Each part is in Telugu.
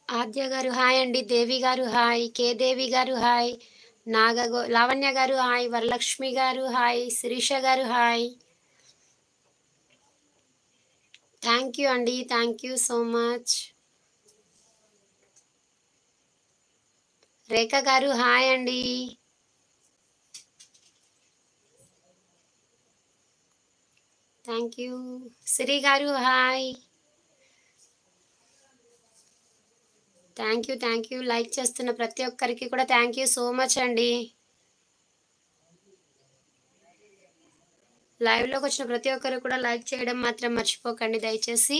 ఆద్య గారు హాయ్ అండి. దేవి గారు హాయ్. కే దేవి గారు హాయ్. లావణ్య గారు హాయ్. వరలక్ష్మి గారు hi. Sirisha garu hi. Thank you అండి. Thank you so much. Rekha garu hi అండి. Thank you. సిరి గారు హాయ్. థ్యాంక్ యూ లైక్ చేస్తున్న ప్రతి ఒక్కరికి కూడా థ్యాంక్ యూ సో మచ్ అండి. లైవ్లోకి వచ్చిన ప్రతి ఒక్కరు కూడా లైక్ చేయడం మాత్రం మర్చిపోకండి దయచేసి.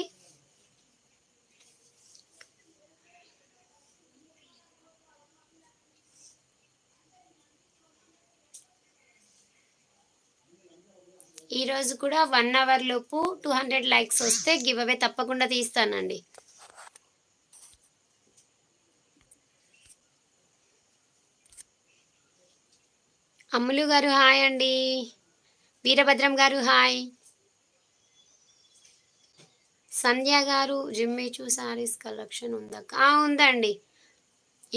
ఈరోజు కూడా 1 అవర్ లోపు 200 లైక్స్ వస్తే గివ్ అవే తప్పకుండా తీస్తానండి. అమ్ములు గారు హాయ్ అండి. వీరభద్రం గారు హాయ్. సంధ్య గారు జిమ్మిచూ శారీస్ కలెక్షన్ ఉందా? ఉందండి.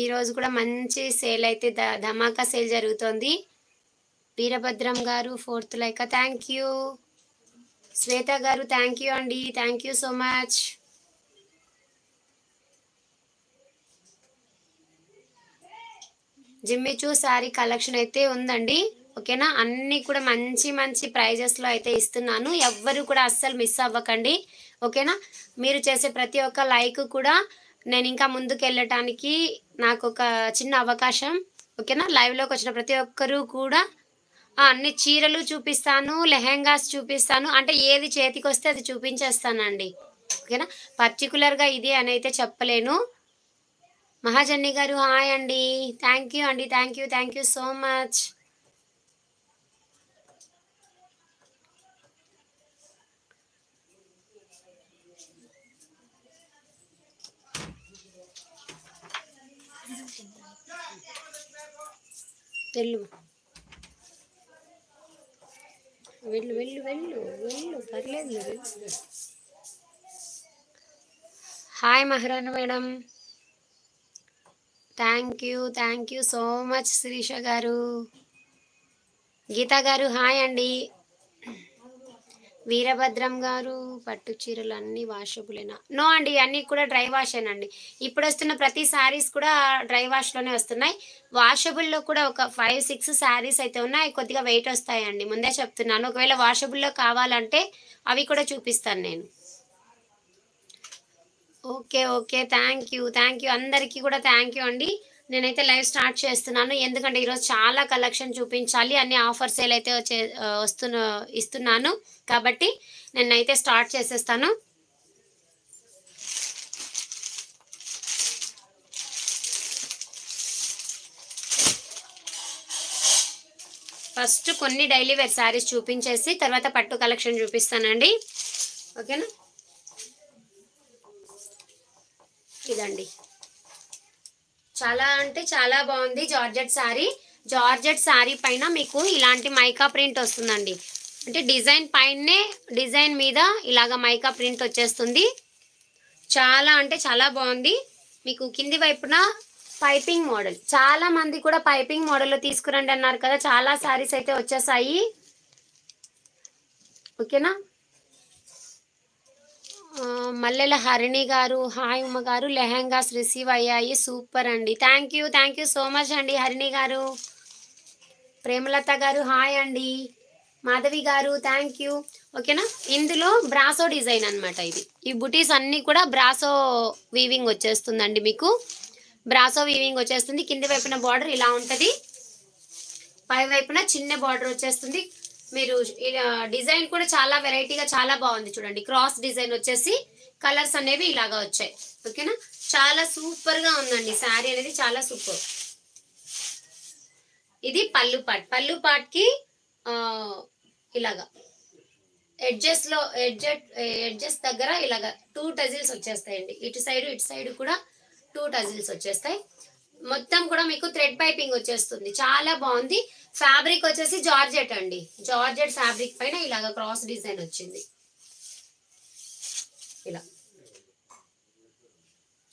ఈరోజు కూడా మంచి సేల్ అయితే ధమాకా సేల్ జరుగుతోంది. వీరభద్రం గారు 4th like thank you. Swetha garu thank you అండి. Thank you so much. Jimmy Choo sari collection అయితే ఉందండి. ఓకేనా, అన్నీ కూడా మంచి మంచి ప్రైజెస్లో అయితే ఇస్తున్నాను. ఎవ్వరు కూడా అస్సలు మిస్ అవ్వకండి. ఓకేనా, మీరు చేసే ప్రతి ఒక్క లైక్ కూడా నేను ఇంకా ముందుకు వెళ్ళటానికి నాకు ఒక చిన్న అవకాశం. ఓకేనా, లైవ్లోకి వచ్చిన ప్రతి ఒక్కరూ కూడా అన్ని చీరలు చూపిస్తాను, లెహెంగాస్ చూపిస్తాను, అంటే ఏది చేతికి వస్తే అది చూపించేస్తానండి. ఓకేనా, పర్టికులర్గా ఇది అని అయితే చెప్పలేను. మహాజన్ని గారు హాయ్ అండి. థ్యాంక్ యూ అండి. Thank you so much. వెళ్ళు వెళ్ళు వెళ్ళు వెళ్ళు వెళ్ళు పర్లేదు. హాయ్ మహారాణ madam. Thank you so much Sirisha garu. Geetha గారు హాయ్ అండి. వీరభద్రం గారు పట్టు చీరలు అన్నీ వాషబులేనా? నో అండి, అన్నీ కూడా డ్రై వాషేనండి. ఇప్పుడు వస్తున్న ప్రతి శారీస్ కూడా డ్రై వాష్లోనే వస్తున్నాయి. వాషబుల్లో కూడా ఒక 5-6 శారీస్ అయితే ఉన్నాయి. కొద్దిగా వెయిట్ వస్తాయండి, ముందే చెప్తున్నాను. ఒకవేళ వాషబుల్లో కావాలంటే అవి కూడా చూపిస్తాను నేను. ఓకే థ్యాంక్ యూ అందరికీ కూడా థ్యాంక్ యూ అండి. నేనైతే లైవ్ స్టార్ట్ చేస్తున్నాను, ఎందుకంటే ఈరోజు చాలా కలెక్షన్ చూపించాలి. అన్ని ఆఫర్ సేల్ అయితే ఇస్తున్నాను కాబట్టి నేనైతే స్టార్ట్ చేసేస్తాను. ఫస్ట్ కొన్ని డైలీ వేర్ శారీస్ చూపించేసి తర్వాత పట్టు కలెక్షన్ చూపిస్తానండి. ఓకేనా, ఇదండి చాలా అంటే చాలా బాగుంది. జార్జెట్ శారీ పైన మీకు ఇలాంటి మైకా ప్రింట్ వస్తుందండి. అంటే డిజైన్ పైనే డిజైన్ మీద ఇలాగ మైకా ప్రింట్ వచ్చేస్తుంది. చాలా అంటే చాలా బాగుంది. మీకు కింది వైపున పైపింగ్ మోడల్, చాలా మంది కూడా పైపింగ్ మోడల్లో తీసుకురండి అన్నారు కదా, చాలా శారీస్ అయితే వచ్చేసాయి. ఓకేనా, మల్లెల హరిణి గారు హాయ్ ఉమ్మ గారు, లెహెంగాస్ రిసీవ్ అయ్యాయి సూపర్ అండి. థ్యాంక్ యూ సో మచ్ అండి హరిణి గారు. ప్రేమలత గారు హాయ్ అండి. మాధవి గారు థ్యాంక్ యూ. ఓకేనా, ఇందులో బ్రాసో డిజైన్ అనమాట. ఈ బుటీస్ అన్నీ కూడా బ్రాసో వీవింగ్ వచ్చేస్తుందండి. మీకు బ్రాసో వీవింగ్ వచ్చేస్తుంది. కింది వైపున బార్డర్ ఇలా ఉంటుంది, పై వైపున చిన్న బార్డర్ వచ్చేస్తుంది. మీరు డిజైన్ కూడా చాలా వెరైటీగా చాలా బాగుంది చూడండి. క్రాస్ డిజైన్ వచ్చేసి కలర్స్ అనేవి ఇలాగా వచ్చాయి. ఓకేనా, చాలా సూపర్ గా ఉందండి శారీ అనేది, చాలా సూపర్. ఇది పళ్ళు పాట్ కి ఇలాగా ఎడ్జెస్ దగ్గర ఇలాగా 2 టజిల్స్ వచ్చేస్తాయండి. ఇటు సైడ్ కూడా 2 టజిల్స్ వచ్చేస్తాయి. మొత్తం కూడా మీకు థ్రెడ్ పైపింగ్ వచ్చేస్తుంది. చాలా బాగుంది. ఫ్యాబ్రిక్ వచ్చేసి జార్జెట్ అండి. జార్జెట్ ఫ్యాబ్రిక్ పైన ఇలాగా క్రాస్ డిజైన్ వచ్చింది. ఇలా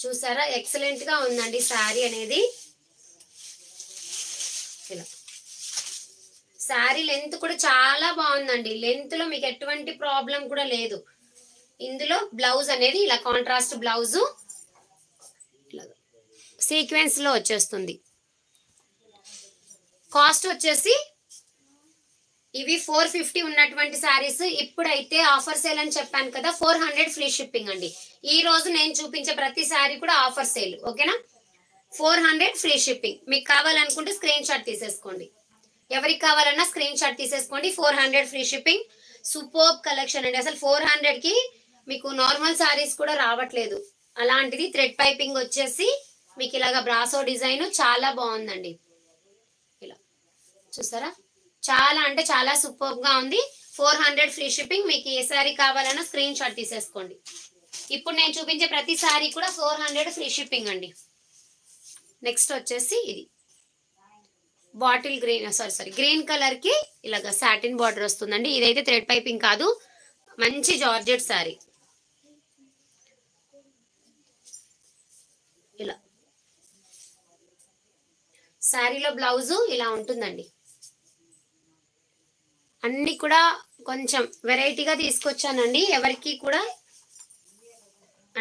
చూసారా ఎక్సలెంట్ గా ఉందండి శారీ అనేది. ఇలా శారీ లెంత్ కూడా చాలా బాగుందండి. లెంత్ లో మీకు ఎటువంటి ప్రాబ్లం కూడా లేదు. ఇందులో బ్లౌజ్ అనేది ఇలా కాంట్రాస్ట్ బ్లౌజ్ సీక్వెన్స్ లో వచ్చేస్తుంది. కాస్ట్ వచ్చేసి ఇవి 450 ఉన్నటువంటి శారీస్ ఇప్పుడైతే ఆఫర్ సేల్ అని చెప్పాను కదా, 400 ఫ్రీ షిప్పింగ్ అండి. ఈ రోజు నేను చూపించే ప్రతి శారీ కూడా ఆఫర్ సేల్, ఓకేనా. 400 ఫ్రీ షిప్పింగ్. మీకు కావాలనుకుంటే స్క్రీన్ షాట్ తీసేసుకోండి. ఎవరికి కావాలన్నా స్క్రీన్ షాట్ తీసేసుకోండి. 400 ఫ్రీ షిప్పింగ్. సూపర్ కలెక్షన్ అండి. అసలు 400 కి మీకు నార్మల్ శారీస్ కూడా రావట్లేదు. అలాంటిది థ్రెడ్ పైపింగ్ వచ్చేసి మీకు ఇలాగా బ్రాసో డిజైన్ చాలా బాగుందండి. ఇలా చూసారా, చాలా అంటే చాలా సూపర్ గా ఉంది. 400 ఫ్రీ షిప్పింగ్. మీకు ఏ శారీ కావాలన్నా స్క్రీన్ షాట్ తీసేసుకోండి. ఇప్పుడు నేను చూపించే ప్రతి శారీ కూడా 400 ఫ్రీ షిప్పింగ్ అండి. నెక్స్ట్ వచ్చేసి ఇది bottle green, sorry green colour కి ఇలాగా సాటిన్ బార్డర్ వస్తుందండి. ఇదైతే థ్రెడ్ పైపింగ్ కాదు, మంచి జార్జెట్ శారీ. ఇలా శారీలో బ్లౌజు ఇలా ఉంటుందండి. అన్ని కూడా కొంచెం వెరైటీగా తీసుకొచ్చానండి. ఎవరికి కూడా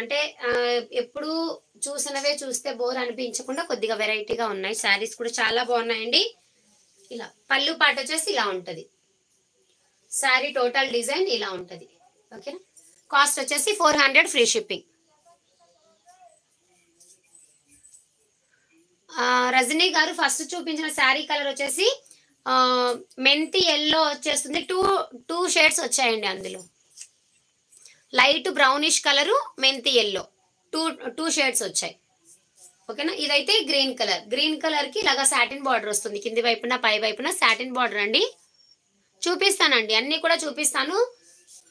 అంటే ఎప్పుడు చూసినవే చూస్తే బోర్ అనిపించకుండా కొద్దిగా వెరైటీగా ఉన్నాయి. శారీస్ కూడా చాలా బాగున్నాయండి. ఇలా పళ్ళు పాట వచ్చేసి ఇలా ఉంటది. శారీ టోటల్ డిజైన్ ఇలా ఉంటది, ఓకేనా. కాస్ట్ వచ్చేసి 400 ఫ్రీ షిప్పింగ్. రజనీ గారు ఫస్ట్ చూపించిన శారీ కలర్ వచ్చేసి మెంతి ఎల్లో వచ్చేస్తుంది. టూ షేడ్స్ వచ్చాయండి. అందులో లైట్ బ్రౌనిష్ కలరు, మెంతి ఎల్లో, టూ షేడ్స్ వచ్చాయి, ఓకేనా. ఇదైతే గ్రీన్ కలర్. గ్రీన్ కలర్ కి ఇలాగా సాటిన్ బార్డర్ వస్తుంది. కింది వైపున పై వైపున సాటిన్ బార్డర్ అండి. చూపిస్తానండి, అన్ని కూడా చూపిస్తాను,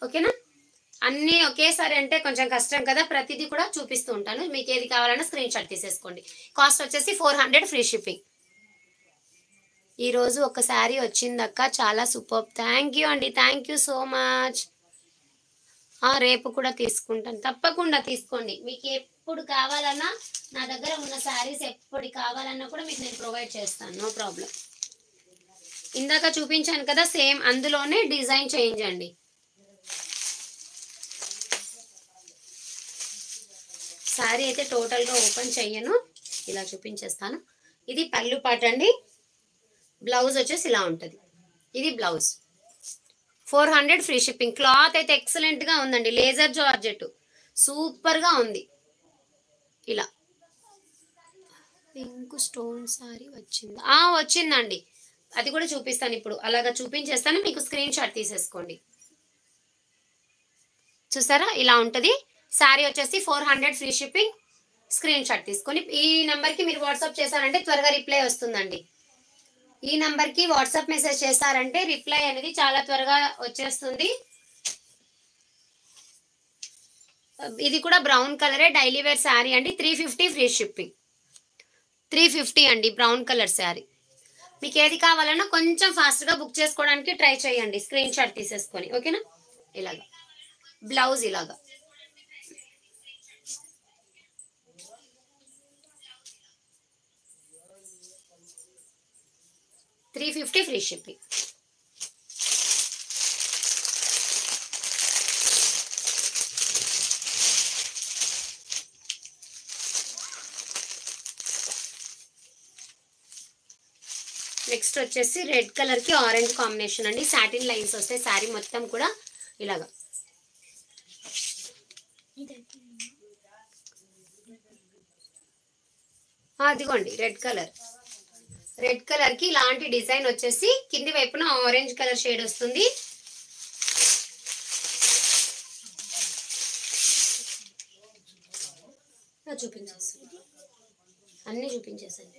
ఓకేనా. అన్ని ఒకేసారి అంటే కొంచెం కష్టం కదా, ప్రతిదీ కూడా చూపిస్తూ ఉంటాను. మీకు ఏది కావాలన్నా స్క్రీన్ షాట్ తీసేసుకోండి. కాస్ట్ వచ్చేసి 400 ఫ్రీ షిప్పింగ్. ఈ రోజు ఒక శారీ వచ్చిందక్క, చాలా సూపర్. థ్యాంక్ యూ అండి, థ్యాంక్ యూ సో మచ్. రేపు కూడా తీసుకుంటాను, తప్పకుండా తీసుకోండి. మీకు ఎప్పుడు కావాలన్నా నా దగ్గర ఉన్న శారీస్ ఎప్పుడు కావాలన్నా కూడా మీకు నేను ప్రొవైడ్ చేస్తాను, నో ప్రాబ్లం. ఇందాక చూపించాను కదా సేమ్ అందులోనే డిజైన్ చేంజ్ అండి. శారీ అయితే టోటల్గా ఓపెన్ చెయ్యను, ఇలా చూపించేస్తాను. ఇది పళ్ళు పాట అండి. బ్లౌజ్ వచ్చేసి ఇలా ఉంటుంది. ఇది బ్లౌజ్. 400 free shipping. క్లాత్ అయితే ఎక్సలెంట్ గా ఉందండి. లేజర్ జార్జెట్ సూపర్ గా ఉంది. ఇలా పింక్ స్టోన్ సారీ వచ్చిందా? వచ్చిందండి, అది కూడా చూపిస్తాను ఇప్పుడు. అలాగా చూపించేస్తాను, మీకు స్క్రీన్ షాట్ తీసేసుకోండి. చూసారా ఇలా ఉంటది. శారీ వచ్చేసి 400 ఫ్రీ షిప్పింగ్. స్క్రీన్ షాట్ తీసుకొని ఈ నెంబర్కి మీరు వాట్సాప్ చేశారంటే త్వరగా రిప్లై వస్తుందండి. ఈ నంబర్కి వాట్సాప్ మెసేజ్ చేశారంటే రిప్లై అనేది చాలా త్వరగా వచ్చేస్తుంది. ఇది కూడా బ్రౌన్ కలరే, డైలీ వేర్ శారీ అండి. 350 ఫ్రీ షిప్పింగ్. 350 అండి, బ్రౌన్ కలర్ శారీ. మీకు ఏది కావాలన్నా కొంచెం ఫాస్ట్గా బుక్ చేసుకోవడానికి ట్రై చేయండి, స్క్రీన్ షాట్ తీసేసుకొని, ఓకేనా. ఇలాగా బ్లౌజ్ ఇలాగా. $350 ఫ్రీ షిప్పింగ్. నెక్స్ట్ వచ్చేసి రెడ్ కలర్ కి ఆరెంజ్ కాంబినేషన్ అండి. సాటిన్ లైన్స్ వస్తాయి శారీ మొత్తం కూడా ఇలాగా. అదిగోండి రెడ్ కలర్. రెడ్ కలర్ కి ఇలాంటి డిజైన్ వచ్చేసి కింది వైపున ఆరెంజ్ కలర్ షేడ్ వస్తుంది. చూపించేస్తాను, అన్ని చూపించేసాను.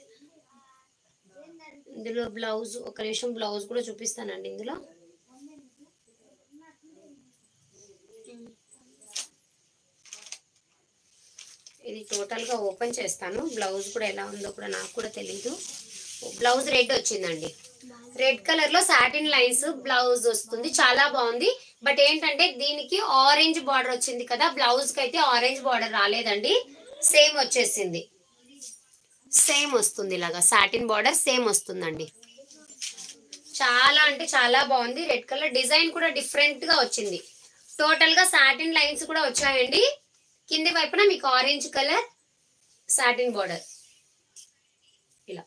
ఇందులో బ్లౌజ్, ఒక నిమిషం బ్లౌజ్ కూడా చూపిస్తానండి. ఇందులో ఇది టోటల్ గా ఓపెన్ చేస్తాను. బ్లౌజ్ కూడా ఎలా ఉందో కూడా నాకు కూడా తెలీదు. బ్లౌజ్ రెడ్ వచ్చిందండి. రెడ్ కలర్ లో సాటిన్ లైన్స్ బ్లౌజ్ వస్తుంది, చాలా బాగుంది. బట్ ఏంటంటే దీనికి ఆరెంజ్ బార్డర్ వచ్చింది కదా, బ్లౌజ్ కి అయితే ఆరెంజ్ బార్డర్ రాలేదండి. సేమ్ వచ్చేసింది, సేమ్ వస్తుంది ఇలాగా సాటిన్ బార్డర్ సేమ్ వస్తుందండి. చాలా అంటే చాలా బాగుంది. రెడ్ కలర్ డిజైన్ కూడా డిఫరెంట్ గా వచ్చింది. టోటల్ గా సాటిన్ లైన్స్ కూడా వచ్చాయండి. కింది వైపున మీకు ఆరెంజ్ కలర్ సాటిన్ బార్డర్. ఇలా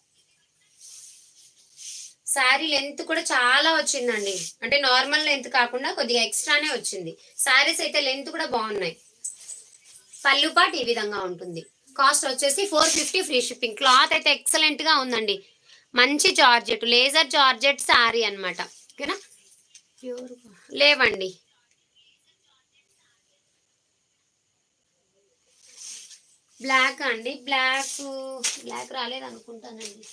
శారీ లెంత్ కూడా చాలా వచ్చిందండి. అంటే నార్మల్ లెంత్ కాకుండా కొద్దిగా ఎక్స్ట్రానే వచ్చింది. శారీస్ అయితే లెంత్ కూడా బాగున్నాయి. పళ్ళు పాటు ఈ విధంగా ఉంటుంది. కాస్ట్ వచ్చేసి 450 ఫ్రీ షిప్పింగ్. క్లాత్ అయితే ఎక్సలెంట్ గా ఉందండి. మంచి జార్జెట్, లేజర్ జార్జెట్ శారీ అనమాట. ఓకేనా, ప్యూర్ లేవండి. బ్లాక్ అండి, బ్లాక్ రాలేదు అనుకుంటానండి.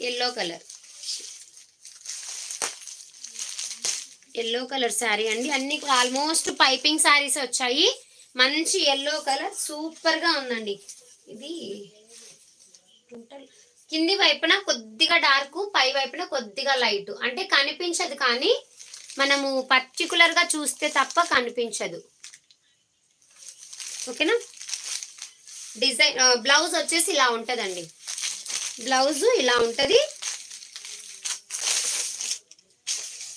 Yellow colour, yellow colour sari అండి. అన్ని కూడా ఆల్మోస్ట్ పైపింగ్ శారీస్ వచ్చాయి. మంచి ఎల్లో కలర్ సూపర్ గా ఉందండి. ఇది కింది వైపున కొద్దిగా డార్క్, పై వైపున కొద్దిగా లైట్. అంటే కనిపించదు, కానీ మనము పర్టికులర్ గా చూస్తే తప్ప కనిపించదు. ఓకేనా. డిజైన్ బ్లౌజ్ వచ్చేసి ఇలా ఉంటదండి. బ్లౌజ్ ఇలా ఉంటది.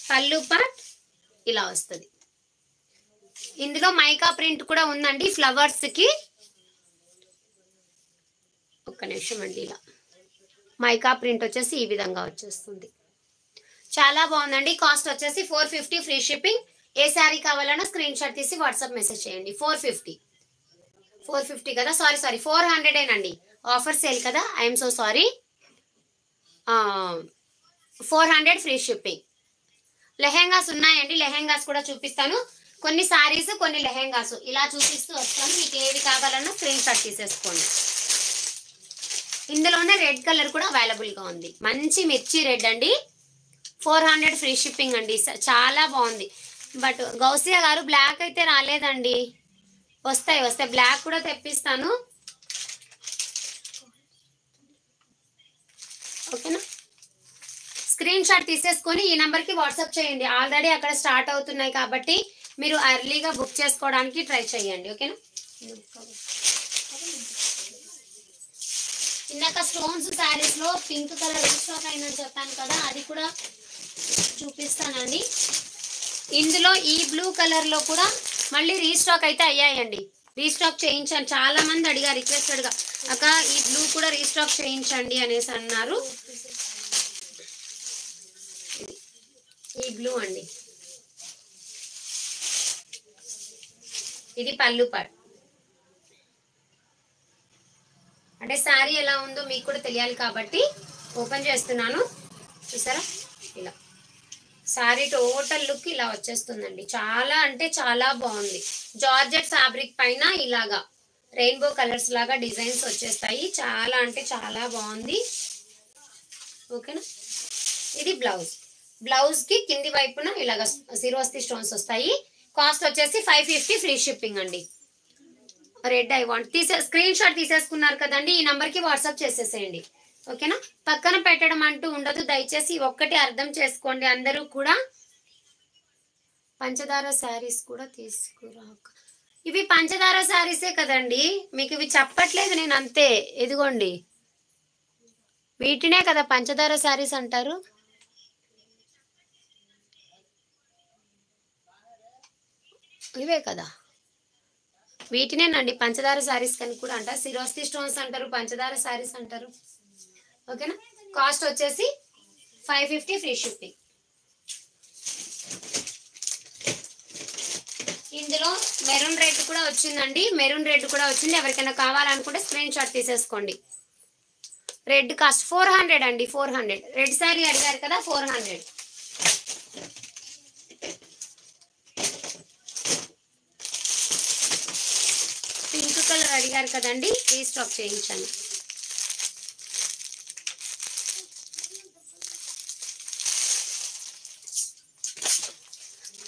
పళ్ళు పార్ట్ ఇలా వస్తుంది. ఇందులో మైకా ప్రింట్ కూడా ఉందండి ఫ్లవర్స్ కి. ఒక్క నిమిషం అండి. ఇలా మైకా ప్రింట్ వచ్చేసి ఈ విధంగా వచ్చేస్తుంది. చాలా బాగుందండి. కాస్ట్ వచ్చేసి 450 ఫ్రీ షిప్పింగ్. ఏ శారీ కావాలన్నా స్క్రీన్ షాట్ తీసి వాట్సాప్ మెసేజ్ చేయండి. 450 కదా, సారీ 400 ఆఫర్ సేల్ కదా, I'm so sorry. 400 free shipping. Lehengas ఉన్నాయండి, లెహెంగాస్ కూడా చూపిస్తాను. కొన్ని సారీస్, కొన్ని లెహెంగాస్ ఇలా చూపిస్తూ వస్తాను. మీకు ఏవి కావాలన్నా స్క్రీన్ షాట్ తీసేసుకోండి. ఇందులోనే రెడ్ కలర్ కూడా అవైలబుల్ గా ఉంది. మంచి మిర్చి రెడ్ అండి. 400 ఫ్రీ షిప్పింగ్ అండి. చాలా బాగుంది. బట్ గౌసియా గారు బ్లాక్ అయితే రాలేదండి. వస్తాయి బ్లాక్ కూడా తెప్పిస్తాను. ఓకేనా. స్క్రీన్ షాట్ తీసేసుకొని ఈ నంబర్కి వాట్సాప్ చేయండి. ఆల్రెడీ అక్కడ స్టార్ట్ అవుతున్నాయి కాబట్టి మీరు ఎర్లీగా బుక్ చేసుకోవడానికి ట్రై చేయండి. ఓకేనా. ఇందాక స్టోన్స్ శారీస్ లో పింక్ కలర్ రీస్టాక్ అయినట్టు చెప్పాను కదా, అది కూడా చూపిస్తానండి. ఇందులో ఈ బ్లూ కలర్ లో కూడా మళ్ళీ రీస్టాక్ అయితే అయ్యాయండి. రీస్టాక్ చేయించాను. చాలా మంది అడిగారు రిక్వెస్టెడ్ గా, అక్క ఈ బ్లూ కూడా రీస్టాక్ చేయించండి అనేసి అన్నారు. ఈ బ్లూ అండి. ఇది పళ్ళు పాట్. అంటే శారీ ఎలా ఉందో మీకు కూడా తెలియాలి కాబట్టి ఓపెన్ చేస్తున్నాను. చూసారా, ఇలా శారీ టోటల్ లుక్ ఇలా వచ్చేస్తుందండి. చాలా అంటే చాలా బాగుంది. జార్జెట్ ఫ్యాబ్రిక్ పైన ఇలాగా రెయిన్బో కలర్స్ లాగా డిజైన్స్ వచ్చేస్తాయి. చాలా అంటే చాలా బాగుంది. ఓకేనా. ఇది బ్లౌజ్. బ్లౌజ్ కి కింది వైపున ఇలాగ సిరోస్తి స్టోన్స్ వస్తాయి. కాస్ట్ వచ్చేసి 550 ఫ్రీ షిప్పింగ్ అండి. Red I want screen shot తీసేసుకున్నారు కదండి, ఈ నంబర్ కి వాట్సాప్ చేసేసేయండి. ఓకేనా. పక్కన పెట్టడం అంటూ ఉండదు. దయచేసి ఒక్కటి అర్థం చేసుకోండి అందరూ కూడా. పంచదార శారీస్ కూడా తీసుకురాక. ఇవి పంచదార శారీసే కదండి, మీకు ఇవి చెప్పట్లేదు నేను అంతే. ఇదిగోండి, వీటినే కదా పంచదార శారీస్ అంటారు. ఇవే కదా, వీటినేనండి పంచదార శారీస్ అని కూడా అంటారు. సిరోస్తి స్టోన్స్ అంటారు, పంచదార శారీస్ అంటారు. ఓకేనా. కాస్ట్ వచ్చేసి 550 ఫ్రీ షిప్పింగ్. ఇందులో మెరూన్ రెడ్ కూడా వచ్చిందండి. మెరూన్ రెడ్ కూడా వచ్చింది. ఎవరికైనా కావాలనుకుంటే స్క్రీన్ షాట్ తీసేసుకోండి. రెడ్ కాస్ట్ 400 అండి. 400 రెడ్ శారీ అడిగారు కదా, 400. పింక్ కలర్ అడిగారు కదండి, రీస్టాక్ చేయించాను.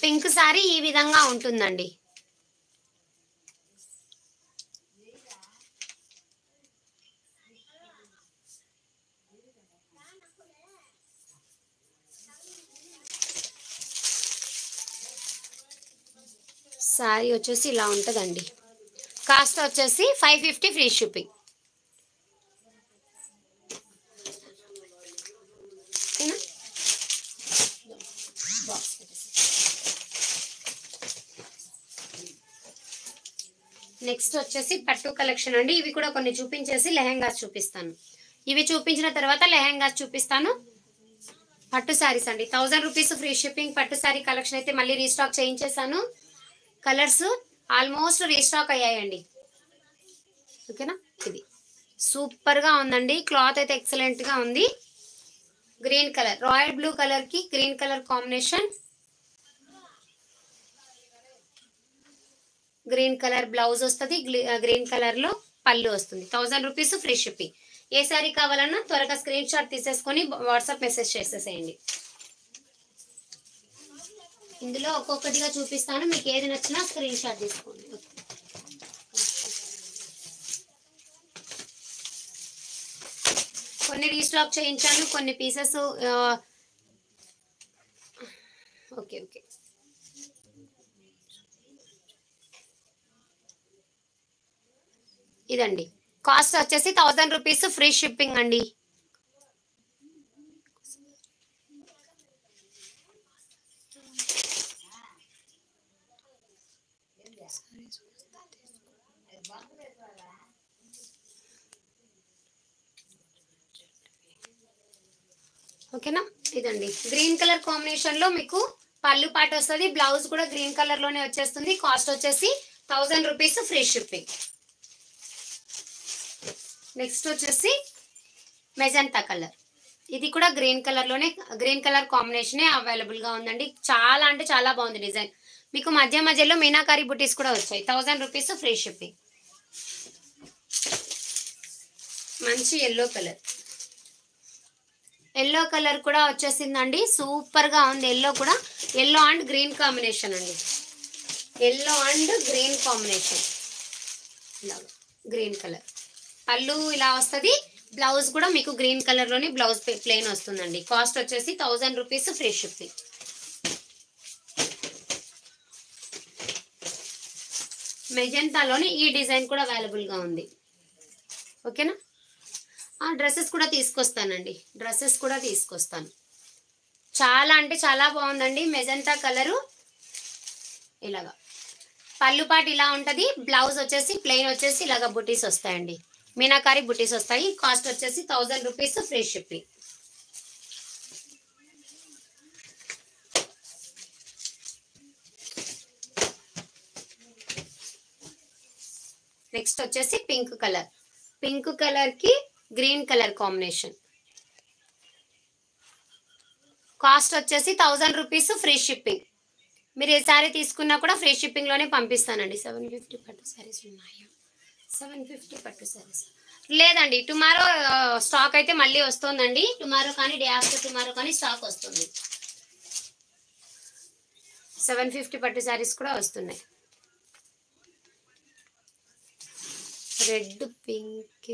పింక్ సారీ ఈ విధంగా ఉంటుందండి. సారీ వచ్చేసి ఇలా ఉంటుందండి. కాస్ట్ వచ్చేసి 550 ఫ్రీ షిప్పింగ్. నెక్స్ట్ వచ్చేసి పట్టు కలెక్షన్ అండి. ఇవి కూడా కొన్ని చూపించేసి లెహెంగాస్ చూపిస్తాను. ఇవి చూపించిన తర్వాత లెహెంగాస్ చూపిస్తాను. పట్టు శారీస్ అండి, 1000 రూపీస్ ఫ్రీ షిప్పింగ్. పట్టు శారీ కలెక్షన్ అయితే మళ్ళీ రీస్టాక్ చేయించేసాను. కలర్స్ ఆల్మోస్ట్ రీస్టాక్ అయ్యాయండి. ఓకేనా, ఇది సూపర్ గా ఉందండి. క్లాత్ అయితే ఎక్సలెంట్ గా ఉంది. Green colour, royal blue colour కి green colour combination. Green colour blouse వస్తుంది, గ్రీన్ కలర్ లో పళ్ళు వస్తుంది. 1000 రూపీస్ ఫ్రీ షిప్పింగ్. ఏ శారీ కావాలన్నా త్వరగా స్క్రీన్ షాట్ తీసేసుకొని వాట్సాప్ మెసేజ్ చేసేసేయండి. ఇందులో ఒక్కొక్కటిగా చూపిస్తాను, మీకు ఏది నచ్చినా స్క్రీన్ షాట్ తీసుకోండి. కొన్ని రీస్టాక్ చేయించాను, కొన్ని పీసెస్ ఓకే ఓకే. ఇదండి, కాస్ట్ వచ్చేసి 1000 రూపీస్ ఫ్రీ షిప్పింగ్ అండి. ఓకేనా, ఇదండి గ్రీన్ కలర్ కాంబినేషన్ లో మీకు పళ్ళు పాట వస్తుంది. బ్లౌజ్ కూడా గ్రీన్ కలర్ లోనే వచ్చేస్తుంది. కాస్ట్ వచ్చేసి 1000 రూపీస్ ఫ్రీ షిప్పింగ్. నెక్స్ట్ వచ్చేసి మెజంతా కలర్. ఇది కూడా గ్రీన్ కలర్ లోనే, గ్రీన్ కలర్ కాంబినేషన్ అవైలబుల్ గా ఉందండి. చాలా అంటే చాలా బాగుంది డిజైన్. మీకు మధ్య మధ్యలో మీనాకారి బుటీస్ కూడా వచ్చాయి. 1000 రూపీస్ ఫ్రీ షిప్పింగ్. మంచి ఎల్లో కలర్, ఎల్లో కలర్ కూడా వచ్చేసిందండి. సూపర్ గా ఉంది. ఎల్లో కూడా, ఎల్లో అండ్ గ్రీన్ కాంబినేషన్ అండి. ఎల్లో అండ్ గ్రీన్ కాంబినేషన్, ఇలా గ్రీన్ కలర్ పళ్ళు ఇలా వస్తుంది. బ్లౌజ్ కూడా మీకు గ్రీన్ కలర్ లోని బ్లౌజ్ ప్లెయిన్ వస్తుందండి. కాస్ట్ వచ్చేసి 1000 రూపీస్ ఫ్రీ షిప్పింగ్. మెజెంటాలోని ఈ డిజైన్ కూడా అవైలబుల్ గా ఉంది. ఓకేనా, డ్రెస్సెస్ కూడా తీసుకొస్తానండి, డ్రెస్సెస్ కూడా తీసుకొస్తాను. చాలా అంటే చాలా బాగుందండి. మెజెంటా కలరు ఇలాగా పళ్ళు పాటు ఇలా ఉంటది. బ్లౌజ్ వచ్చేసి ప్లెయిన్ వచ్చేసి ఇలాగా బుటీస్ వస్తాయండి, మీనాకారి బుటీస్ వస్తాయి. కాస్ట్ వచ్చేసి 1000 రూపీస్ ఫ్రీ షిప్పింగ్. నెక్స్ట్ వచ్చేసి పింక్ కలర్, పింక్ కలర్ కి గ్రీన్ కలర్ కాంబినేషన్. కాస్ట్ వచ్చేసి 1000 రూపీస్ ఫ్రీ షిప్పింగ్. మీరు ఏ శారీ తీసుకున్నా కూడా ఫ్రీ షిప్పింగ్ లోనే పంపిస్తానండి. 750 పట్టు శారీస్ ఉన్నాయా? 750 పట్టు శారీస్ లేదండి. టుమారో స్టాక్ అయితే మళ్ళీ వస్తుందండి. టుమారో కానీ డే ఆఫ్టర్ టుమారో కానీ స్టాక్ వస్తుంది. 750 పట్టు శారీస్ కూడా వస్తున్నాయి. రెడ్ పింక్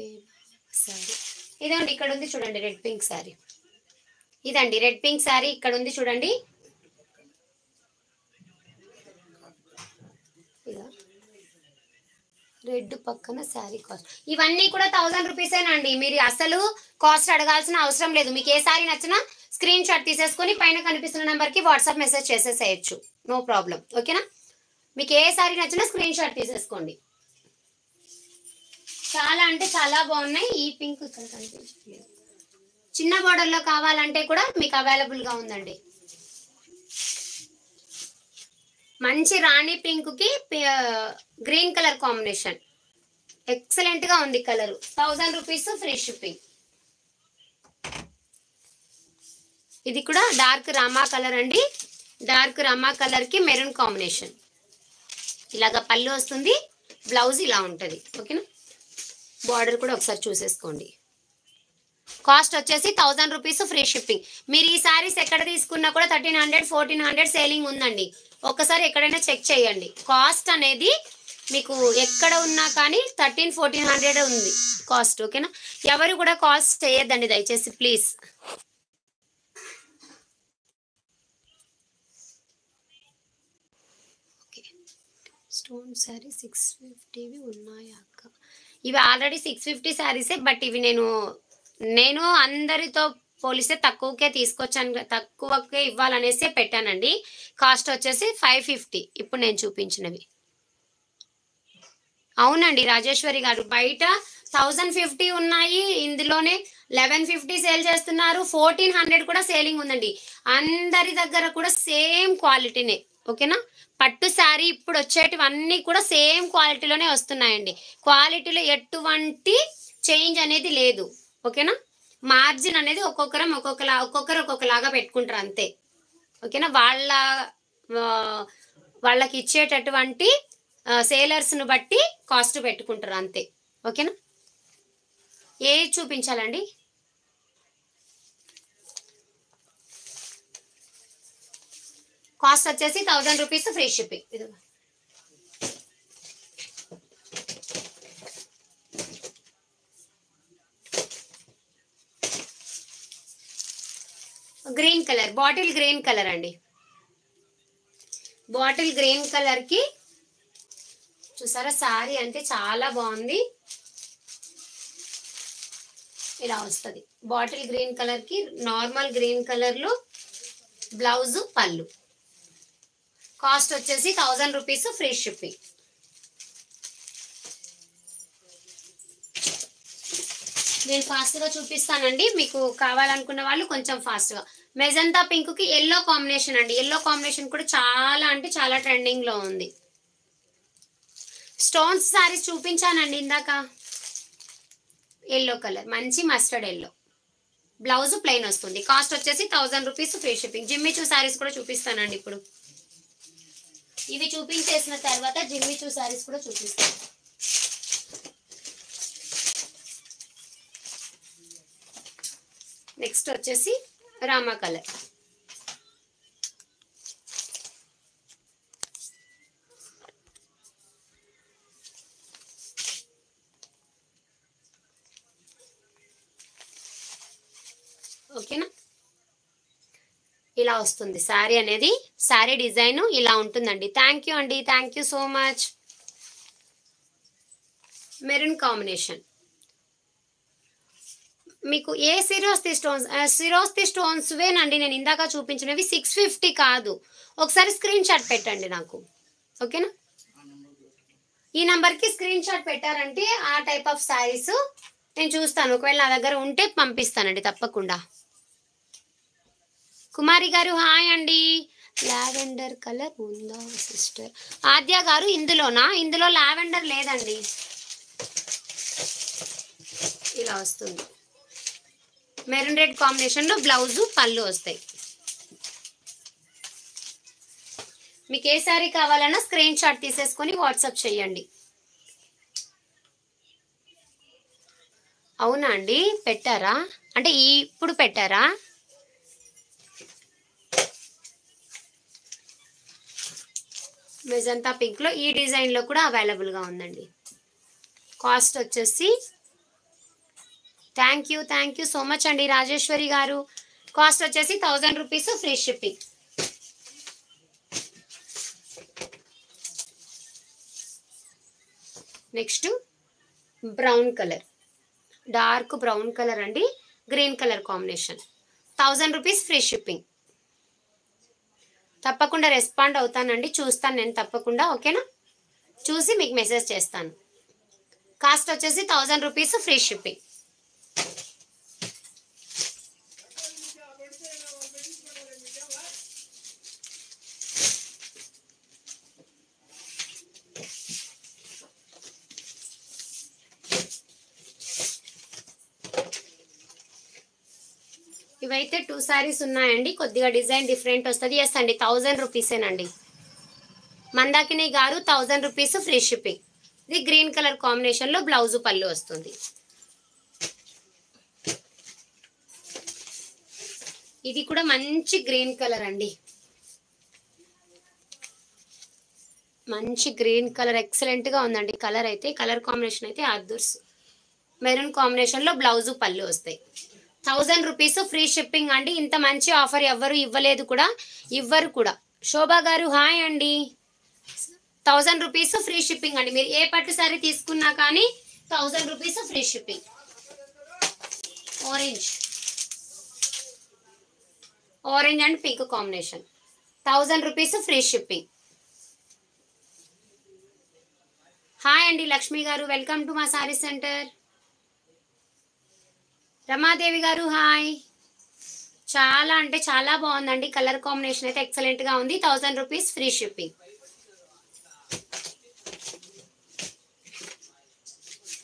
శారీ ఇదండి, ఇక్కడ ఉంది చూడండి రెడ్ పింక్ శారీ. ఇదండి రెడ్ పింక్ శారీ ఇక్కడ ఉంది చూడండి. రెడ్ పక్కన శారీ కాస్ట్. ఇవన్నీ కూడా 1000 రూపీసేనండి. మీరు అసలు కాస్ట్ అడగాల్సిన అవసరం లేదు. మీకు ఏ శారీ నచ్చినా స్క్రీన్ షాట్ తీసేసుకొని పైన కనిపిస్తున్న నెంబర్కి వాట్సాప్ మెసేజ్ చేసేసేయచ్చు, నో ప్రాబ్లం. ఓకేనా, మీకు ఏ శారీ నచ్చినా స్క్రీన్ షాట్ తీసేసుకోండి. చాలా అంటే చాలా బాగున్నాయి. ఈ పింక్ ఇక్కడ కనిపించట్లేదు. చిన్న బార్డర్లో కావాలంటే కూడా మీకు అవైలబుల్గా ఉందండి. మంచి రాణి పింక్ కి గ్రీన్ కలర్ కాంబినేషన్ ఎక్సలెంట్ గా ఉంది. Colour 1000 rupees free shipping. ఇది కూడా డార్క్ రామా కలర్ అండి. డార్క్ రామా కలర్ కి మెరూన్ కాంబినేషన్. ఇలాగా పళ్ళు వస్తుంది, బ్లౌజ్ ఇలా ఉంటుంది. ఓకేనా, బార్డర్ కూడా ఒకసారి చూసేసుకోండి. కాస్ట్ వచ్చేసి 1000 రూపీస్ ఫ్రీ షిప్పింగ్. మీరు ఈ సారీస్ ఎక్కడ తీసుకున్నా కూడా 1300 1400 సేలింగ్ ఉందండి. ఒక్కసారి ఎక్కడైనా చెక్ చేయండి. కాస్ట్ అనేది మీకు ఎక్కడ ఉన్నా కానీ 1300 1400 ఉంది కాస్ట్. ఓకేనా, ఎవరు కూడా కాస్ట్ చేయొద్దండి దయచేసి ప్లీజ్. ఓకే, స్టోన్ శారీ 650 ఉన్నాయా అక్క? ఇవి ఆల్రెడీ 650 శారీసే, బట్ ఇవి నేను అందరితో పోలిస్తే తక్కువకే తీసుకొచ్చాను, తక్కువకే ఇవ్వాలనేసి పెట్టానండి. కాస్ట్ వచ్చేసి 550 ఇప్పుడు నేను చూపించినవి. అవునండి రాజేశ్వరి గారు, బయట 1050 ఉన్నాయి, ఇందులోనే 1150 సేల్ చేస్తున్నారు, 1400 కూడా సేలింగ్ ఉందండి. అందరి దగ్గర కూడా సేమ్ క్వాలిటీనే, ఓకేనా. పట్టు శారీ ఇప్పుడు వచ్చేటివన్నీ కూడా సేమ్ క్వాలిటీలోనే వస్తున్నాయండి. క్వాలిటీలో ఎటువంటి చేంజ్ అనేది లేదు, ఓకేనా. మార్జిన్ అనేది ఒక్కొక్కరు ఒక్కొక్కలాగా పెట్టుకుంటారు అంతే, ఓకేనా. వాళ్ళకి ఇచ్చేటటువంటి సేలర్స్ను బట్టి కాస్ట్ పెట్టుకుంటారు అంతే, ఓకేనా. ఏ చూపించాలండి? కాస్ట్ వచ్చేసి 1000 rupees free shipping. Green colour, bottle green colour అండి. బాటిల్ గ్రీన్ కలర్ కి చూసారా సారీ అంటే చాలా బాగుంది. ఇలా వస్తుంది బాటిల్ గ్రీన్ కలర్ కి, నార్మల్ గ్రీన్ కలర్ లో బ్లౌజ్ పళ్ళు. కాస్ట్ వచ్చేసి 1000 రూపీస్ ఫ్రీ షిప్పింగ్. నేను ఫాస్ట్గా చూపిస్తానండి, మీకు కావాలనుకున్న వాళ్ళు కొంచెం ఫాస్ట్గా. మెజంతా పింక్కి ఎల్లో కాంబినేషన్ అండి. ఎల్లో కాంబినేషన్ కూడా చాలా అంటే చాలా ట్రెండింగ్లో ఉంది. స్టోన్స్ సారీస్ చూపించానండి ఇందాక. ఎల్లో కలర్, మంచి మస్టర్డ్ ఎల్లో, బ్లౌజ్ ప్లెయిన్ వస్తుంది. కాస్ట్ వచ్చేసి 1000 rupees free shipping. Jimmy Choo saris కూడా చూపిస్తానండి ఇప్పుడు. ఇవి చూపించేసిన తర్వాత జిమ్మిచూ సారీస్ కూడా చూపిస్తాను. నెక్స్ట్ వచ్చేసి రామా కలర్. ఓకేనా, ఇలా వస్తుంది శారీ అనేది. శారీ డిజైన్ ఇలా ఉంటుందండి. థ్యాంక్ యూ అండి, thank you so much. Maroon combination. మీకు ఏ సిరోస్తి స్టోన్స్? సిరోస్తి స్టోన్స్ వేనండి నేను ఇందాక చూపించినవి. 650 కాదు. ఒకసారి స్క్రీన్ షాట్ పెట్టండి నాకు, ఓకేనా. ఈ నంబర్కి స్క్రీన్ షాట్ పెట్టారంటే ఆ టైప్ ఆఫ్ శారీస్ నేను చూస్తాను. ఒకవేళ నా దగ్గర ఉంటే పంపిస్తానండి తప్పకుండా. కుమారి గారు హాయ్ అండి. లావెండర్ కలర్ ఉందా సిస్టర్? ఆద్య గారు ఇందులోనా? ఇందులో లావెండర్ లేదండి. ఇలా వస్తుంది. మెరూన్ రెడ్ కాంబినేషన్లో బ్లౌజు పళ్ళు వస్తాయి. మీకు ఏ సారీ కావాలన్నా స్క్రీన్ షాట్ తీసేసుకొని వాట్సాప్ చేయండి. అవునా అండి, పెట్టారా? అంటే ఇప్పుడు పెట్టారా? మెజంతా పింక్లో ఈ డిజైన్లో కూడా అవైలబుల్గా ఉందండి. కాస్ట్ వచ్చేసి థ్యాంక్ యూ సో మచ్ అండి రాజేశ్వరి గారు. కాస్ట్ వచ్చేసి 1000 rupees free shipping. Next brown colour, dark brown colour అండి, green colour combination. 1000 rupees free shipping. తప్పకుండా రెస్పాండ్ అవుతానండి, చూస్తాను నేను తప్పకుండా, ఓకేనా. చూసి మీకు మెసేజ్ చేస్తాను. కాస్ట్ వచ్చేసి 1000 రూపీస్ ఫ్రీ షిప్పింగ్. ఇవైతే 2 సారీస్ ఉన్నాయండి. కొద్దిగా డిజైన్ డిఫరెంట్ వస్తుంది. ఎస్ అండి, 1000 రూపీసేనండి. మందాకిని గారు 1000 రూపీస్ ఫ్రీ షిప్పింగ్. ఇది గ్రీన్ కలర్ కాంబినేషన్లో బ్లౌజు పళ్ళు వస్తుంది. ఇది కూడా మంచి గ్రీన్ కలర్ అండి, మంచి గ్రీన్ కలర్, ఎక్సలెంట్గా ఉందండి కలర్ అయితే. కలర్ కాంబినేషన్ అయితే అదర్స్. మెరూన్ కాంబినేషన్లో బ్లౌజు పళ్ళు వస్తాయి. 1000 రూపీస్ ఫ్రీ షిప్పింగ్ అండి. ఇంత మంచి ఆఫర్ ఎవ్వరు ఇవ్వలేదు కూడా, ఇవ్వరు కూడా. శోభా గారు హాయ్ అండి. 1000 రూపీస్ ఫ్రీ షిప్పింగ్ అండి. మీరు ఏ పట్టు సారీ తీసుకున్నా కానీ 1000 rupees free shipping. Orange and pink combination, 1000 rupees free shipping. Hi అండి లక్ష్మి గారు, వెల్కమ్ టు మా సారీ సెంటర్. రమాదేవి గారు హాయ్. చాలా అంటే చాలా బాగుందండి, కలర్ కాంబినేషన్ అయితే ఎక్సలెంట్ గా ఉంది. 1000 రూపీస్ ఫ్రీ షిప్పింగ్.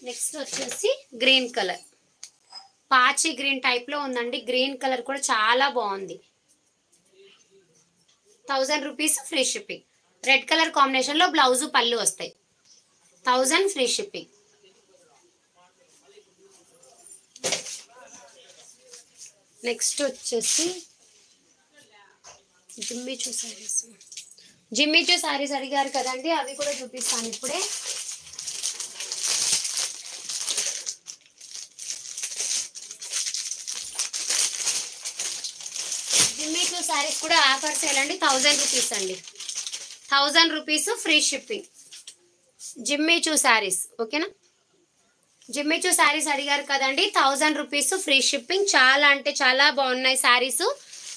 నెక్స్ట్ వచ్చేసి గ్రీన్ కలర్, పాచి గ్రీన్ టైప్ లో ఉందండి. గ్రీన్ కలర్ కూడా చాలా బాగుంది. 1000 rupees free shipping. Red colour combination లో బ్లౌజ్ పళ్ళు వస్తాయి. 1000 ఫ్రీ షిప్పింగ్. నెక్స్ట్ వచ్చేసి జిమ్మిచూ సారీస్ అడిగారు కదండి, అవి కూడా చూపిస్తాను ఇప్పుడే. జిమ్మిచూ సారీస్ కూడా ఆఫర్ సేల్ అండి. 1000 రూపీస్ అండి. 1000 rupees free shipping. Jimmy Choo saris ఓకేనా. జిమ్మిచూ సారీస్ అడిగారు కదండి, 1000 రూపీస్ ఫ్రీ షిప్పింగ్. చాలా అంటే చాలా బాగున్నాయి సారీస్.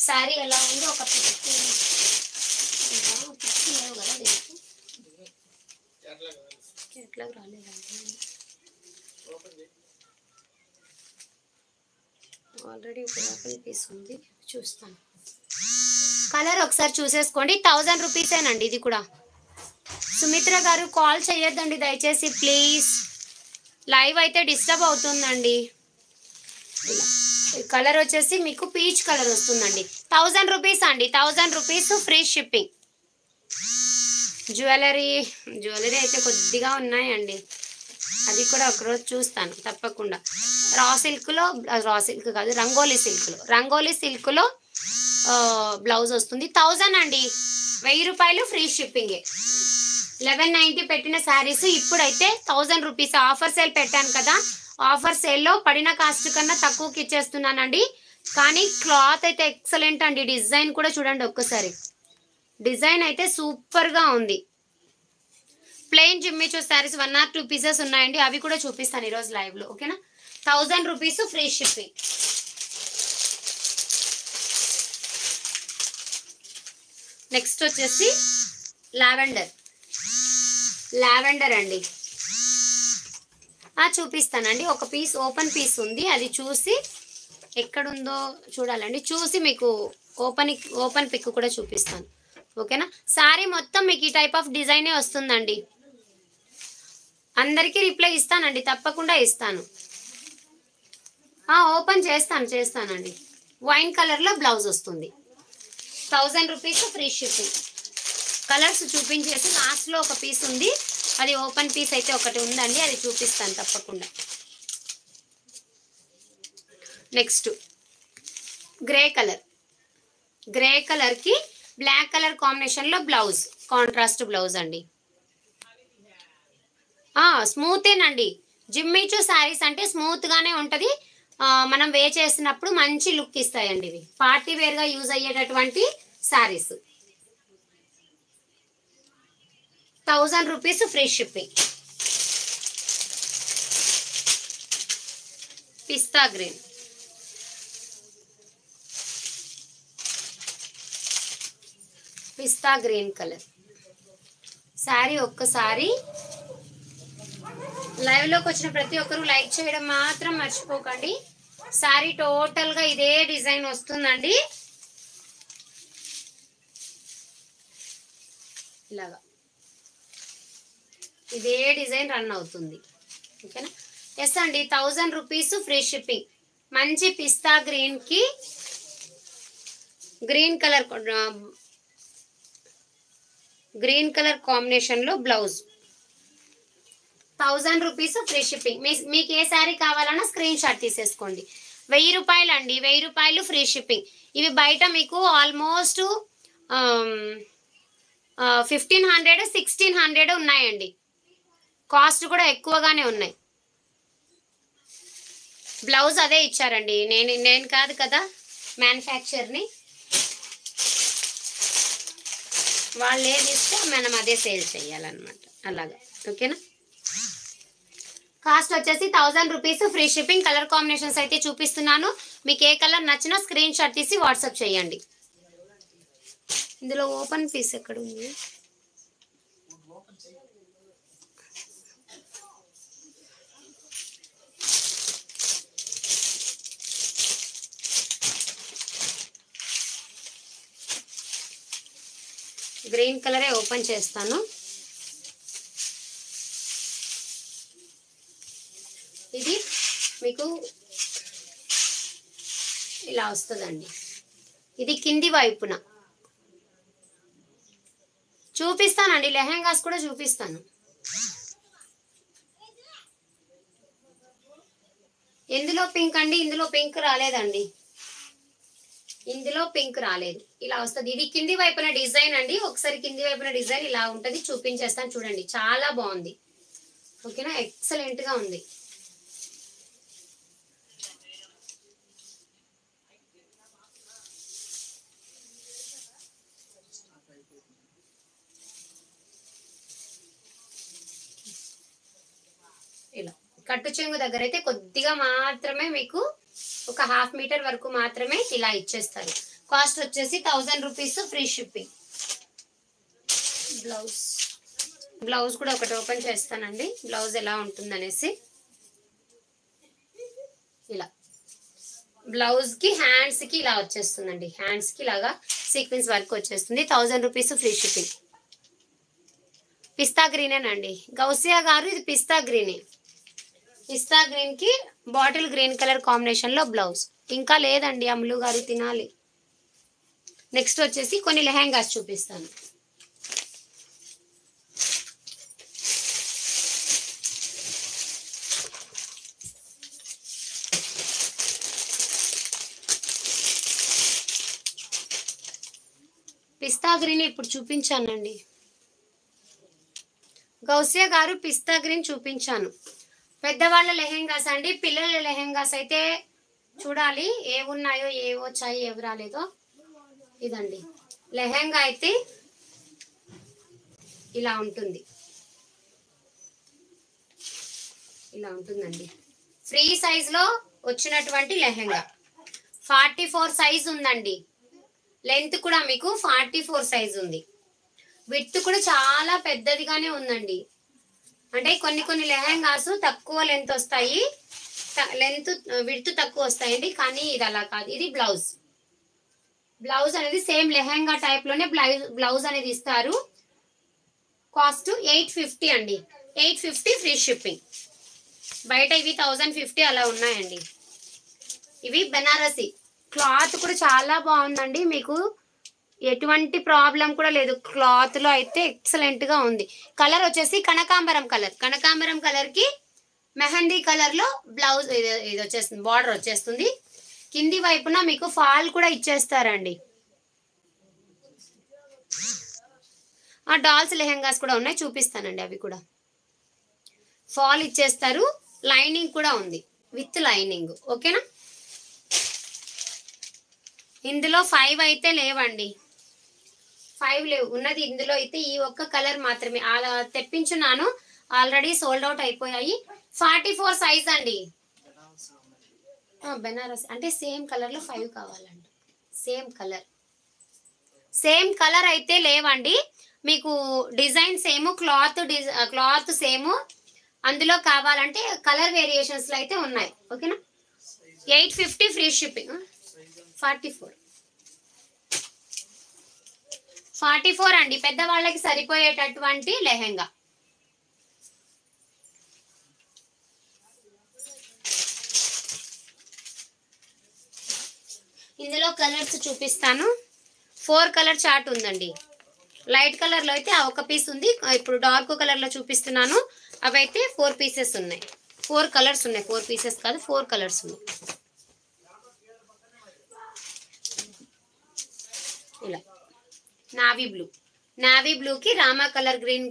సారీ ఎలా ఉందో ఒక ఎట్లా రాలేదండి, ఆల్రెడీ ఒక పీస్ ఉంది చూస్తాను. కలర్ ఒకసారి చూసేసుకోండి. 1000 రూపీసేనండి ఇది కూడా. సుమిత్ర గారు కాల్ చేయొద్దండి దయచేసి ప్లీజ్, లైవ్ అయితే డిస్టర్బ్ అవుతుందండి. కలర్ వచ్చేసి మీకు పీచ్ కలర్ వస్తుందండి. 1000 రూపీస్ అండి. 1000 రూపీస్ ఫ్రీ షిప్పింగ్. జ్యువెలరీ అయితే కొద్దిగా ఉన్నాయండి, అది కూడా ఒకరోజు చూస్తాను తప్పకుండా. రా సిల్క్ కాదు, రంగోలీ సిల్క్లో బ్లౌజ్ వస్తుంది. 1000 అండి. 1000 రూపాయలు ఫ్రీ షిప్పింగే. 1190 పెట్టిన శారీస్ ఇప్పుడైతే 1000 రూపీస్. ఆఫర్ సేల్ పెట్టాను కదా, ఆఫర్ సేల్లో పడిన కాస్ట్ కన్నా తక్కువకి ఇచ్చేస్తున్నానండి. కానీ క్లాత్ అయితే ఎక్సలెంట్ అండి. డిజైన్ కూడా చూడండి ఒక్కసారి, డిజైన్ అయితే సూపర్గా ఉంది. Plain Jimmy Choo saris 1 or 2 pieces ఉన్నాయండి, అవి కూడా చూపిస్తాను ఈరోజు లైవ్లో ఓకేనా. 1000 రూపీస్ ఫ్రీ షిప్పింగ్. నెక్స్ట్ వచ్చేసి లావెండర్ అండి. చూపిస్తానండి. ఒక పీస్ ఓపెన్ పీస్ ఉంది, అది చూసి ఎక్కడుందో చూడాలండి. చూసి మీకు ఓపెన్ పిక్ కూడా చూపిస్తాను ఓకేనా. సారీ మొత్తం మీకు ఈ టైప్ ఆఫ్ డిజైనే వస్తుందండి. అందరికీ రిప్లై ఇస్తానండి, తప్పకుండా ఇస్తాను. ఓపెన్ చేస్తానండి. వైన్ కలర్లో బ్లౌజ్ వస్తుంది. 1000 రూపీస్ ఫ్రీ షిప్పింగ్. కలర్స్ చూపించేసి లాస్ట్లో ఒక పీస్ ఉంది, అది ఓపెన్ పీస్ అయితే ఒకటి ఉందండి, అది చూపిస్తాను తప్పకుండా. నెక్స్ట్ గ్రే కలర్కి బ్లాక్ కలర్ కాంబినేషన్లో బ్లౌజ్, కాంట్రాస్ట్ బ్లౌజ్ అండి. స్మూతేనండి. జిమ్మిచూ శారీస్ అంటే స్మూత్గానే ఉంటుంది. మనం వే చేసినప్పుడు మంచి లుక్ ఇస్తాయండి. ఇవి పార్టీ వేర్గా యూజ్ అయ్యేటటువంటి saris. 1000 rupees free shipping. Pista green colour sari. ఒక్కసారి లైవ్లోకి వచ్చిన ప్రతి ఒక్కరు లైక్ చేయడం మాత్రం మర్చిపోకండి. శారీ టోటల్గా ఇదే డిజైన్ వస్తుందండి. ఇలాగా ఇదే డిజైన్ రన్ అవుతుంది ఓకేనా. ఎస్ అండి. 1000 రూపీస్ ఫ్రీ షిప్పింగ్. మంచి పిస్తా గ్రీన్కి గ్రీన్ కలర్ కాంబినేషన్లో బ్లౌజ్. 1000 rupees free shipping. మీకు ఏ శారీ కావాలన్నా స్క్రీన్ షాట్ తీసేసుకోండి. 1000 రూపాయలు అండి. 1000 రూపాయలు ఫ్రీ షిప్పింగ్. ఇవి బయట మీకు ఆల్మోస్ట్ 1500 1600 ఉన్నాయండి. కాస్ట్ కూడా ఎక్కువగానే ఉన్నాయి. బ్లౌజ్ అదే ఇచ్చారండి. నేను కాదు కదా మ్యానుఫ్యాక్చర్ని. వాళ్ళు ఏది ఇస్తే మనం అదే సేల్ చేయాలన్నమాట. అలాగా ఓకేనా. కాస్ట్ వచ్చేసి 1000 rupees, free shipping. Colour combinations అయితే చూపిస్తున్నాను. మీకు ఏ కలర్ నచ్చినా స్క్రీన్ షాట్ తీసి వాట్సాప్ చేయండి. ఇందులో ఓపెన్ పీస్ ఎక్కడ ఉంది? గ్రీన్ కలరే ఓపెన్ చేస్తాను. ఇది మీకు ఇలా వస్తుందండి. ఇది కింది వైపున చూపిస్తానండి, లెహెంగాస్ కూడా చూపిస్తాను. ఎందులో పింక్ అండి? ఇందులో పింక్ రాలేదండి, ఇందులో పింక్ రాలేదు. ఇలా వస్తుంది. ఇది కింది వైపున డిజైన్ అండి. ఒకసారి కింది వైపున డిజైన్ ఇలా ఉంటుంది, చూపించేస్తాను చూడండి. చాలా బాగుంది ఓకేనా, ఎక్సలెంట్ గా ఉంది. ఇలా కట్టు చెంగు దగ్గర అయితే కొద్దిగా మాత్రమే మీకు ఒక 1/2 మీటర్ వరకు మాత్రమే ఇలా ఇచ్చేస్తారు. కాస్ట్ వచ్చేసి 1000 రూపీస్, ఫ్రీ షిప్పింగ్. బ్లౌజ్ కూడా ఒకటి ఓపెన్ చేస్తానండి, బ్లౌజ్ ఎలా ఉంటుంది అనేసి. ఇలా బ్లౌజ్ కి హ్యాండ్స్ కి ఇలా వచ్చేస్తుందండి, హ్యాండ్స్ కి ఇలాగా సీక్వెన్స్ వర్క్ వచ్చేస్తుంది. 1000 రూపీస్, ఫ్రీ షిప్పింగ్. పిస్తా గ్రీనేనండి గౌసియా గారు, ఇది పిస్తా గ్రీనే. పిస్తా గ్రీన్ కి బాటిల్ గ్రీన్ కలర్ కాంబినేషన్ లో బ్లౌజ్. ఇంకా లేదండి అమ్ములు గారు, తినాలి. నెక్స్ట్ వచ్చేసి కొన్ని లెహెంగాస్ చూపిస్తాను. పిస్తా గ్రీన్ ఇప్పుడు చూపించానండి గౌసియా గారు, పిస్తా గ్రీన్ చూపించాను. పెద్దవాళ్ళ లెహెంగాస్ అండి. పిల్లల లెహెంగాస్ అయితే చూడాలి ఏవున్నాయో, ఏవి వచ్చాయి, ఏవి రాలేదో. ఇదండి లెహెంగా అయితే ఇలా ఉంటుంది, ఇలా ఉంటుందండి. ఫ్రీ సైజ్ లో వచ్చినటువంటి లెహెంగా. 44 సైజ్ ఉందండి. లెంత్ కూడా మీకు 44 సైజ్ ఉంది. విడ్త్ కూడా చాలా పెద్దదిగానే ఉందండి. అంటే కొన్ని లెహెంగాస్ తక్కువ లెంత్ వస్తాయి, విడ్త్ తక్కువ వస్తాయండి. కానీ ఇది అలా కాదు. ఇది బ్లౌజ్ అనేది సేమ్ లెహెంగా టైప్ లోనే బ్లౌజ్ అనేది ఇస్తారు. కాస్ట్ 850 అండి, 850 ఫ్రీ షిప్పింగ్. బయట ఇవి 1050 అలా ఉన్నాయండి. ఇవి బెనారసి క్లాత్ కూడా చాలా బాగుందండి. మీకు ఎటువంటి ప్రాబ్లం కూడా లేదు, క్లాత్ లో అయితే ఎక్సలెంట్ గా ఉంది. కలర్ వచ్చేసి కనకాంబరం కలర్ కి మెహందీ కలర్ లో బ్లౌజ్ ఇది వచ్చేస్తుంది, బార్డర్ వచ్చేస్తుంది. కింది వైపున మీకు ఫాల్ కూడా ఇచ్చేస్తారండి. ఆ డాల్స్ లెహెంగాస్ కూడా ఉన్నాయి, చూపిస్తానండి. అవి కూడా ఫాల్ ఇచ్చేస్తారు. లైనింగ్ కూడా ఉంది, విత్ లైనింగ్. ఓకేనా. ఇందులో 5 అయితే లేవండి, 5 లేవు. ఉన్నది ఇందులో అయితే ఈ ఒక్క కలర్ మాత్రమే. అలా తెప్పించున్నాను, ఆల్రెడీ సోల్డ్ అవుట్ అయిపోయాయి. 44 సైజ్ అండి. బెనారస్ అంటే సేమ్ కలర్ లో 5 కావాలండి. సేమ్ కలర్ అయితే లేవండి. మీకు డిజైన్ సేమ్, క్లాత్ సేమ్. అందులో కావాలంటే కలర్ వేరియేషన్స్ లో అయితే ఉన్నాయి. ఓకేనా. 850 ఫ్రీ షిప్పింగ్. 44 అండి, పెద్దవాళ్ళకి సరిపోయేటటువంటి లెహెంగా. ఇందులో కలర్స్ చూపిస్తాను. 4 కలర్ చార్ట్ ఉందండి. లైట్ కలర్ లో అయితే ఆ ఒక పీస్ ఉంది. ఇప్పుడు డార్క్ కలర్ లో చూపిస్తున్నాను. అవైతే 4 పీసెస్ ఉన్నాయి. 4 కలర్స్ ఉన్నాయి, 4 పీసెస్ కాదు, 4 కలర్స్ ఉన్నాయి. ఇలా నావీ బ్లూకి రామా కలర్ గ్రీన్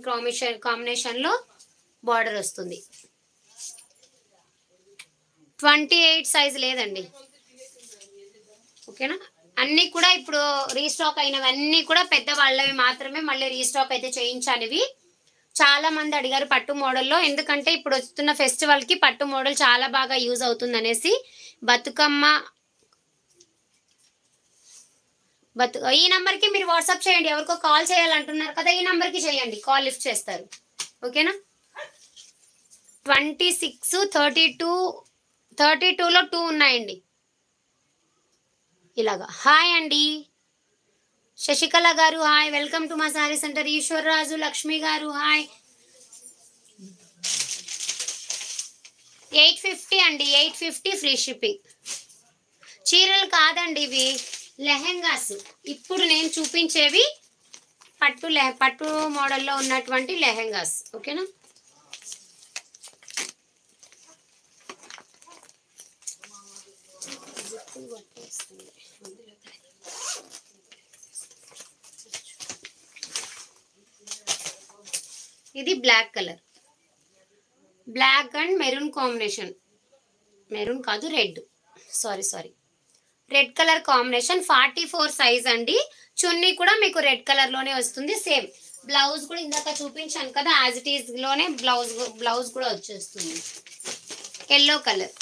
కాంబినేషన్ లో బార్డర్ వస్తుంది. 28 సైజ్ లేదండి. ఓకేనా. అన్నీ కూడా ఇప్పుడు రీస్టాక్ అయినవన్నీ కూడా పెద్దవాళ్ళవి మాత్రమే మళ్ళీ రీస్టాక్ అయితే చేయించానివి. చాలా మంది అడిగారు పట్టు మోడల్లో, ఎందుకంటే ఇప్పుడు వస్తున్న ఫెస్టివల్కి పట్టు మోడల్ చాలా బాగా యూజ్ అవుతుంది అనేసి. బతుకమ్మ ఈ నంబర్కి మీరు వాట్సాప్ చేయండి. ఎవరికో కాల్ చేయాలంటున్నారు కదా, ఈ నంబర్కి చేయండి, కాల్ లిఫ్ట్ చేస్తారు. ఓకేనా? 26, 32లో 2 ఉన్నాయండి. ఇలాగా. హాయ్ అండి శశికళ గారు, హాయ్, వెల్కమ్ టు మా సారీ సెంటర్. ఈశ్వర్రాజు లక్ష్మి గారు, హాయ్. 850 అండి, 850 ఫ్రీ షిప్పింగ్. చీరలు కాదండి ఇవి, లెహెంగాస్. ఇప్పుడు నేను చూపించేవి పట్టు మోడల్లో ఉన్నటువంటి లెహెంగాస్. ఓకేనా? ఇది black colour, black and maroon combination. Maroon కాదు, red, sorry, red colour combination. 44 size అండి. చున్నీ కూడా మీకు రెడ్ కలర్ లోనే వస్తుంది. సేమ్ బ్లౌజ్ కూడా ఇందాక చూపించాను కదా, యాజ్ ఇట్ ఈస్ లోనే బ్లౌజ్ కూడా వచ్చేస్తుంది. ఎల్లో కలర్,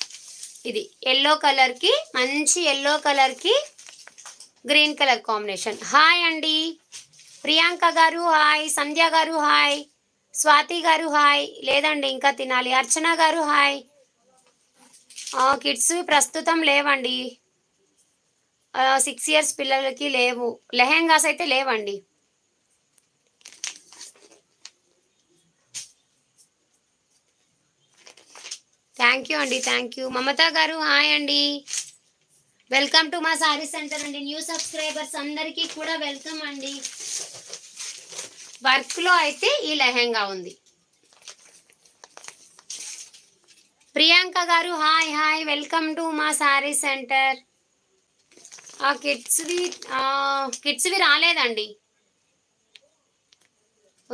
ఇది ఎల్లో కలర్ కి, మంచి ఎల్లో కలర్ కి గ్రీన్ కలర్ కాంబినేషన్. హాయ్ అండి ప్రియాంక గారు, హాయ్. సంధ్య గారు, హాయ్. స్వాతి గారు, హాయ్. లేదండి, ఇంకా తినాలి. అర్చన గారు, హాయ్. కిడ్స్ ప్రస్తుతం లేవండి, 6 years పిల్లలకి లేవు. లెహెంగాస్ అయితే లేవండి. థ్యాంక్ యూ అండి, థ్యాంక్ యూ. మమతా గారు, హాయ్ అండి. వెల్కమ్ టు మా సారీ సెంటర్ అండి. న్యూ సబ్స్క్రైబర్స్ అందరికీ కూడా వెల్కమ్ అండి. వర్క్లో అయితే ఈ లెహెంగా ఉంది. ప్రియాంక గారు, హాయ్ హాయ్, వెల్కమ్ టు మా సారీ సెంటర్. కిడ్స్వి రాలేదండి.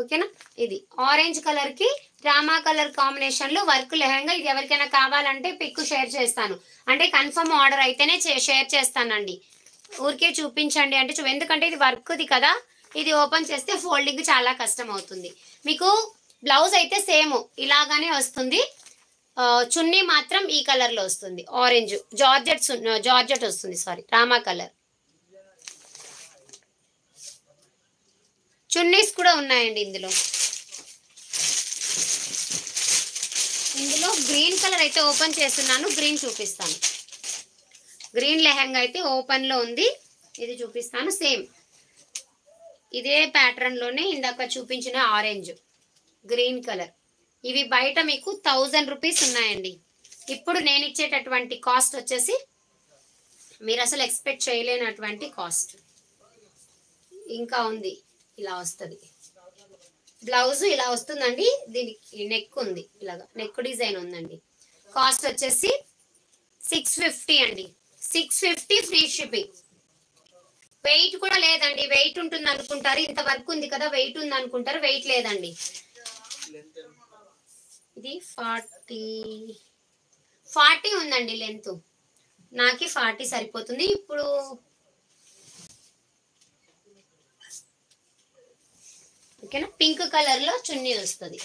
ఓకేనా? ఇది ఆరెంజ్ కలర్ కి రామా కలర్ కాంబినేషన్ లో వర్క్ లెహంగా. ఇది ఎవరికైనా కావాలంటే పిక్ షేర్ చేస్తాను, అంటే కన్ఫర్మ్ ఆర్డర్ అయితేనే షేర్ చేస్తానండి. ఊరికే చూపించండి అంటే ఎందుకంటే ఇది వర్క్ది కదా, ఇది ఓపెన్ చేస్తే ఫోల్డింగ్ చాలా కష్టం అవుతుంది. మీకు బ్లౌజ్ అయితే సేమ్ ఇలాగానే వస్తుంది, చున్నీ మాత్రం ఈ కలర్ లో వస్తుంది. ఆరెంజ్ జార్జెట్ వస్తుంది, సారీ, రామా కలర్. చున్నీస్ కూడా ఉన్నాయండి ఇందులో. గ్రీన్ కలర్ అయితే ఓపెన్ చేస్తున్నాను, గ్రీన్ చూపిస్తాను. గ్రీన్ లెహంగా అయితే ఓపెన్ లో ఉంది, ఇది చూపిస్తాను. సేమ్ ఇదే ప్యాటర్న్ లోనే ఇందాక చూపించిన ఆరెంజ్, గ్రీన్ కలర్. ఇవి బయట మీకు 1000 రూపీస్ ఉన్నాయండి. ఇప్పుడు నేను ఇచ్చేటటువంటి కాస్ట్ వచ్చేసి మీరు అసలు ఎక్స్పెక్ట్ చేయలేనటువంటి కాస్ట్. ఇంకా ఉంది, ఇలా వస్తుంది బ్లౌజ్, ఇలా వస్తుందండి. దీనికి నెక్ ఉంది, ఇలాగా నెక్ డిజైన్ ఉందండి. కాస్ట్ వచ్చేసి 650 అండి, 650 ఫ్రీ షిప్పింగ్. వెయిట్ కూడా లేదండి, వెయిట్ ఉంటుంది అనుకుంటారు, ఇంత వర్క్ ఉంది కదా వెయిట్ ఉంది అనుకుంటారు, వెయిట్ లేదండి. ఇది 40 ఉందండి లెంత్, నాకు 40 సరిపోతుంది. ఇప్పుడు ఓకేనా? పింక్ కలర్ లో చున్నీ వస్తుంది,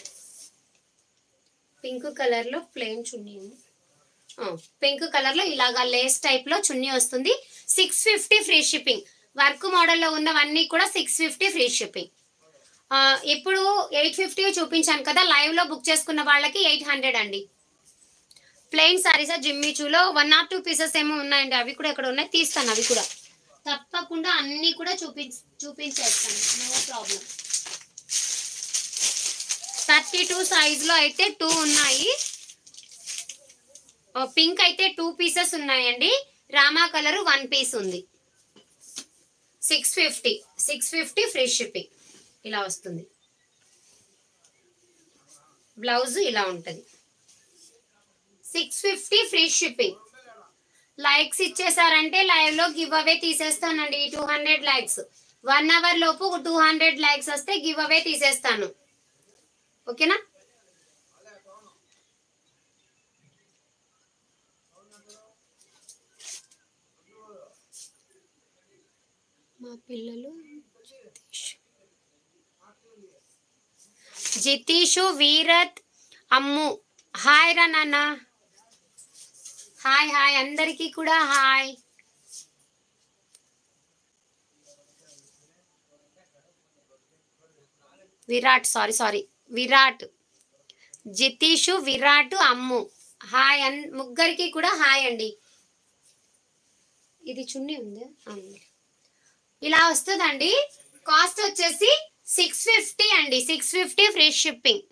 పింక్ కలర్ లో ప్లెయిన్ చున్నీ, పింక్ కలర్ లో ఇలాగా లేస్ టైప్ లో చున్నీ వస్తుంది. 650 ఫ్రీ షిప్పింగ్. వర్క్ మోడల్లో ఉన్నవన్నీ కూడా 650 ఫ్రీ షిప్పింగ్. ఇప్పుడు 850 చూపించాను కదా, లైవ్ లో బుక్ చేసుకున్న వాళ్ళకి 800 అండి. ప్లెయిన్ సారీస్ జిమ్మిచూలో 1 or 2 పీసెస్ ఏమో ఉన్నాయండి, అవి కూడా ఎక్కడ ఉన్నాయి తీస్తాను, అవి కూడా తప్పకుండా అన్ని కూడా చూపించేస్తాను, నో ప్రాబ్లం. 32 సైజ్ లో అయితే 2 ఉన్నాయి. పింక్ అయితే 2 పీసెస్ ఉన్నాయండి. రామా కలర్ 1 పీస్ ఉంది. 650 ఫ్రీ షిప్పింగ్. ఇలా వస్తుంది, బ్లౌజ్ ఇలా ఉంటుంది. 650 ఫ్రీ షిప్పింగ్. లైక్స్ ఇచ్చేసారంటే లైవ్ లో గివ్ అవే తీసేస్తానండి. 200 లైక్స్, 1 hour లోపు 200 లైక్స్ వస్తే గివ్ అవే తీసేస్తాను. ఓకేనా? మా పిల్లలు జితీషు వీరత్ అమ్ము హాయ్ రా నాన్న. హాయ్ హాయ్ అందరికీ కూడా హాయ్. విరాట్ సారీ విరాట్, జితీషు, విరాట్, అమ్ము హాయ్. ముగ్గురికి కూడా హాయ్ అండి. ఇది చున్నీ ఉంది. ఇలా వస్తుందండి. కాస్ట్ వచ్చేసి 650 అండి. 650 ఫ్రీ షిప్పింగ్.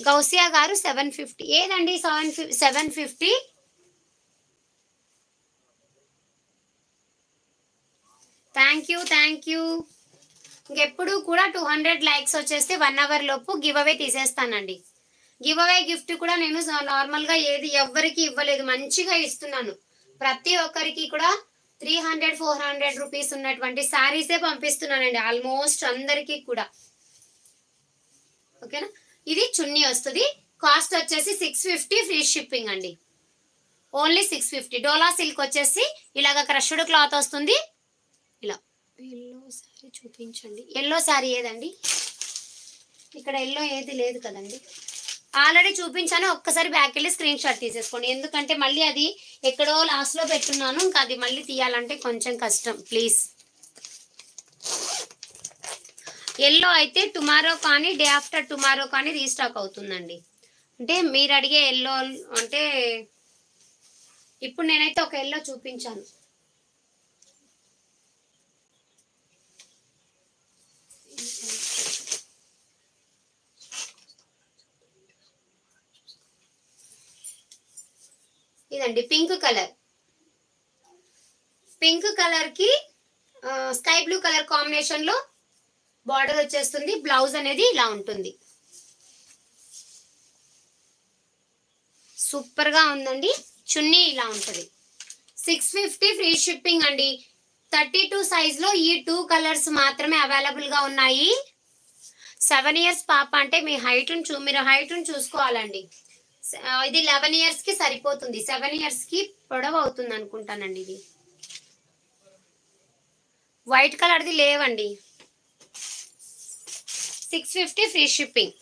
గౌసియా గారు 750. ఏదండి 750? Thank you. ఇంకెప్పుడు కూడా 200 లైక్స్ వచ్చేస్తే 1 అవర్ లోపు గివ్ అవే తీసేస్తానండి. గివ్ అవే గిఫ్ట్ కూడా నేను నార్మల్గా ఏది ఎవ్వరికి ఇవ్వలేదు, మంచిగా ఇస్తున్నాను. ప్రతి ఒక్కరికి కూడా 300-400 రూపీస్ ఉన్నటువంటి శారీసే పంపిస్తున్నానండి ఆల్మోస్ట్ అందరికీ కూడా. ఓకేనా. ఇది చున్నీ వస్తుంది. కాస్ట్ వచ్చేసి 650 ఫ్రీ షిప్పింగ్ అండి. ఓన్లీ 650. డోలా సిల్క్ వచ్చేసి ఇలాగ క్రష్డ్ క్లాత్ వస్తుంది. ఇలా ఎల్లో శారీ చూపించండి. ఎల్లో శారీ ఏదండి? ఇక్కడ ఎల్లో ఏది లేదు కదండి. ఆల్రెడీ చూపించాను. ఒక్కసారి బ్యాక్ వెళ్ళి స్క్రీన్ షాట్ తీసేసుకోండి. ఎందుకంటే మళ్ళీ అది ఎక్కడో లాస్ట్లో పెట్టున్నాను. ఇంకా అది మళ్ళీ తీయాలంటే కొంచెం కష్టం. ప్లీజ్. ఎల్లో అయితే టుమారో కానీ డే ఆఫ్టర్ టుమారో కానీ రీస్టాక్ అవుతుందండి. అంటే మీరు అడిగే ఎల్లో అంటే ఇప్పుడు నేనైతే ఒక ఎల్లో చూపించాను. ఇదండి పింక్ కలర్. పింక్ కలర్ కి స్కై బ్లూ కలర్ కాంబినేషన్ లో బార్డర్ వచ్చేస్తుంది. బ్లౌజ్ అనేది ఇలా ఉంటుంది. సూపర్ గా ఉందండి. చున్నీ ఇలా ఉంటుంది. 650 ఫ్రీ షిప్పింగ్ అండి. 32 సైజ్ లో ఈ 2 కలర్స్ మాత్రమే అవైలబుల్ గా ఉన్నాయి. 7 ఇయర్స్ పాప అంటే మీరు హైట్ చూసుకోవాలండి. ఇది 11 ఇయర్స్ కి సరిపోతుంది. 7 ఇయర్స్ కి పొడవు అవుతుంది అనుకుంటానండి. ఇది వైట్ కలర్ది లేవండి. 650 ఫ్రీ షిప్పింగ్.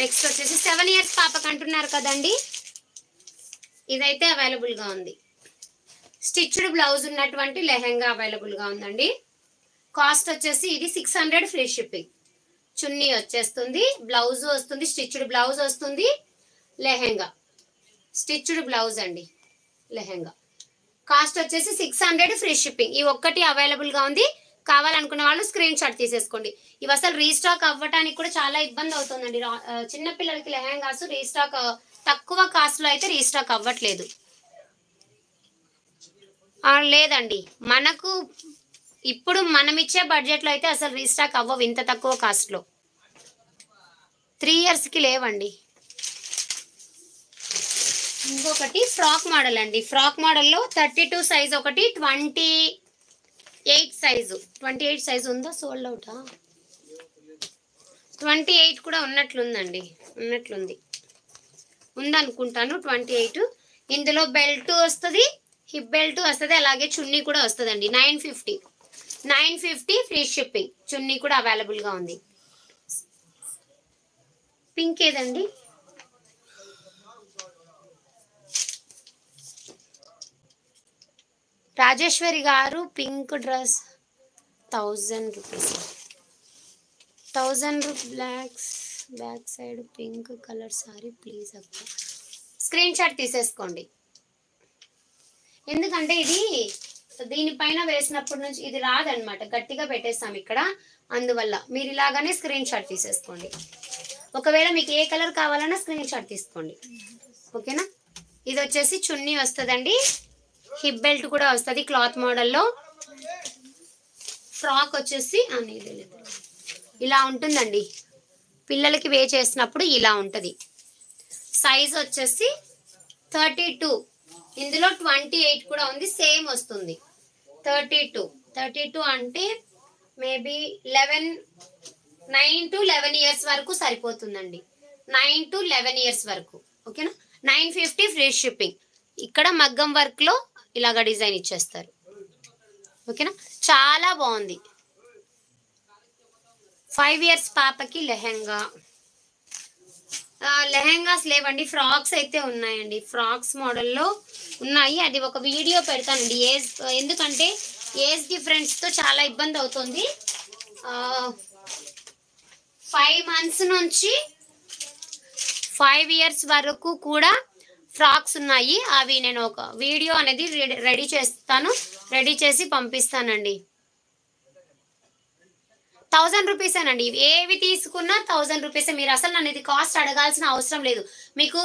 నెక్స్ట్ వచ్చేసి 7 ఇయర్స్ పాపకు అంటున్నారు కదండి. ఇదైతే అవైలబుల్ గా ఉంది. స్టిచ్డ్ బ్లౌజ్ ఉన్నటువంటి లెహెంగా అవైలబుల్ గా ఉందండి. కాస్ట్ వచ్చేసి ఇది 600 ఫ్రీ షిప్పింగ్. చున్నీ వచ్చేస్తుంది, బ్లౌజ్ వస్తుంది, స్టిచ్డ్ బ్లౌజ్ వస్తుంది. లెహెంగా స్టిచ్డ్ బ్లౌజ్ అండి. లెహెంగా కాస్ట్ వచ్చేసి 600 ఫ్రీ షిప్పింగ్. ఈ ఒక్కటి అవైలబుల్ గా ఉంది. కావాలనుకున్న వాళ్ళు స్క్రీన్ షాట్ తీసేసుకోండి. ఇవి అసలు రీస్టాక్ అవ్వటానికి కూడా చాలా ఇబ్బంది అవుతుందండి. చిన్నపిల్లలకి లెహెంగాస్ రీస్టాక్ తక్కువ కాస్ట్ లో అయితే రీస్టాక్ అవ్వట్లేదు. లేదండి, మనకు ఇప్పుడు మనం ఇచ్చే బడ్జెట్లో అయితే అసలు రీస్టాక్ అవ్వవు ఇంత తక్కువ కాస్ట్లో. 3 ఇయర్స్కి లేవండి. ఇంకొకటి ఫ్రాక్ మోడల్ అండి. ఫ్రాక్ మోడల్లో 32 సైజ్ ఒకటి, 28 సైజు. 28 సైజు ఉందా? సోల్డ్ అవుటా? 28 కూడా ఉన్నట్లుందండి. ఉందనుకుంటాను 28. ఇందులో బెల్ట్ వస్తుంది, హిప్ బెల్ట్ వస్తుంది, అలాగే చున్నీ కూడా వస్తుందండి. 950 ఫ్రీ షిప్పింగ్. చున్నీ కూడా అవైలబుల్ గా ఉంది. పింక్ ఏదండి? రాజేశ్వరి గారు pink dress 1000 rupees. 1000 blocks back side pink colour sorry please అక్క. స్క్రీన్ షాట్ తీసేసుకోండి. ఎందుకంటే ఇది దీనిపైన వేసినప్పటి నుంచి ఇది రాదనమాట, గట్టిగా పెట్టేస్తాం ఇక్కడ. అందువల్ల మీరు ఇలాగానే స్క్రీన్ షాట్ తీసేసుకోండి. ఒకవేళ మీకు ఏ కలర్ కావాలన్నా స్క్రీన్ షాట్ తీసుకోండి. ఓకేనా. ఇది వచ్చేసి చున్నీ వస్తుందండి, హిప్ బెల్ట్ కూడా వస్తుంది క్లాత్ మోడల్లో. ఫ్రాక్ వచ్చేసి ఇలా ఉంటుందండి. పిల్లలకి వే చేసినప్పుడు ఇలా ఉంటుంది. సైజ్ వచ్చేసి 32. ఇందులో 28 కూడా ఉంది, సేమ్ వస్తుంది. 32 అంటే మేబీ 9 to 11 ఇయర్స్ వరకు సరిపోతుందండి. 9 to 11 ఇయర్స్ వరకు. ఓకేనా. 950 ఫ్రీ షిప్పింగ్. ఇక్కడ మగ్గం వర్క్లో ఇలాగ డిజైన్ ఇచ్చేస్తారు. ఓకేనా, చాలా బాగుంది. 5 years పాపకి లెహెంగా. లెహెంగాస్ లేవండి, ఫ్రాక్స్ అయితే ఉన్నాయండి. ఫ్రాక్స్ మోడల్లో ఉన్నాయి. అది ఒక వీడియో పెడతానండి. ఎందుకంటే ఏజ్ డిఫరెన్స్తో చాలా ఇబ్బంది అవుతుంది. 5 months నుంచి 5 years వరకు కూడా ఫ్రాక్స్ ఉన్నాయి. అవి నేను ఒక వీడియో అనేది రెడీ చేస్తాను, రెడీ చేసి పంపిస్తానండి. 1000 రూపీసేనండి. ఏవి తీసుకున్నా 1000 రూపీసే. మీరు అసలు నన్ను ఇది కాస్ట్ అడగాల్సిన అవసరం లేదు. మీకు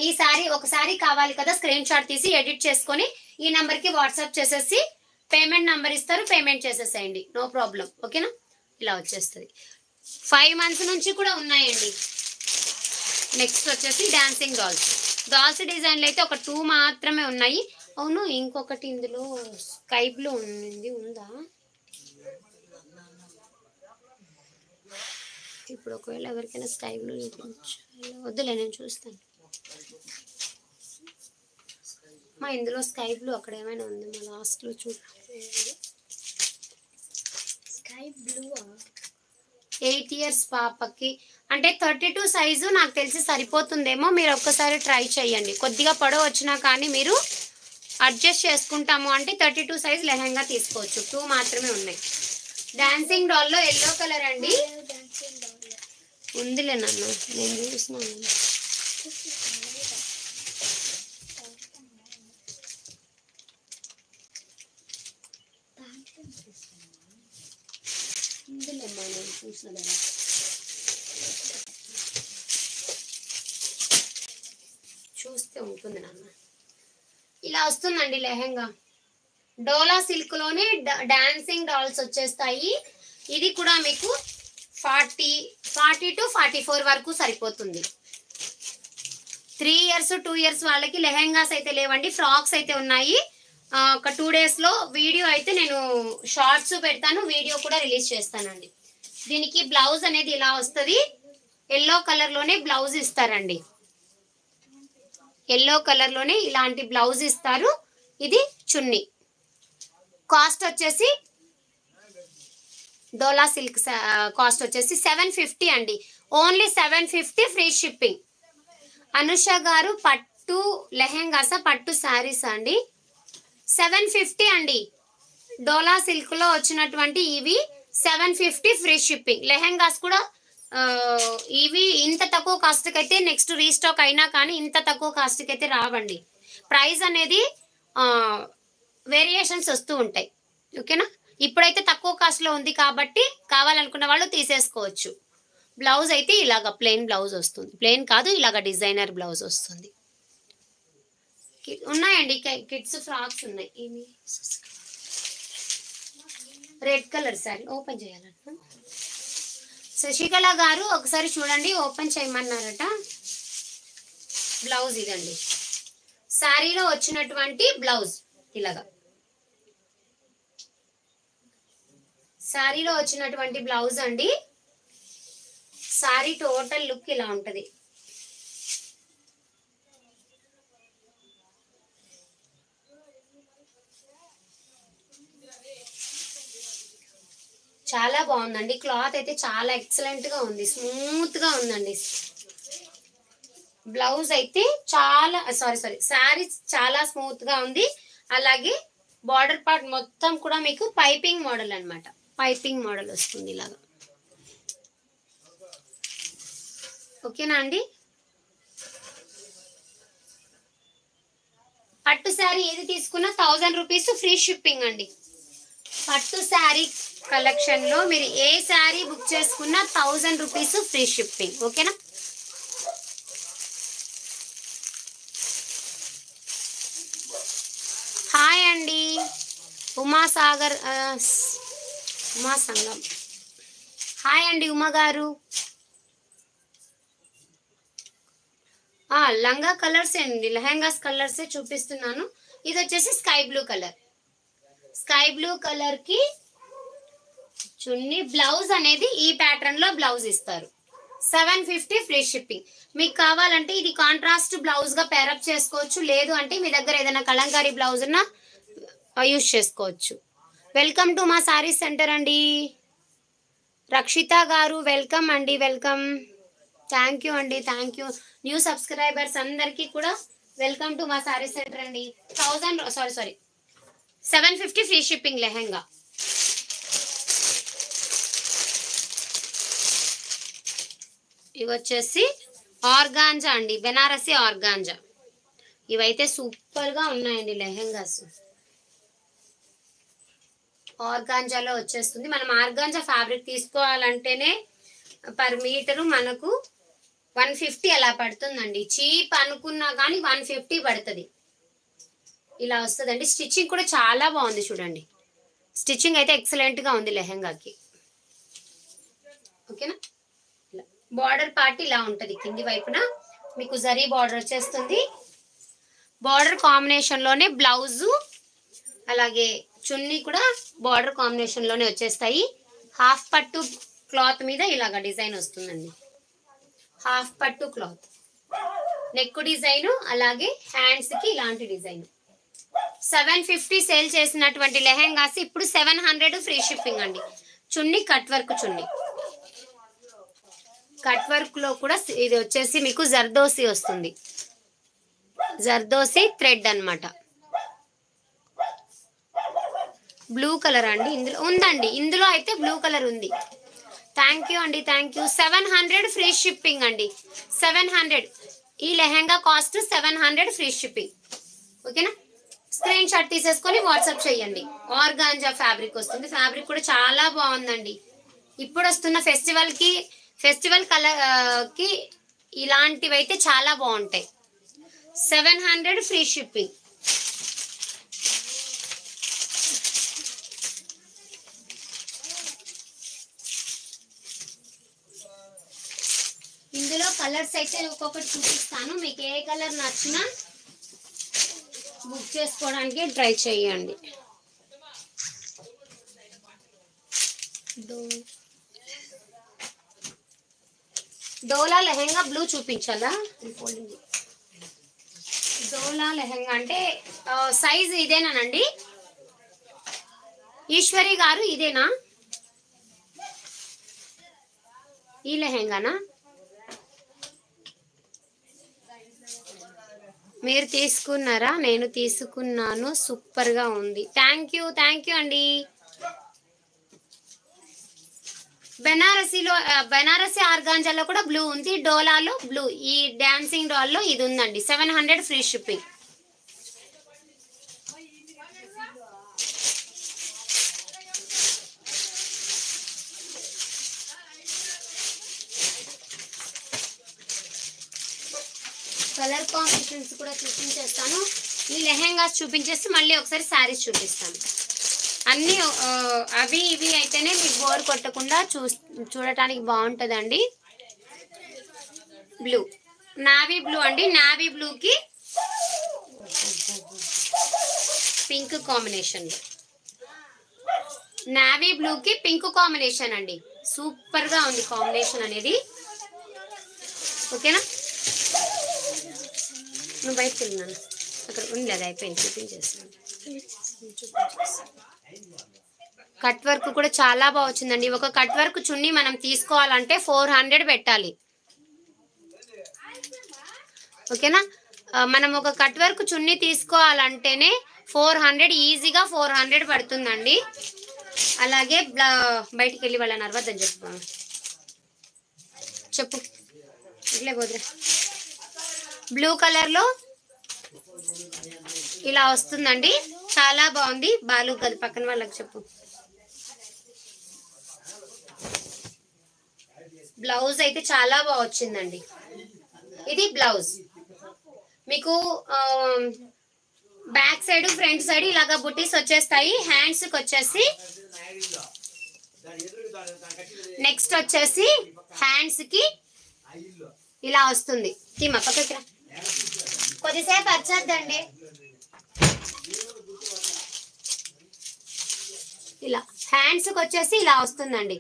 ఈ శారీ ఒక శారీ కావాలి కదా, స్క్రీన్ షాట్ తీసి ఎడిట్ చేసుకొని ఈ నెంబర్కి వాట్సాప్ చేసేసి పేమెంట్ నెంబర్ ఇస్తారు, పేమెంట్ చేసేసేయండి, నో ప్రాబ్లం. ఓకేనా, ఇలా వచ్చేస్తుంది. 5 months నుంచి కూడా ఉన్నాయండి. నెక్స్ట్ వచ్చేసి డాన్సింగ్ డాల్స్ డిజైన్లు అయితే ఒక 2 మాత్రమే ఉన్నాయి. అవును, ఇంకొకటి ఇందులో స్కై బ్లూ ఉందా? ఇప్పుడు ఒకవేళ ఎవరికైనా స్కై బ్లూ వద్దులే, నేను చూస్తాను. మా ఇందులో స్కై బ్లూ అక్కడ ఏమైనా ఉంది మా లాస్ట్లో చూడండి. స్కై బ్లూ 8 years పాపకి అంటే 32 సైజు నాకు తెలిసి సరిపోతుందేమో. మీరు ఒక్కసారి ట్రై చేయండి. కొద్దిగా పొడవు వచ్చినా కానీ మీరు అడ్జస్ట్ చేసుకుంటాము అంటే 32 సైజ్ లెహంగా తీసుకోవచ్చు. 2 మాత్రమే ఉన్నాయి. డాన్సింగ్ డాల్లో ఎల్లో కలర్ అండి. ఉందిలే నన్ను, నేను చూస్తున్నాను. ఉందిలేమ్మా, నేను చూసిన చూస్తే ఉంటుంది నాన్న. ఇలా వస్తుందండి లెహంగా. డోలా సిల్క్ లోనే డాన్సింగ్ డాల్స్ వచ్చేస్తాయి. ఇది కూడా మీకు 40 to 44 వరకు సరిపోతుంది. 3 years 2 years వాళ్ళకి లెహెంగాస్ అయితే లేవండి, ఫ్రాక్స్ అయితే ఉన్నాయి. ఒక 2 days లో వీడియో అయితే నేను షార్ట్స్ పెడతాను, వీడియో కూడా రిలీజ్ చేస్తానండి. దీనికి బ్లౌజ్ అనేది ఇలా వస్తుంది. ఎల్లో కలర్ లోనే బ్లౌజ్ ఇస్తారండి. ఎల్లో కలర్ లోనే ఇలాంటి బ్లౌజ్ ఇస్తారు. ఇది చున్నీ. కాస్ట్ వచ్చేసి డోలా సిల్క్ కాస్ట్ వచ్చేసి 750 అండి. Only 750 free shipping. అనుష గారు పట్టు లెహెంగాస, పట్టు శారీస్ అండి. 750 అండి. డోలా సిల్క్ లో వచ్చినటువంటి ఇవి 750 ఫ్రీ షిప్పింగ్. లెహెంగాస్ కూడా ఇవి ఇంత తక్కువ కాస్ట్కి అయితే నెక్స్ట్ రీస్టాక్ అయినా కానీ ఇంత తక్కువ కాస్ట్కి అయితే రావండి. ప్రైస్ అనేది వేరియేషన్స్ వస్తూ ఉంటాయి. ఓకేనా, ఇప్పుడైతే తక్కువ కాస్ట్లో ఉంది కాబట్టి కావాలనుకున్న వాళ్ళు తీసేసుకోవచ్చు. బ్లౌజ్ అయితే ఇలాగ ప్లెయిన్ బ్లౌజ్ వస్తుంది. ప్లెయిన్ కాదు, ఇలాగ డిజైనర్ బ్లౌజ్ వస్తుంది. ఉన్నాయండి కిడ్స్ ఫ్రాక్స్ ఉన్నాయి. ఇవి రెడ్ కలర్ శారీ ఓపెన్ చేయాలంట. శశికళ గారు ఒకసారి చూడండి, ఓపెన్ చేయమన్నారట. బ్లౌజ్ ఇదండి, శారీలో వచ్చినటువంటి బ్లౌజ్. ఇలాగా శారీలో వచ్చినటువంటి బ్లౌజ్ అండి. శారీ టోటల్ లుక్ ఇలా ఉంటది. చాలా బాగుందండి. క్లాత్ అయితే చాలా ఎక్సలెంట్ గా ఉంది, స్మూత్ గా ఉందండి. బ్లౌజ్ అయితే చాలా శారీ చాలా స్మూత్ గా ఉంది. అలాగే బార్డర్ పార్ట్ మొత్తం కూడా మీకు పైపింగ్ మోడల్ అన్నమాట. పైపింగ్ మోడల్ వస్తుంది ఇలాగా. ఓకేనా అండి. పట్టు శారీ ఏది తీసుకున్నా 1000 రూపీస్ ఫ్రీ షిప్పింగ్ అండి. పట్టు శారీ కలెక్షన్ లో మీరు ఏ శారీ బుక్ చేసుకున్నా 1000 రూపీస్ ఫ్రీ షిప్పింగ్. ఓకేనా. హాయ్ అండి, ఉమాసాగర్ ఉమా సంగం. హాయ్ అండి ఉమా గారు. లంగా కలర్స్ అండి, లెహంగాస్ కలర్సే చూపిస్తున్నాను. ఇది వచ్చేసి sky blue colour. Sky blue colour కి చున్నీ, బ్లౌజ్ అనేది ఈ ప్యాటర్న్ లో బ్లౌజ్ ఇస్తారు. 750 ఫ్రీ షిప్పింగ్. మీకు కావాలంటే ఇది కాంట్రాస్ట్ బ్లౌజ్ గా పేరప్ చేసుకోవచ్చు, లేదు అంటే మీ దగ్గర ఏదైనా కలంకారీ బ్లౌజ్ ఉన్నా యూజ్ చేసుకోవచ్చు. వెల్కమ్ టు మా సారీ సెంటర్ అండి. రక్షిత గారు వెల్కమ్ అండి, వెల్కమ్. థ్యాంక్ యూ అండి, థ్యాంక్ యూ. న్యూ సబ్స్క్రైబర్స్ అందరికీ కూడా వెల్కమ్ టు మా సారీ సెంటర్ అండి. 750 ఫ్రీ షిప్పింగ్ లెహెంగా. ఇవి వచ్చేసి ఆర్గాంజా అండి, బెనారసి ఆర్గాంజా. ఇవైతే సూపర్ గా ఉన్నాయండి లెహెంగాస్. ఆర్గాంజాలో వచ్చేస్తుంది. మనం ఆర్గాంజా ఫ్యాబ్రిక్ తీసుకోవాలంటేనే పర్ మీటరు మనకు 150 అలా పడుతుందండి. చీప్ అనుకున్నా కానీ 150 పడుతుంది. ఇలా వస్తుందండి. స్టిచ్చింగ్ కూడా చాలా బాగుంది చూడండి. స్టిచ్చింగ్ అయితే ఎక్సలెంట్ గా ఉంది లెహెంగాకి. ఓకేనా. బార్డర్ పార్ట్ ఇలా ఉంటది. కింది వైపున మీకు జరీ బార్డర్ వచ్చేస్తుంది. బార్డర్ కాంబినేషన్ లోనే బ్లౌజు అలాగే చున్నీ కూడా బార్డర్ కాంబినేషన్ లోనే వచ్చేస్తాయి. హాఫ్ పట్టు క్లాత్ మీద ఇలాగా డిజైన్ వస్తుందండి. హాఫ్ పట్టు క్లాత్, నెక్ డిజైన్, అలాగే హ్యాండ్స్ కి ఇలాంటి డిజైన్. 750 సేల్ చేసినటువంటి లెహెంగాస్ ఇప్పుడు 700 ఫ్రీ షిప్పింగ్ అండి. చున్నీ కట్ వర్క్ చున్నీ. కట్ వర్క్ లో కూడా ఇది వచ్చేసి మీకు జర్దోసి వస్తుంది. జర్దోసి థ్రెడ్ అన్నమాట. బ్లూ కలర్ అండి ఇందులో ఉందండి. ఇందులో అయితే బ్లూ కలర్ ఉంది. థ్యాంక్ యూ అండి, థ్యాంక్ యూ. 700 ఫ్రీ షిప్పింగ్ అండి. 700. ఈ లెహెంగా కాస్ట్ 700 ఫ్రీ షిప్పింగ్. ఓకేనా. స్క్రీన్ షాట్ తీసేసుకొని వాట్సాప్ చేయండి. ఆర్గాంజా ఫ్యాబ్రిక్ వస్తుంది. ఫ్యాబ్రిక్ కూడా చాలా బాగుందండి. ఇప్పుడు వస్తున్న ఫెస్టివల్ కలర్ కి ఇలాంటివి అయితే చాలా బాగుంటాయి. 700 ఫ్రీ షిప్పింగ్. ఇందులో కలర్స్ అయితే ఒక్కొక్కటి చూపిస్తాను. మీకు ఏ కలర్ నచ్చినా బుక్ చేసుకోవడానికి ట్రై చేయండి. డోలా లెహెంగా బ్లూ చూపించాలా? డోలా లెహెంగా అంటే సైజ్ ఇదేనానండి? ఈశ్వరి గారు ఇదేనా? ఈ లెహెంగానా? మీరు తీసుకున్నారా? నేను తీసుకున్నాను. సూపర్ గా ఉంది. థ్యాంక్ యూ అండి. బెనారసి ఆర్గాంజాలో కూడా బ్లూ ఉంది. డోలాలో బ్లూ, ఈ డాన్సింగ్ డాల్లో ఇది ఉందండి. 700 ఫ్రీ షిప్పింగ్. కలర్ కాంబినేషన్స్ కూడా చూపించేస్తాను. ఈ లెహెంగాస్ చూపించేసి మళ్ళీ ఒకసారి శారీస్ చూపిస్తాను. అన్నీ అవి ఇవి అయితేనే మీకు బోర్ కొట్టకుండా చూడటానికి బాగుంటుందండి. బ్లూ, నావీ బ్లూ అండి. నావీ బ్లూకి పింక్ కాంబినేషన్. నావీ బ్లూకి పింక్ కాంబినేషన్ అండి. సూపర్ గా ఉంది కాంబినేషన్ అనేది. ఓకేనా. నువ్వు బయటకు వెళ్ళినాను, అక్కడ ఉంది, అది అయిపోయింది. చూపించేస్తాను. కట్ వర్క్ కూడా చాలా బాగా వచ్చిందండి. ఒక కట్ వర్క్ చున్నీ మనం తీసుకోవాలంటే 400 పెట్టాలి. ఓకేనా. మనం ఒక కట్ వర్క్ చున్నీ తీసుకోవాలంటేనే 400, ఈజీగా 400 పడుతుందండి. అలాగే బయటికి వెళ్ళి వాళ్ళని అరవద్దని చెప్పు. ఇట్లే పోదురా. బ్లూ కలర్ లో ఇలా వస్తుందండి. చాలా బాగుంది. బాలు కదా పక్కన వాళ్ళకి చెప్పు. బ్లౌజ్ అయితే చాలా బాగా వచ్చిందండి. ఇది బ్లౌజ్ మీకు బ్యాక్ సైడ్ ఫ్రంట్ సైడ్ ఇలాగా బుటీస్ వచ్చేస్తాయి. హ్యాండ్స్ కి వచ్చేసి నెక్స్ట్ వచ్చేసి హ్యాండ్స్ కి ఇలా వస్తుంది. తీమా పక్కకి రా, కొద్దిసేపు వచ్చేద్దండి. ఇలా హ్యాండ్స్ కి వచ్చేసి ఇలా వస్తుందండి.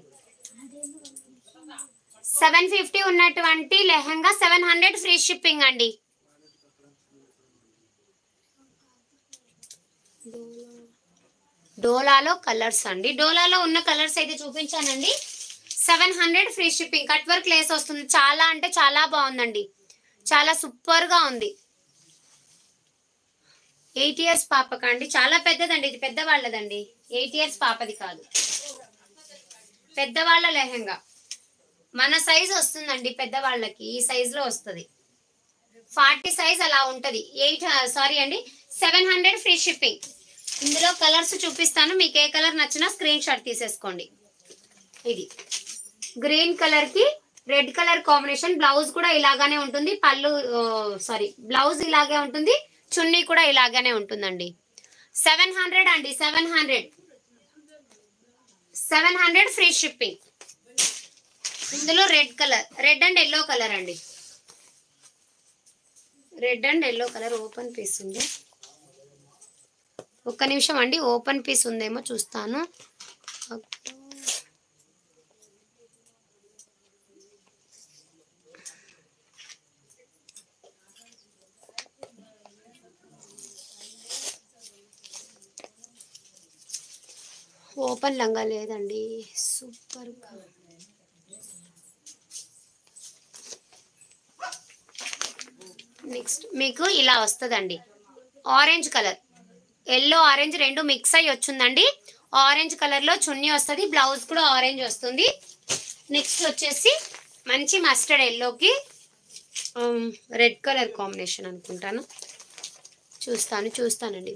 750 ఉన్నటువంటి లెహంగా 700 ఫ్రీ షిప్పింగ్ అండి. డోలాలో కలర్స్ అండి, డోలాలో ఉన్న కలర్స్ అయితే చూపించానండి. 700 free shipping. Cut work lace వస్తుంది. చాలా అంటే చాలా బాగుందండి, చాలా సూపర్ గా ఉంది. 8 years పాపకండి, చాలా పెద్దదండి ఇది, పెద్దవాళ్ళదండి. 8 years పాపది కాదు, పెద్దవాళ్ళ లెహంగా. మన సైజ్ వస్తుందండి పెద్దవాళ్ళకి, ఈ సైజ్ లో వస్తుంది. 40 సైజ్ అలా ఉంటది. 700 ఫ్రీ షిప్పింగ్. ఇందులో కలర్స్ చూపిస్తాను, మీకు ఏ కలర్ నచ్చినా స్క్రీన్ షాట్ తీసేసుకోండి. ఇది గ్రీన్ కలర్ కి రెడ్ కలర్ కాంబినేషన్. బ్లౌజ్ కూడా ఇలాగానే ఉంటుంది, బ్లౌజ్ ఇలాగే ఉంటుంది, చున్నీ కూడా ఇలాగానే ఉంటుందండి. 700 అండి, 700 ఫ్రీ షిప్పింగ్. ఇందులో రెడ్ అండ్ ఎల్లో కలర్ అండి, red and yellow colour. Open piece ఉంది, ఒక్క నిమిషం అండి, ఓపెన్ పీస్ ఉందేమో చూస్తాను. ఓపెన్ లంగా లేదండి, సూపర్గా. నెక్స్ట్ మీకు ఇలా వస్తుందండి, ఆరెంజ్ కలర్, ఎల్లో ఆరెంజ్ రెండు మిక్స్ అయ్యి వచ్చిందండి. ఆరెంజ్ కలర్లో చున్నీ వస్తుంది, బ్లౌజ్ కూడా ఆరెంజ్ వస్తుంది. నెక్స్ట్ వచ్చేసి మంచి మస్టర్డ్ ఎల్లోకి రెడ్ కలర్ కాంబినేషన్ అనుకుంటాను, చూస్తానండి.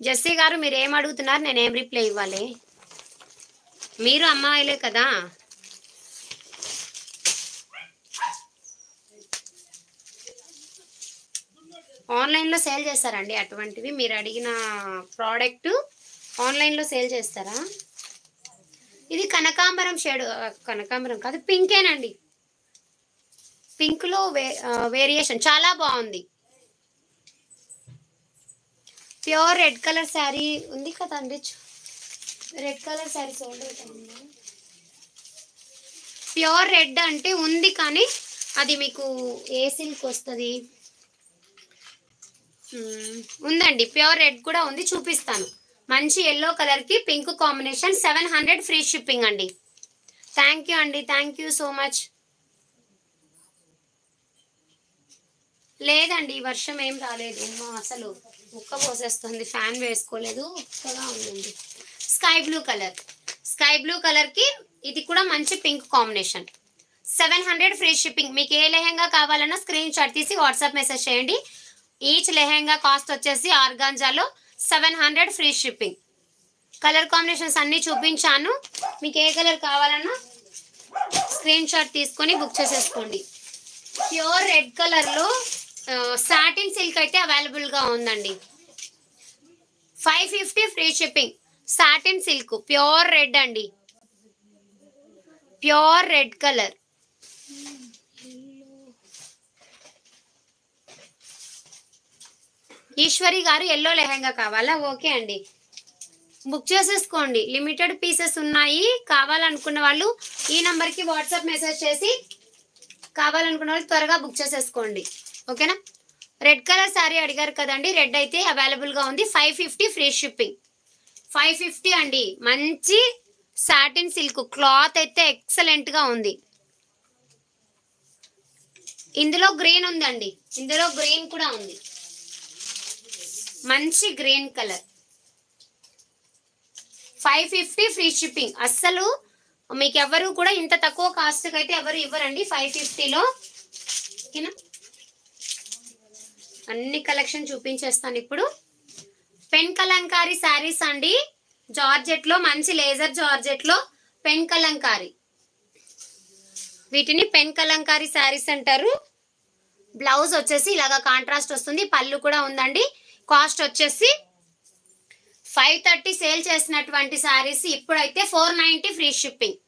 జెస్సీ గారు మీరు ఏం అడుగుతున్నారు, నేను ఏం రిప్లై ఇవ్వాలి? మీరు అమ్మాయిలే కదా. ఆన్లైన్లో సేల్ చేస్తారండి అటువంటివి? మీరు అడిగిన ప్రోడక్ట్ ఆన్లైన్లో సేల్ చేస్తారా? ఇది కనకాంబరం షేడ్, కనకాంబరం కాదు, పింకేనండి. పింక్లో వేరియేషన్ చాలా బాగుంది. ప్యూర్ రెడ్ కలర్ శారీ ఉంది కదండి, రెడ్ కలర్ శారీ సోల్డ్ అవుతుంది. ప్యూర్ రెడ్ అంటే ఉంది, కానీ అది మీకు ఏ సిల్క్ వస్తుంది ఉందండి. ప్యూర్ రెడ్ కూడా ఉంది, చూపిస్తాను. మంచి ఎల్లో కలర్కి పింక్ కాంబినేషన్. 700 ఫ్రీ షిప్పింగ్ అండి. థ్యాంక్ యూ అండి, థ్యాంక్ యూ సో మచ్. లేదండి వర్షం ఏం రాలేదు, అసలు ఉక్క పోసేస్తుంది, ఫ్యాన్ వేసుకోలేదు, ఉక్కగా ఉందండి. స్కై బ్లూ కలర్కి ఇది కూడా మంచి పింక్ కాంబినేషన్. 700 free shipping. మీకు ఏ లెహంగా కావాలన్నా స్క్రీన్ షాట్ తీసి వాట్సాప్ మెసేజ్ చేయండి. ఈచ్ లెహంగా కాస్ట్ వచ్చేసి ఆర్గాంజాలో 700 ఫ్రీ షిప్పింగ్. కలర్ కాంబినేషన్స్ అన్నీ చూపించాను, మీకు ఏ కలర్ కావాలన్నా స్క్రీన్ షాట్ తీసుకొని బుక్ చేసేసుకోండి. ప్యూర్ రెడ్ కలర్లో సాటిన్ సిల్క్ అయితే అవైలబుల్గా ఉందండి. 550 free shipping. Satin silk pure red అండి, ప్యూర్ రెడ్ కలర్. ఈశ్వరి గారు ఎల్లో లెహంగా కావాలా? ఓకే అండి, బుక్ చేసేసుకోండి. లిమిటెడ్ పీసెస్ ఉన్నాయి. కావాలనుకున్న వాళ్ళు ఈ నంబర్కి వాట్సాప్ మెసేజ్ చేసి కావాలనుకున్న వాళ్ళు త్వరగా బుక్ చేసేసుకోండి, ఓకేనా? రెడ్ కలర్ శారీ అడిగారు కదండి, రెడ్ అయితే అవైలబుల్గా ఉంది. 550 ఫ్రీ షిప్పింగ్. 550 అండి. మంచి సాటిన్ సిల్క్ క్లాత్ అయితే ఎక్సలెంట్గా ఉంది. ఇందులో గ్రీన్ ఉందండి, ఇందులో గ్రీన్ కూడా ఉంది, మంచి గ్రీన్ కలర్. 550 free shipping. అస్సలు మీకు ఎవరు కూడా ఇంత తక్కువ కాస్ట్కి అయితే ఎవరు ఇవ్వరండి 550లో, ఓకేనా? అన్ని కలెక్షన్ చూపించేస్తాను ఇప్పుడు. పెన్ కలంకారీ శారీస్ అండి, జార్జెట్లో, మంచి లేజర్ జార్జెట్లో పెన్ కలంకారీ. వీటిని పెన్ కలంకారీ శారీస్ అంటారు. బ్లౌజ్ వచ్చేసి ఇలాగా కాంట్రాస్ట్ వస్తుంది, పళ్ళు కూడా ఉందండి. కాస్ట్ వచ్చేసి 530 సేల్ చేసినటువంటి శారీస్ ఇప్పుడైతే 490 ఫ్రీ షిప్పింగ్.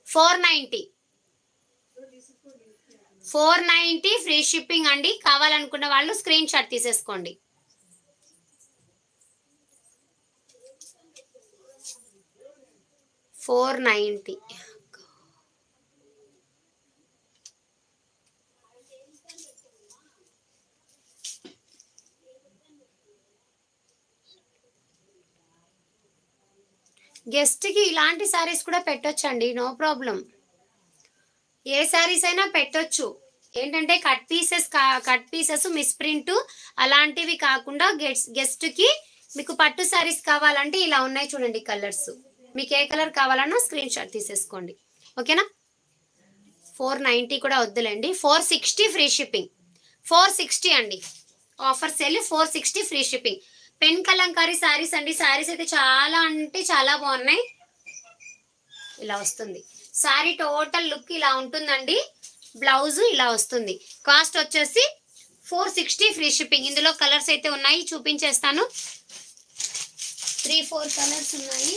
490 ఫ్రీ షిప్పింగ్ అండి. కావాలనుకున్న వాళ్ళు స్క్రీన్ షాట్ తీసేసుకోండి. 490. గెస్ట్కి ఇలాంటి శారీస్ కూడా పెట్టొచ్చండి, నో ప్రాబ్లం. ఏ శారీస్ అయినా పెట్టొచ్చు. ఏంటంటే కట్ పీసెస్ మిస్ప్రింట్ అలాంటివి కాకుండా గెస్ట్కి మీకు పట్టు శారీస్ కావాలంటే ఇలా ఉన్నాయి చూడండి కలర్స్. మీకు ఏ కలర్ కావాలన్నా స్క్రీన్ షాట్ తీసేసుకోండి, ఓకేనా. 490 కూడా వద్దులేండి. 460 ఫ్రీ షిప్పింగ్. 460 అండి, offer sale 460 free shipping. Pen Kalamkari saris అండి. శారీస్ అయితే చాలా అంటే చాలా బాగున్నాయి. ఇలా వస్తుంది శారీ, టోటల్ లుక్ ఇలా ఉంటుందండి. బ్లౌజ్ ఇలా వస్తుంది. కాస్ట్ వచ్చేసి 460 ఫ్రీ షిప్పింగ్. ఇందులో కలర్స్ అయితే ఉన్నాయి, చూపించేస్తాను. 3-4 కలర్స్ ఉన్నాయి.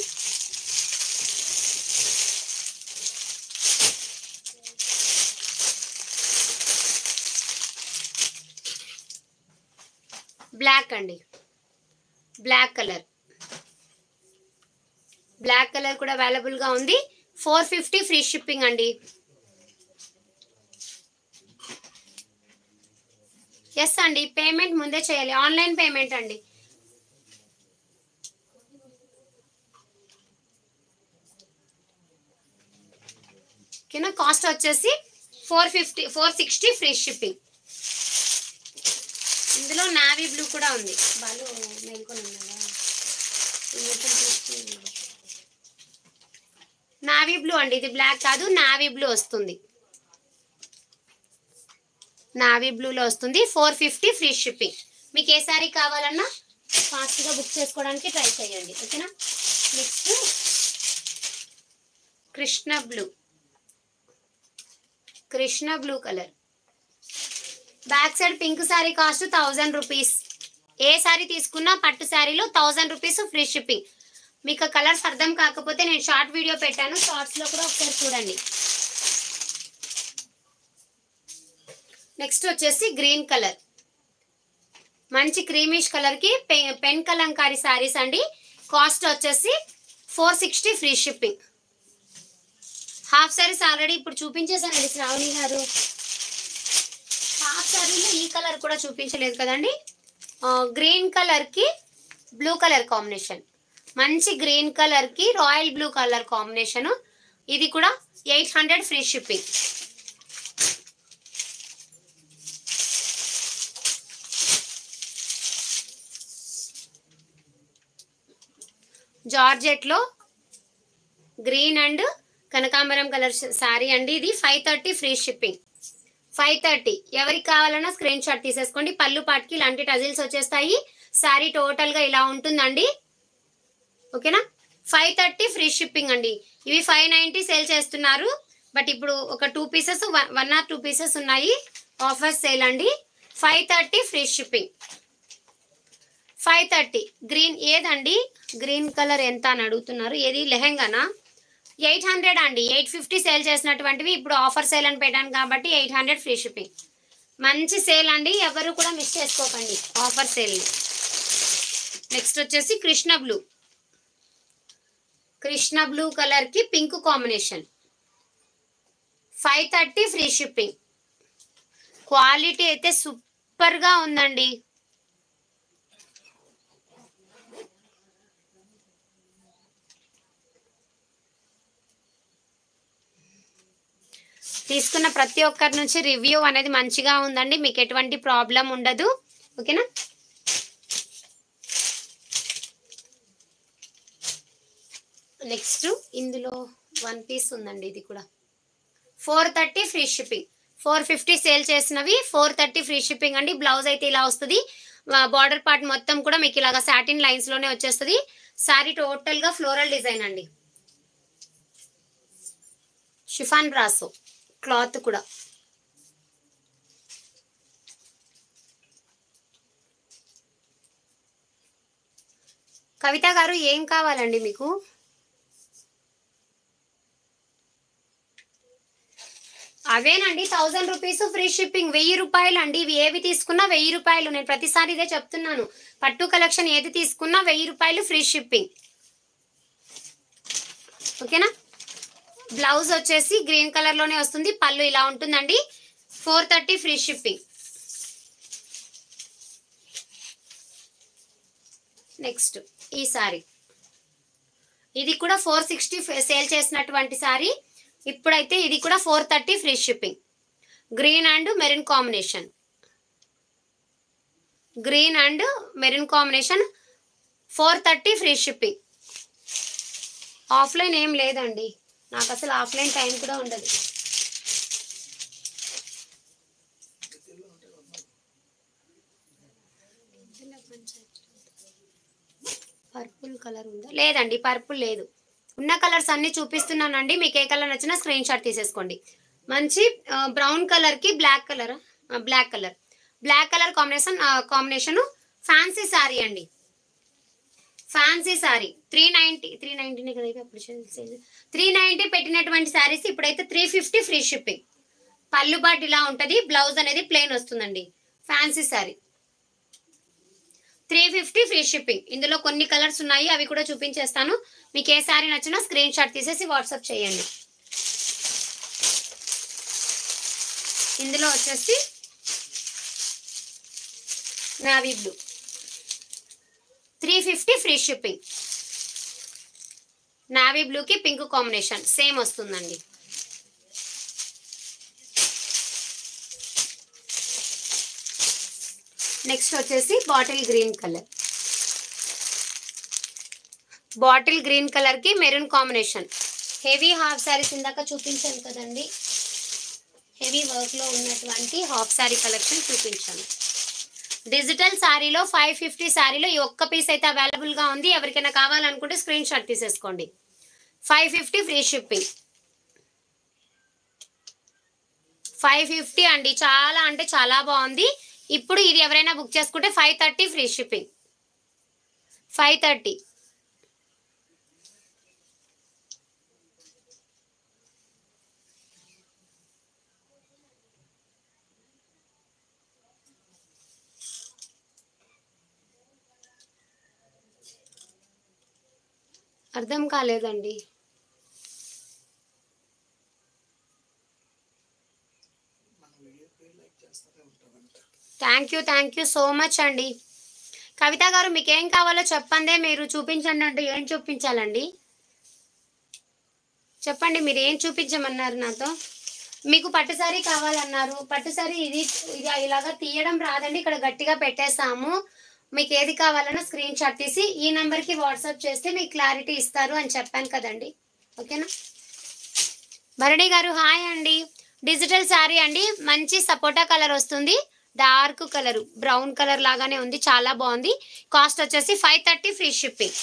బ్లాక్ అండి, బ్లాక్ కలర్ కూడా అవైలబుల్ గా ఉంది. 450 ఫ్రీ షిప్పింగ్ అండి. ఎస్ అండి, పేమెంట్ ముందే చేయాలి, ఆన్లైన్ పేమెంట్ అండి. ఓకేనా. కాస్ట్ వచ్చేసి 460 ఫ్రీ షిప్పింగ్. ఇందులో నావీ బ్లూ కూడా ఉంది. బాలు మేల్కొని ఉన్నాడా? నావీ బ్లూ అండి, ఇది బ్లాక్ కాదు, నావీ బ్లూ వస్తుంది. నావీ బ్లూలో వస్తుంది. 450 ఫ్రీ షిప్పింగ్. మీకు ఏ సారీ కావాలన్నా ఫాస్ట్గా బుక్ చేసుకోవడానికి ట్రై చేయండి, ఓకేనా. Next Krishna blue colour. Back side pink sari cost 1000 rupees. ఏ శారీ తీసుకున్నా పట్టు శారీలో 1000 రూపీస్ ఫ్రీ షిప్పింగ్. మీకు కలర్స్ అర్థం కాకపోతే నేను షార్ట్ వీడియో పెట్టాను, షార్ట్స్లో కూడా ఒకసారి చూడండి. నెక్స్ట్ వచ్చేసి గ్రీన్ కలర్, మంచి క్రీమిష్ కలర్కి పెన్ కలంకారీ శారీస్ అండి. కాస్ట్ వచ్చేసి 460 free shipping. Half saris already ఇప్పుడు చూపించేసానండి శ్రావణి గారు. హాఫ్ శారీలో ఈ కలర్ కూడా చూపించలేదు కదండి. గ్రీన్ కలర్కి బ్లూ కలర్ కాంబినేషన్, మంచి గ్రీన్ కలర్కి రాయల్ బ్లూ కలర్ కాంబినేషన్. ఇది కూడా 800 ఫ్రీ షిప్పింగ్. జార్జెట్లో గ్రీన్ అండ్ కనకాంబరం కలర్ శారీ అండి. ఇది 530 ఫ్రీ షిప్పింగ్. 530. ఎవరికి కావాలన్నా స్క్రీన్ షాట్ తీసేసుకోండి. పళ్ళు పాటికి ఇలాంటి టజిల్స్ వచ్చేస్తాయి. శారీ టోటల్గా ఇలా ఉంటుందండి, ఓకేనా. 530 ఫ్రీ షిప్పింగ్ అండి. ఇవి 590 సేల్ చేస్తున్నారు, బట్ ఇప్పుడు ఒక 2 పీసెస్ 1 or 2 పీసెస్ ఉన్నాయి, ఆఫర్ సేల్ అండి. 530 ఫ్రీ షిప్పింగ్. 530. గ్రీన్ ఏదండి, గ్రీన్ కలర్ ఎంత అని అడుగుతున్నారు. ఏది లెహెంగానా? 800 అండి. 850 సేల్ చేసినటువంటివి ఇప్పుడు ఆఫర్ సేల్ అని పెట్టాను కాబట్టి 800 ఫ్రీ షిప్పింగ్. మంచి సేల్ అండి, ఎవరు కూడా మిస్ చేసుకోకండి ఆఫర్ సేల్. నెక్స్ట్ వచ్చేసి కృష్ణ బ్లూ కలర్కి pink combination. 530 free shipping. Quality అయితే సూపర్గా ఉందండి. తీసుకున్న ప్రతి ఒక్కరి నుంచి రివ్యూ అనేది మంచిగా ఉందండి, మీకు ఎటువంటి ప్రాబ్లం ఉండదు, ఓకేనా. నెక్స్ట్ ఇందులో 1 పీస్ ఉందండి, ఇది కూడా 430 ఫ్రీ షిప్పింగ్. 450 సేల్ చేసినవి 430 ఫ్రీ షిప్పింగ్ అండి. బ్లౌజ్ అయితే ఇలా వస్తుంది. బార్డర్ పార్ట్ మొత్తం కూడా మీకు ఇలాగా సాటిన్ లైన్స్ లోనే వచ్చేస్తుంది. శారీ టోటల్ గా ఫ్లోరల్ డిజైన్ అండి. షిఫాన్ బ్రాసో క్లాత్ కూడా. కవిత గారు ఏం కావాలండి మీకు? అవేనండి 1000 రూపీస్ ఫ్రీ షిప్పింగ్. 1000 రూపాయలు అండి. ఇవి ఏవి తీసుకున్నా 1000 రూపాయలు. నేను ప్రతిసారి ఇదే చెప్తున్నాను, పట్టు కలెక్షన్ ఏది తీసుకున్నా 1000 రూపాయలు ఫ్రీ షిప్పింగ్, ఓకేనా. బ్లౌజ్ వచ్చేసి గ్రీన్ కలర్లోనే వస్తుంది, పళ్ళు ఇలా ఉంటుందండి. 430 ఫ్రీ షిప్పింగ్. నెక్స్ట్ ఈ సారీ, ఇది కూడా 460 సేల్ చేసినటువంటి సారీ. ఇప్పుడైతే ఇది కూడా 430 free shipping. Green and maroon combination, green and maroon combination 430 free shipping. Offline ఏం లేదండి, నాకు అసలు ఆఫ్లైన్ టైం కూడా ఉండదు. పర్పుల్ కలర్ ఉందా? లేదండి, పర్పుల్ లేదు. ఉన్న కలర్స్ అన్ని చూపిస్తున్నానండి, మీకు ఏ కలర్ నచ్చినా స్క్రీన్ షాట్ తీసేసుకోండి. మంచి బ్రౌన్ కలర్కి black colour, black colour combination fancy sari అండి. ఫ్యాన్సీ శారీ 390 కదా అప్పుడు 390 పెట్టినటువంటి శారీస్ ఇప్పుడైతే 350 ఫ్రీ షిప్పింగ్. పళ్ళు బాట్ ఇలా ఉంటుంది, బ్లౌజ్ అనేది ప్లెయిన్ వస్తుందండి. Fancy sari 350 free shipping. ఇందులో కొన్ని కలర్స్ ఉన్నాయి, అవి కూడా చూపించేస్తాను. మీకు ఏ శారీ నచ్చినా స్క్రీన్ షాట్ తీసేసి వాట్సాప్ చేయండి. ఇందులో వచ్చేసి navy blue 350 free shipping. Navy బ్లూకి పింక్ కాంబినేషన్ సేమ్ వస్తుందండి. నెక్స్ట్ వచ్చేసి bottle green colour, bottle green కలర్కి maroon combination. Heavy half saris ఇందాక చూపించాను కదండి, హెవీ వర్క్లో ఉన్నటువంటి హాఫ్ శారీ కలెక్షన్ చూపించాను. డిజిటల్ శారీలో 550 శారీలో ఈ ఒక్క పీస్ అయితే అవైలబుల్గా ఉంది. ఎవరికైనా కావాలనుకుంటే స్క్రీన్ షాట్ తీసేసుకోండి. 550 ఫ్రీ షిప్పింగ్. 550 అండి, చాలా అంటే చాలా బాగుంది. ఇప్పుడు ఇది ఎవరైనా బుక్ చేసుకుంటే 530 ఫ్రీ షిప్పింగ్. 530. అర్థం కాలేదండి. థ్యాంక్ యూ సో మచ్ అండి. కవిత గారు మీకు ఏం కావాలో చెప్పండి, మీరు చూపించండి అంటే ఏం చూపించాలండి చెప్పండి. మీరు ఏం చూపించమన్నారు నాతో? మీకు పట్టు సారీ కావాలన్నారు. పట్టు సారీ ఇది ఇలాగా తీయడం రాదండి, ఇక్కడ గట్టిగా పెట్టేస్తాము. మీకు ఏది కావాలన్నా స్క్రీన్ షాట్ తీసి ఈ నెంబర్కి వాట్సాప్ చేస్తే మీకు క్లారిటీ ఇస్తారు అని చెప్పాను కదండి. ఓకేనా. భరణి గారు హాయ్ అండి. డిజిటల్ శారీ అండి, మంచి సపోటా కలర్ వస్తుంది, డార్క్ కలర్ బ్రౌన్ కలర్ లాగానే ఉంది, చాలా బాగుంది. కాస్ట్ వచ్చేసి 530 ఫ్రీ షిప్పింగ్.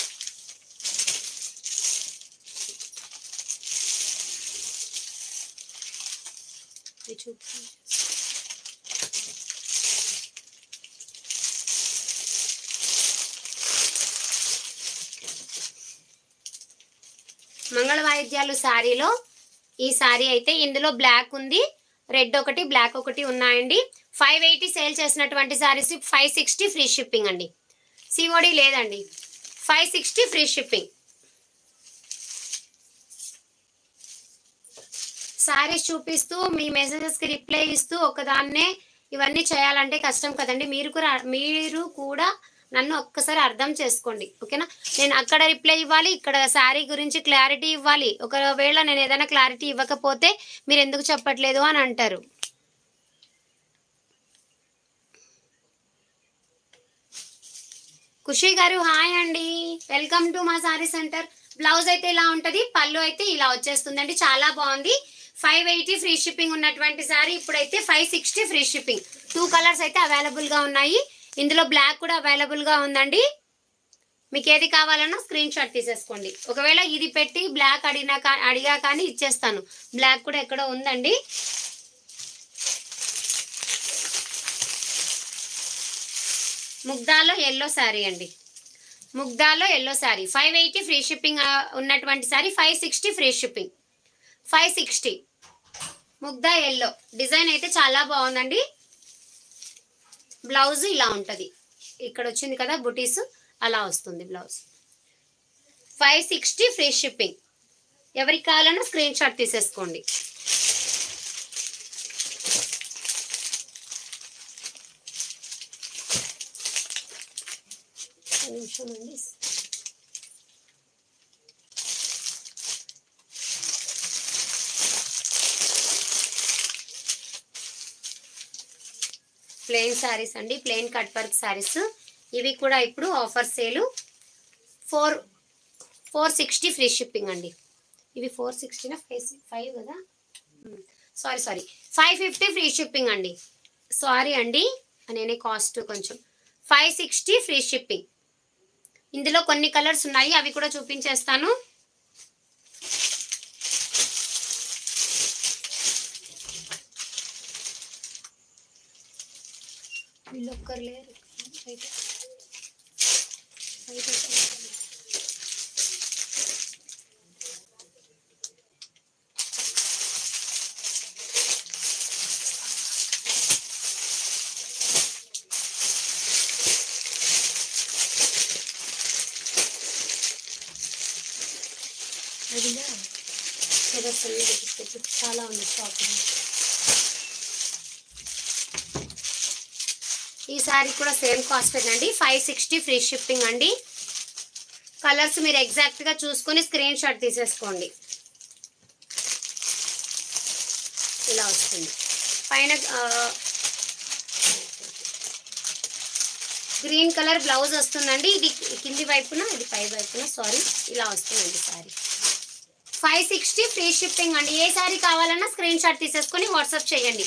మంగళ వాయిద్యాలు శారీలో ఈ శారీ అయితే ఇందులో బ్లాక్ ఉంది, రెడ్ ఒకటి బ్లాక్ ఒకటి ఉన్నాయండి. 580 సేల్ చేసినటువంటి శారీస్ 560 ఫ్రీ షిప్పింగ్ అండి. సిఓడి లేదండి, 560 ఫ్రీ షిప్పింగ్. శారీస్ చూపిస్తూ మీ మెసేజెస్కి రిప్లై ఇస్తూ ఒకదాన్నే ఇవన్నీ చేయాలంటే కష్టం కదండి. మీరు కూడా నన్ను ఒక్కసారి అర్థం చేసుకోండి. ఓకేనా. నేను అక్కడ రిప్లై ఇవ్వాలి, ఇక్కడ శారీ గురించి క్లారిటీ ఇవ్వాలి. ఒకవేళ నేను ఏదైనా క్లారిటీ ఇవ్వకపోతే మీరు ఎందుకు చెప్పట్లేదు అని అంటారు. ఖుషి గారు హాయ్ అండి, వెల్కమ్ టు మా శారీ సెంటర్. బ్లౌజ్ అయితే ఇలా ఉంటుంది, పళ్ళు అయితే ఇలా వచ్చేస్తుందండి, చాలా బాగుంది. 580 ఫ్రీ షిప్పింగ్ ఉన్నటువంటి శారీ ఇప్పుడైతే 560 ఫ్రీ షిప్పింగ్. 2 కలర్స్ అయితే అవైలబుల్గా ఉన్నాయి. ఇందులో బ్లాక్ కూడా అవైలబుల్గా ఉందండి. మీకు ఏది కావాలన్నా స్క్రీన్ షాట్ తీసేసుకోండి. ఒకవేళ ఇది పెట్టి బ్లాక్ అడిగా కానీ ఇచ్చేస్తాను. బ్లాక్ కూడా ఎక్కడో ఉందండి. ముగ్ధాలో ఎల్లో శారీ అండి, ముగ్ధాలో ఎల్లో శారీ 580 ఫ్రీ షిప్పింగ్ ఉన్నటువంటి శారీ 560 ఫ్రీ షిప్పింగ్. 560 ముగ్ధా ఎల్లో డిజైన్ అయితే చాలా బాగుందండి. బ్లౌజ్ ఇలా ఉంటుంది, ఇక్కడ వచ్చింది కదా బుటీస్, అలా వస్తుంది బ్లౌజ్. 560 free shipping. ఎవరికి కావాలన్నా స్క్రీన్ షాట్ తీసేసుకోండి. నిమిషం అండి. ప్లెయిన్ శారీస్ అండి, ప్లెయిన్ కట్ వర్క్ శారీస్. ఇవి కూడా ఇప్పుడు ఆఫర్ సేలు. 460 ఫ్రీ షిప్పింగ్ అండి. ఇవి 460 5 కదా, సారీ 550 ఫ్రీ షిప్పింగ్ అండి. సారీ అండి, నేనే కాస్ట్ కొంచెం 560 ఫ్రీ షిప్పింగ్. ఇందులో కొన్ని కలర్స్ ఉన్నాయి, అవి కూడా చూపించేస్తాను. వీళ్ళొక్కరు లేరు. చాలా ఉంది స్టాక్. ఈ సారీ కూడా సేమ్ కాస్ట్ అండి, 560 ఫ్రీ షిప్పింగ్ అండి. కలర్స్ మీరు ఎగ్జాక్ట్గా చూసుకొని స్క్రీన్ షాట్ తీసేసుకోండి. ఇలా వస్తుంది. పైన గ్రీన్ కలర్ బ్లౌజ్ వస్తుందండి. ఇది కింది వైపున, ఇది పై వైపున, సారీ ఇలా వస్తుందండి సారీ. 560 ఫ్రీ షిప్పింగ్ అండి. ఏ సారీ కావాలన్నా స్క్రీన్ షాట్ తీసేసుకొని వాట్సాప్ చేయండి.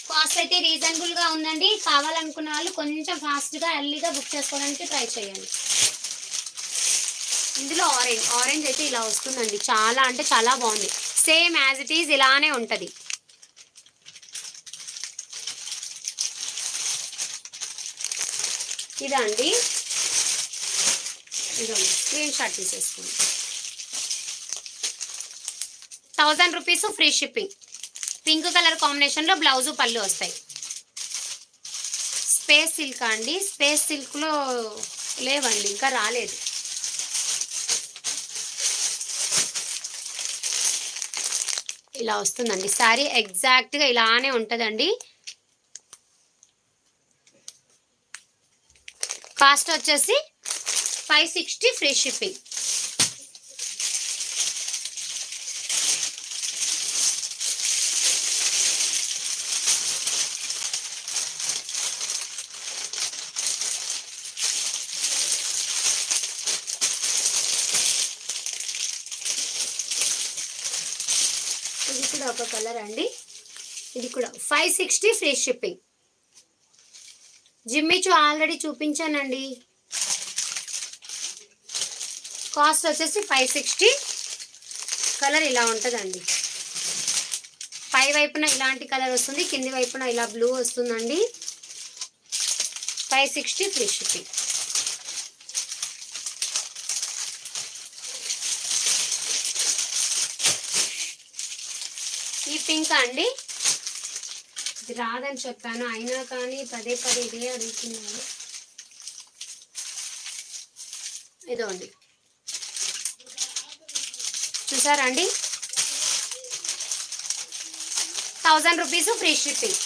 కాస్ట్ అయితే రీజనబుల్గా ఉందండి. కావాలనుకున్న వాళ్ళు కొంచెం ఫాస్ట్గా ఎర్లీగా బుక్ చేసుకోవడానికి ట్రై చేయండి. ఇందులో ఆరెంజ్ అయితే ఇలా వస్తుందండి. చాలా అంటే చాలా బాగుంది. సేమ్ యాజ్ ఇట్ ఈజ్ ఇలానే ఉంటుంది. ఇదండి, ఇదండి స్క్రీన్ షాట్ తీసేసుకోండి. 1000 rupees free shipping. Pink colour కాంబినేషన్లో బ్లౌజు పళ్ళు వస్తాయి. స్పేస్ సిల్క్ అండి, స్పేస్ సిల్క్లో లేవండి, ఇంకా రాలేదు. ఇలా వస్తుందండి శారీ, ఎగ్జాక్ట్గా ఇలానే ఉంటుందండి. కాస్ట్ వచ్చేసి 560 ఫ్రీ షిప్పింగ్. ఇది కూడా ఒక కలర్ అండి, ఇది కూడా 560 ఫ్రీ షిప్పింగ్. జిమ్మిచు ఆల్రెడీ చూపించానండి. కాస్ట్ వచ్చేసి 560. కలర్ ఇలా ఉంటుందండి. పై వైపున ఇలాంటి కలర్ వస్తుంది, కింది వైపున ఇలా బ్లూ వస్తుందండి. 560 ఫ్రీ షిప్పింగ్. ఈ పింక్ అండి, ఇది రాదని చెప్పాను అయినా కానీ పదే పదే ఇదే అడుగుతున్నాను. ఇదో అండి, చూసారా అండి, 1000 rupees free shipping.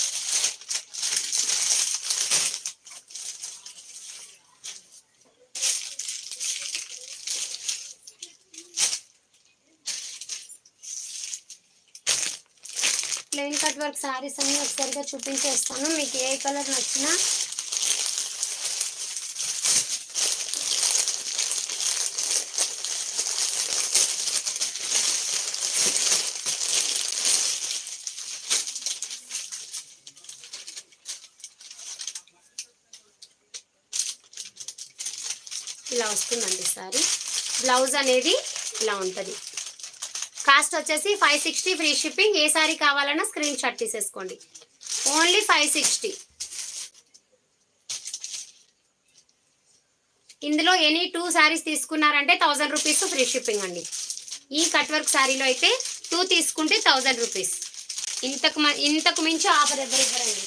Plain cut work saris అన్ని ఒకసారిగా చూపించేస్తాను. మీకు ఏ కలర్ నచ్చినా ఇలా వస్తుందండి సారీ. బ్లౌజ్ అనేది ఇలా ఉంటుంది. కాస్ట్ వచ్చేసి 560 ఫ్రీ షిప్పింగ్. ఏ సారీ కావాలన్నా స్క్రీన్ షాట్ తీసేసుకోండి. ఓన్లీ 560. ఇందులో ఎనీ 2 సారీస్ తీసుకున్నారంటే 1000 రూపీస్ ఫ్రీ షిప్పింగ్ అండి. ఈ కట్ వర్క్ శారీలో అయితే 2 తీసుకుంటే 1000 రూపీస్. ఇంతకు మించి ఆఫర్ ఎవరివ్వరండి.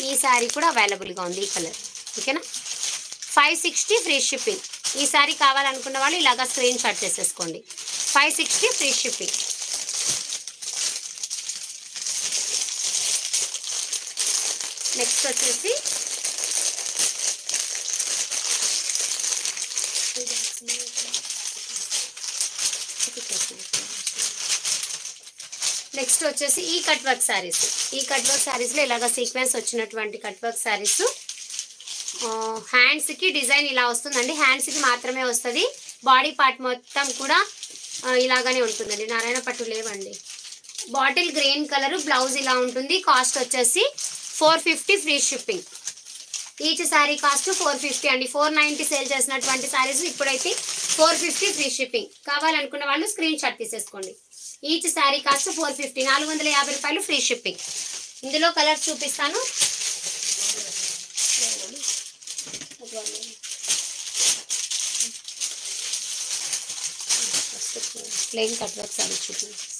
ఈ శారీ కూడా అవైలబుల్గా ఉంది ఈ కలర్. ఓకేనా, 560 ఫ్రీ షిప్పింగ్. ఈ శారీ కావాలనుకున్న వాళ్ళు ఇలాగా స్క్రీన్ షాట్ చేసేసుకోండి. 560 ఫ్రీ షిప్పింగ్. నెక్స్ట్ వచ్చేసి ఈ కట్ వర్క్ శారీస్. ఈ కట్ వర్క్ శారీస్లో ఇలాగ సీక్వెన్స్ వచ్చినటువంటి కట్ వర్క్ శారీస్. హ్యాండ్స్కి డిజైన్ ఇలా వస్తుందండి, హ్యాండ్స్కి మాత్రమే వస్తుంది. బాడీ పార్ట్ మొత్తం కూడా ఇలాగానే ఉంటుందండి. నారాయణ పట్టు లేవండి. బాటిల్ గ్రీన్ కలరు, బ్లౌజ్ ఇలా ఉంటుంది. కాస్ట్ వచ్చేసి 450 free shipping. Each sari cost 450 అండి. 490 సేల్ చేసినటువంటి శారీస్ ఇప్పుడైతే 450 ఫ్రీ షిప్పింగ్. కావాలనుకున్న వాళ్ళు స్క్రీన్ షాట్ తీసేసుకోండి. ఈచ్ శారీ కాస్ట్ 450, 450 రూపాయలు ఫ్రీ షిప్పింగ్. ఇందులో కలర్స్ చూపిస్తాను. ప్లెయిన్ కట్ వర్క్ శారీ చూపించాను.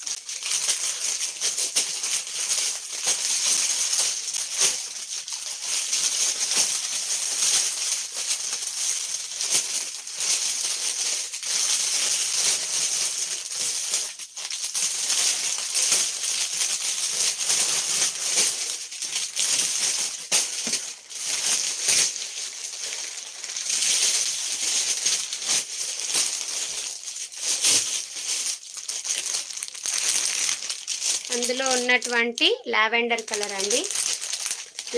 అందులో ఉన్నటువంటి లావెండర్ కలర్ అండి,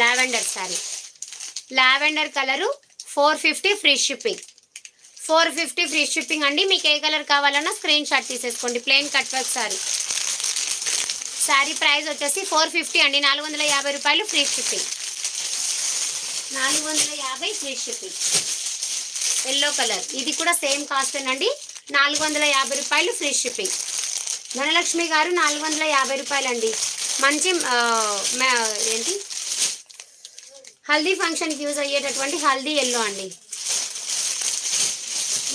lavender sari. Lavender colour 450 free shipping. 450 free shipping అండి. మీకు ఏ కలర్ కావాలన్నా స్క్రీన్ షాట్ తీసేసుకోండి. Plain cut work sari. Sari price వచ్చేసి 450 అండి. 450 రూపాయలు free shipping. 450 free shipping. Yellow colour, ఇది కూడా సేమ్ కాస్ట్ అండి. 450 రూపాయలు ఫ్రీ షిప్పింగ్. ధనలక్ష్మి గారు 450 రూపాయలు అండి. మంచి ఏంటి హల్దీ ఫంక్షన్కి యూజ్ అయ్యేటటువంటి హల్దీ ఎల్లో అండి.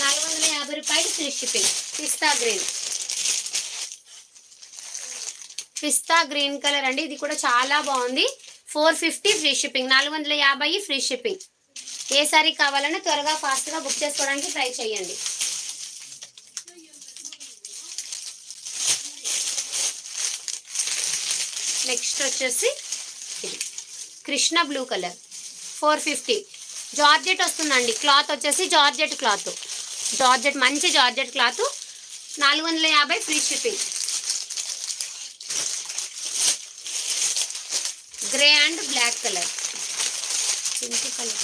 450 రూపాయలు free shipping. Pista green, pista green colour అండి. ఇది కూడా చాలా బాగుంది. 450 ఫ్రీ షిప్పింగ్. 450 free shipping. ఏ సారీ కావాలన్నా త్వరగా ఫాస్ట్గా బుక్ చేసుకోవడానికి ట్రై చేయండి. నెక్స్ట్ వచ్చేసి ఇది కృష్ణ బ్లూ కలర్ 450. జార్జెట్ వస్తుందండి. క్లాత్ వచ్చేసి జార్జెట్ క్లాత్, జార్జెట్ మంచి georgette cloth. 450 free shipping. Grey and black colour, pink colour,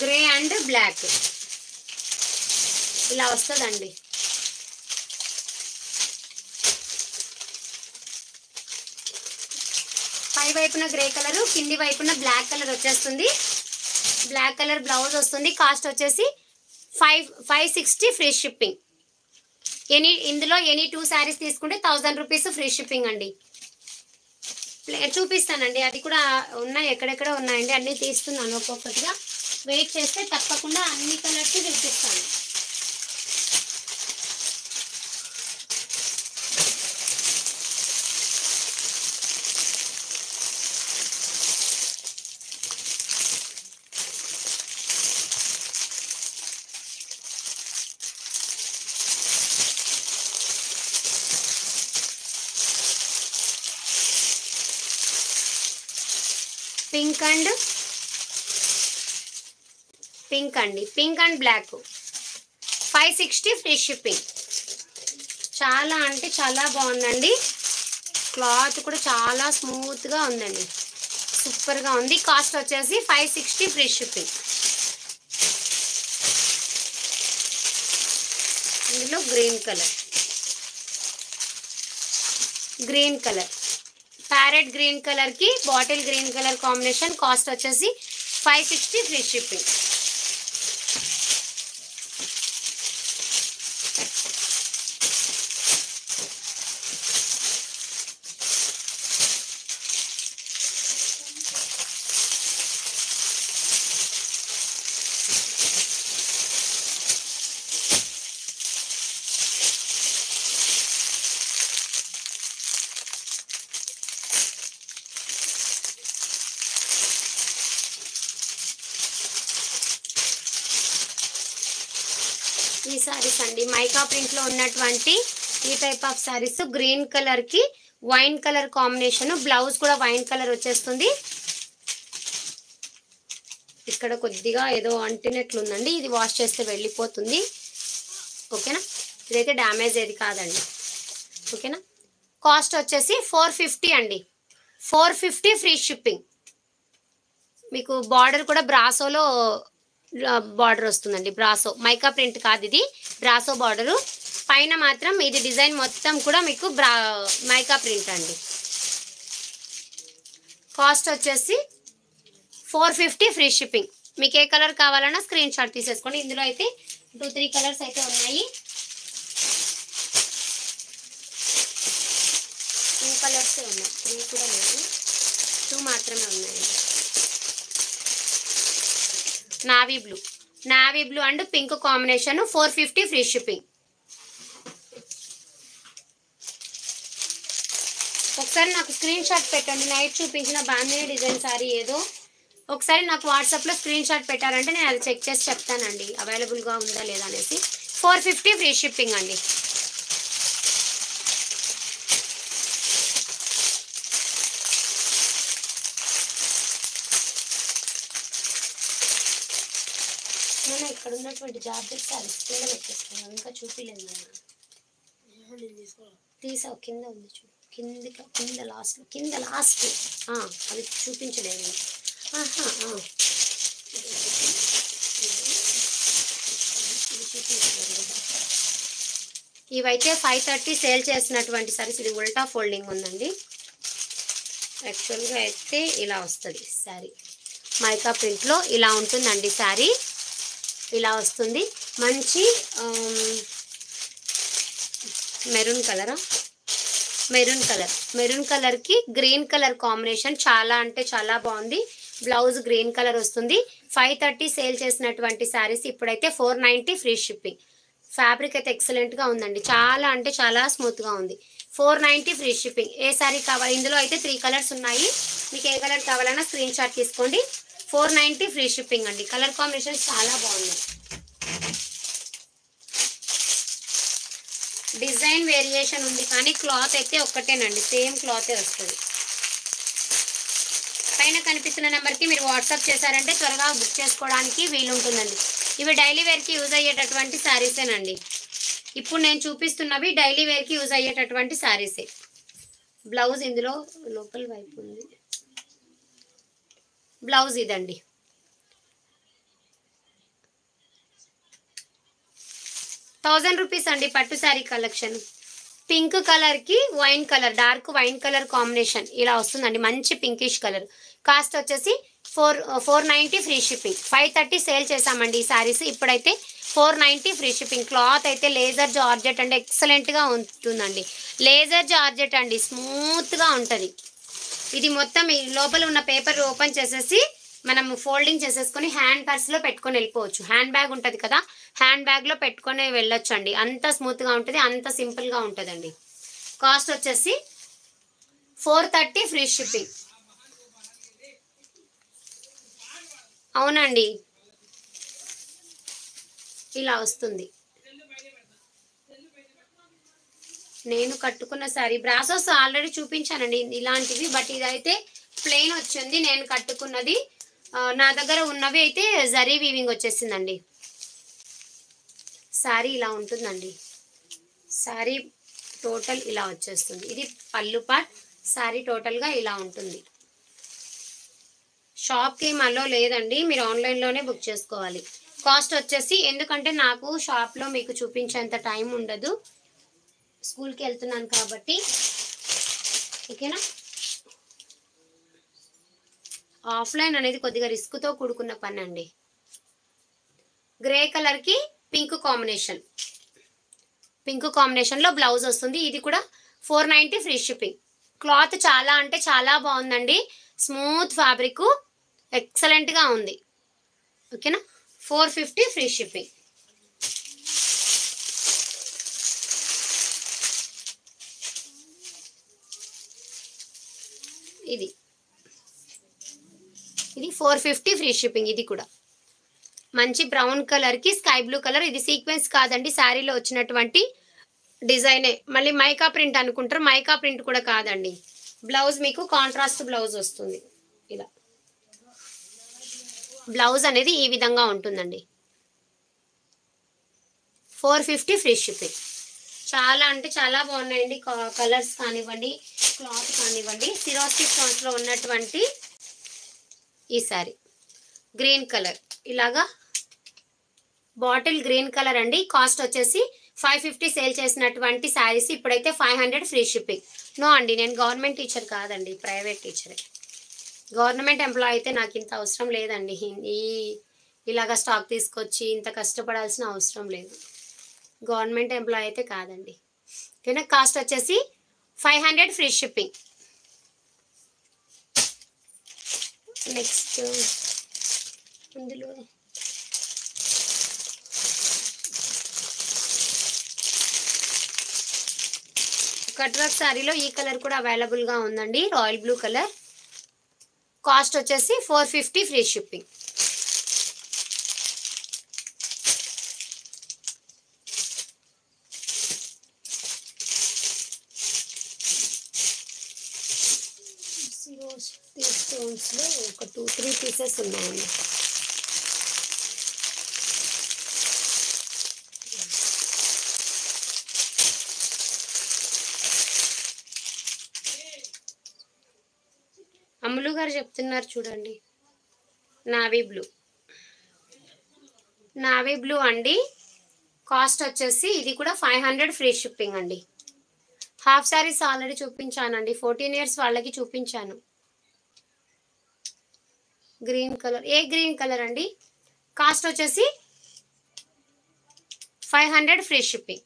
grey and black ఇలా వస్తుందండి. పై వైపున గ్రే కలర్, కింది వైపున బ్లాక్ కలర్ వచ్చేస్తుంది. బ్లాక్ కలర్ బ్లౌజ్ వస్తుంది. కాస్ట్ వచ్చేసి 560 ఫ్రీ షిప్పింగ్. ఇందులో ఎనీ 2 శారీస్ తీసుకుంటే 1000 రూపీస్ ఫ్రీ షిప్పింగ్ అండి. చూపిస్తానండి, అది కూడా ఉన్నాయి, ఎక్కడెక్కడ ఉన్నాయండి. అన్నీ తీస్తున్నాను ఒక్కొక్కటిగా. వెయిట్ చేస్తే తప్పకుండా అన్ని కలర్స్ చూపిస్తాను. పింక్ అండి, pink and black 560 free shipping. చాలా అంటే చాలా బాగుందండి. క్లాత్ కూడా చాలా స్మూత్గా ఉందండి, సూపర్గా ఉంది. కాస్ట్ వచ్చేసి 560 ఫ్రీ షిప్పింగ్. ఇందులో green colour, green colour, parrot green colour కి bottle green colour combination. Cost వచ్చేసి 560 ఫ్రీ షిప్పింగ్. ఈ సారీస్ అండి మైకా ప్రింట్లో ఉన్నటువంటి ఈ టైప్ ఆఫ్ సారీస్ గ్రీన్ కలర్కి వైన్ కలర్ కాంబినేషన్, బ్లౌజ్ కూడా వైన్ కలర్ వచ్చేస్తుంది. ఇక్కడ కొద్దిగా ఏదో అంటినట్లుందండి, ఇది వాష్ చేస్తే వెళ్ళిపోతుంది. ఓకేనా, ఇదైతే డ్యామేజ్ ఏది కాదండి. ఓకేనా, కాస్ట్ వచ్చేసి 450 అండి. 450 ఫ్రీ షిప్పింగ్. మీకు బార్డర్ కూడా బ్రాసోలో బార్డర్ వస్తుందండి. బ్రాసో మైకా ప్రింట్ కాదు, ఇది బ్రాసో బార్డరు. పైన మాత్రం ఇది డిజైన్ మొత్తం కూడా మీకు మైకా ప్రింట్ అండి. కాస్ట్ వచ్చేసి 450 ఫ్రీ షిప్పింగ్. మీకు ఏ కలర్ కావాలన్నా స్క్రీన్ షాట్ తీసేసుకోండి. ఇందులో అయితే 2-3 కలర్స్ అయితే ఉన్నాయి. 2 కలర్సే ఉన్నాయి, 3 కూడా లేదు, 2 మాత్రమే ఉన్నాయండి. Navy blue and pink combination 450 free shipping. ఒకసారి నాకు స్క్రీన్ షాట్ పెట్టండి. నైట్ చూపించిన బాందిని డిజైన్ సారీ ఏదో ఒకసారి నాకు వాట్సాప్లో స్క్రీన్ షాట్ పెట్టారంటే నేను అది చెక్ చేసి చెప్తానండి అవైలబుల్గా ఉందా లేదా అనేసి. 450 ఫ్రీ షిప్పింగ్ అండి. నేను ఇక్కడ ఉన్నటువంటి జార్జెట్ సారీస్ కింద పెట్టేస్తున్నాను, ఇంకా చూపిలేదు తీసావు. కింద ఉంది చూడు, కింద లాస్ట్ అది చూపించలేదు. ఇవైతే 530 సేల్ చేసినటువంటి సారీస్. ఇది ఉల్టా ఫోల్డింగ్ ఉందండి. యాక్చువల్గా అయితే ఇలా వస్తుంది శారీ, మైకా ప్రింట్లో ఇలా ఉంటుందండి శారీ. ఇలా వస్తుంది, మంచి మెరూన్ కలర్కి గ్రీన్ కలర్ కాంబినేషన్ చాలా అంటే చాలా బాగుంది. బ్లౌజ్ గ్రీన్ కలర్ వస్తుంది. 530 సేల్ చేసినటువంటి శారీస్ ఇప్పుడైతే 490 ఫ్రీ షిప్పింగ్. ఫ్యాబ్రిక్ అయితే ఎక్సలెంట్గా ఉందండి, చాలా అంటే చాలా స్మూత్గా ఉంది. 490 ఫ్రీ షిప్పింగ్. ఏ శారీ కావాలి? ఇందులో అయితే 3 కలర్స్ ఉన్నాయి, మీకు ఏ కలర్ కావాలన్నా స్క్రీన్ షాట్ తీసుకోండి. 490 ఫ్రీ షిప్పింగ్ అండి. కలర్ కాంబినేషన్ చాలా బాగుంది. డిజైన్ వేరియేషన్ ఉంది కానీ క్లాత్ అయితే ఒక్కటేనండి, సేమ్ క్లాతే వస్తుంది. పైన కనిపిస్తున్న నెంబర్కి మీరు వాట్సాప్ చేశారంటే త్వరగా బుక్ చేసుకోవడానికి వీలుంటుందండి. ఇవి డైలీ వేర్కి యూజ్ అయ్యేటటువంటి శారీసేనండి. ఇప్పుడు నేను చూపిస్తున్నవి డైలీ వేర్కి యూజ్ అయ్యేటటువంటి శారీసే. బ్లౌజ్ ఇందులో లోపల వైపు ఉంది. బ్లౌజ్ ఇదండి. ₹1000 అండి పట్టు శారీ కలెక్షన్. పింక్ కలర్కి wine colour, dark wine colour combination ఇలా వస్తుందండి, మంచి పింకిష్ కలర్. కాస్ట్ వచ్చేసి 490 ఫ్రీ షిప్పింగ్. 530 సేల్ చేసామండి ఈ శారీస్, ఇప్పుడైతే 490 ఫ్రీ షిప్పింగ్. క్లాత్ అయితే లేజర్ జార్జెట్ అండి, ఎక్సలెంట్గా ఉంటుందండి. లేజర్ జార్జెట్ అండి, స్మూత్గా ఉంటుంది. ఇది మొత్తం ఈ లోపల ఉన్న పేపర్ ఓపెన్ చేసేసి మనం ఫోల్డింగ్ చేసేసుకొని హ్యాండ్ పర్స్లో పెట్టుకొని వెళ్ళిపోవచ్చు. హ్యాండ్ బ్యాగ్ ఉంటుంది కదా, హ్యాండ్ బ్యాగ్లో పెట్టుకొని వెళ్ళొచ్చు అండి. అంత స్మూత్గా ఉంటుంది, అంత సింపుల్గా ఉంటుందండి. కాస్ట్ వచ్చేసి 430 ఫ్రీ షిప్పింగ్. అవునండి, ఇలా వస్తుంది. నేను కట్టుకున్న శారీ బ్రాసోస్ ఆల్రెడీ చూపించానండి ఇలాంటివి, బట్ ఇదైతే ప్లెయిన్ వచ్చింది. నేను కట్టుకున్నది నా దగ్గర ఉన్నవి అయితే జరీ వీవింగ్ వచ్చేసిందండి. శారీ ఇలా ఉంటుందండి. శారీ టోటల్ ఇలా వచ్చేస్తుంది. ఇది పళ్ళు పార్ట్. శారీ టోటల్గా ఇలా ఉంటుంది. షాప్కి మళ్ళీ లేదండి, మీరు ఆన్లైన్లోనే బుక్ చేసుకోవాలి. కాస్ట్ వచ్చేసి, ఎందుకంటే నాకు షాప్లో మీకు చూపించేంత టైం ఉండదు, స్కూల్కి వెళ్తున్నాను కాబట్టి. ఓకేనా, ఆఫ్లైన్ అనేది కొద్దిగా రిస్క్తో కూడుకున్న పని అండి. గ్రే కలర్కి పింక్ కాంబినేషన్లో బ్లౌజ్ వస్తుంది. ఇది కూడా 490 ఫ్రీ షిప్పింగ్. క్లాత్ చాలా అంటే చాలా బాగుందండి, స్మూత్ ఫ్యాబ్రిక్, ఎక్సలెంట్గా ఉంది. ఓకేనా, 450 ఫ్రీ షిప్పింగ్. ఇది 450 ఫ్రీ షిప్పింగ్. ఇది కూడా మంచి బ్రౌన్ కలర్కి స్కై బ్లూ కలర్. ఇది సీక్వెన్స్ కాదండి, శారీలో వచ్చినటువంటి డిజైనే. మళ్ళీ మైకా ప్రింట్ అనుకుంటారు, మైకా ప్రింట్ కూడా కాదండి. బ్లౌజ్ మీకు కాంట్రాస్ట్ బ్లౌజ్ వస్తుంది. ఇలా బ్లౌజ్ అనేది ఈ విధంగా ఉంటుందండి. 450 ఫ్రీ షిప్పింగ్. చాలా అంటే చాలా బాగున్నాయండి. కలర్స్ కానివ్వండి, క్లాత్ కానివ్వండి. సిరోస్కి స్టోన్స్లో ఉన్నటువంటి ఈ సారీ గ్రీన్ కలర్, ఇలాగా బాటిల్ గ్రీన్ కలర్ అండి. కాస్ట్ వచ్చేసి 550 సేల్ చేసినటువంటి శారీస్ ఇప్పుడైతే 500 ఫ్రీ షిప్పింగ్. నో అండి, నేను గవర్నమెంట్ టీచర్ కాదండి, ప్రైవేట్ టీచరే. గవర్నమెంట్ ఎంప్లాయ్ అయితే నాకు ఇంత అవసరం లేదండి. ఇలాగా స్టాక్ తీసుకొచ్చి ఇంత కష్టపడాల్సిన అవసరం లేదు. గవర్నమెంట్ ఎంప్లాయ్ అయితే కాదండి. ఓకేనా. కాస్ట్ వచ్చేసి 500 ఫ్రీ షిప్పింగ్. నెక్స్ట్ అందులో కట్ వర్క్ శారీలో ఈ కలర్ కూడా అవైలబుల్గా ఉందండి, రాయల్ బ్లూ కలర్. కాస్ట్ వచ్చేసి 450 ఫ్రీ షిప్పింగ్. స్టోన్స్లో ఒక 2-3 పీసెస్ ఉన్నాయండి. అమ్ములు గారు చెప్తున్నారు చూడండి, నావీ బ్లూ. నావీ బ్లూ అండి. కాస్ట్ వచ్చేసి ఇది కూడా 500 ఫ్రీ షిప్పింగ్ అండి. హాఫ్ శారీస్ ఆల్రెడీ చూపించానండి, 14 ఇయర్స్ వాళ్ళకి చూపించాను. గ్రీన్ కలర్, ఏ గ్రీన్ కలర్ అండి. కాస్ట్ వచ్చేసి 500 ఫ్రీ షిప్పింగ్.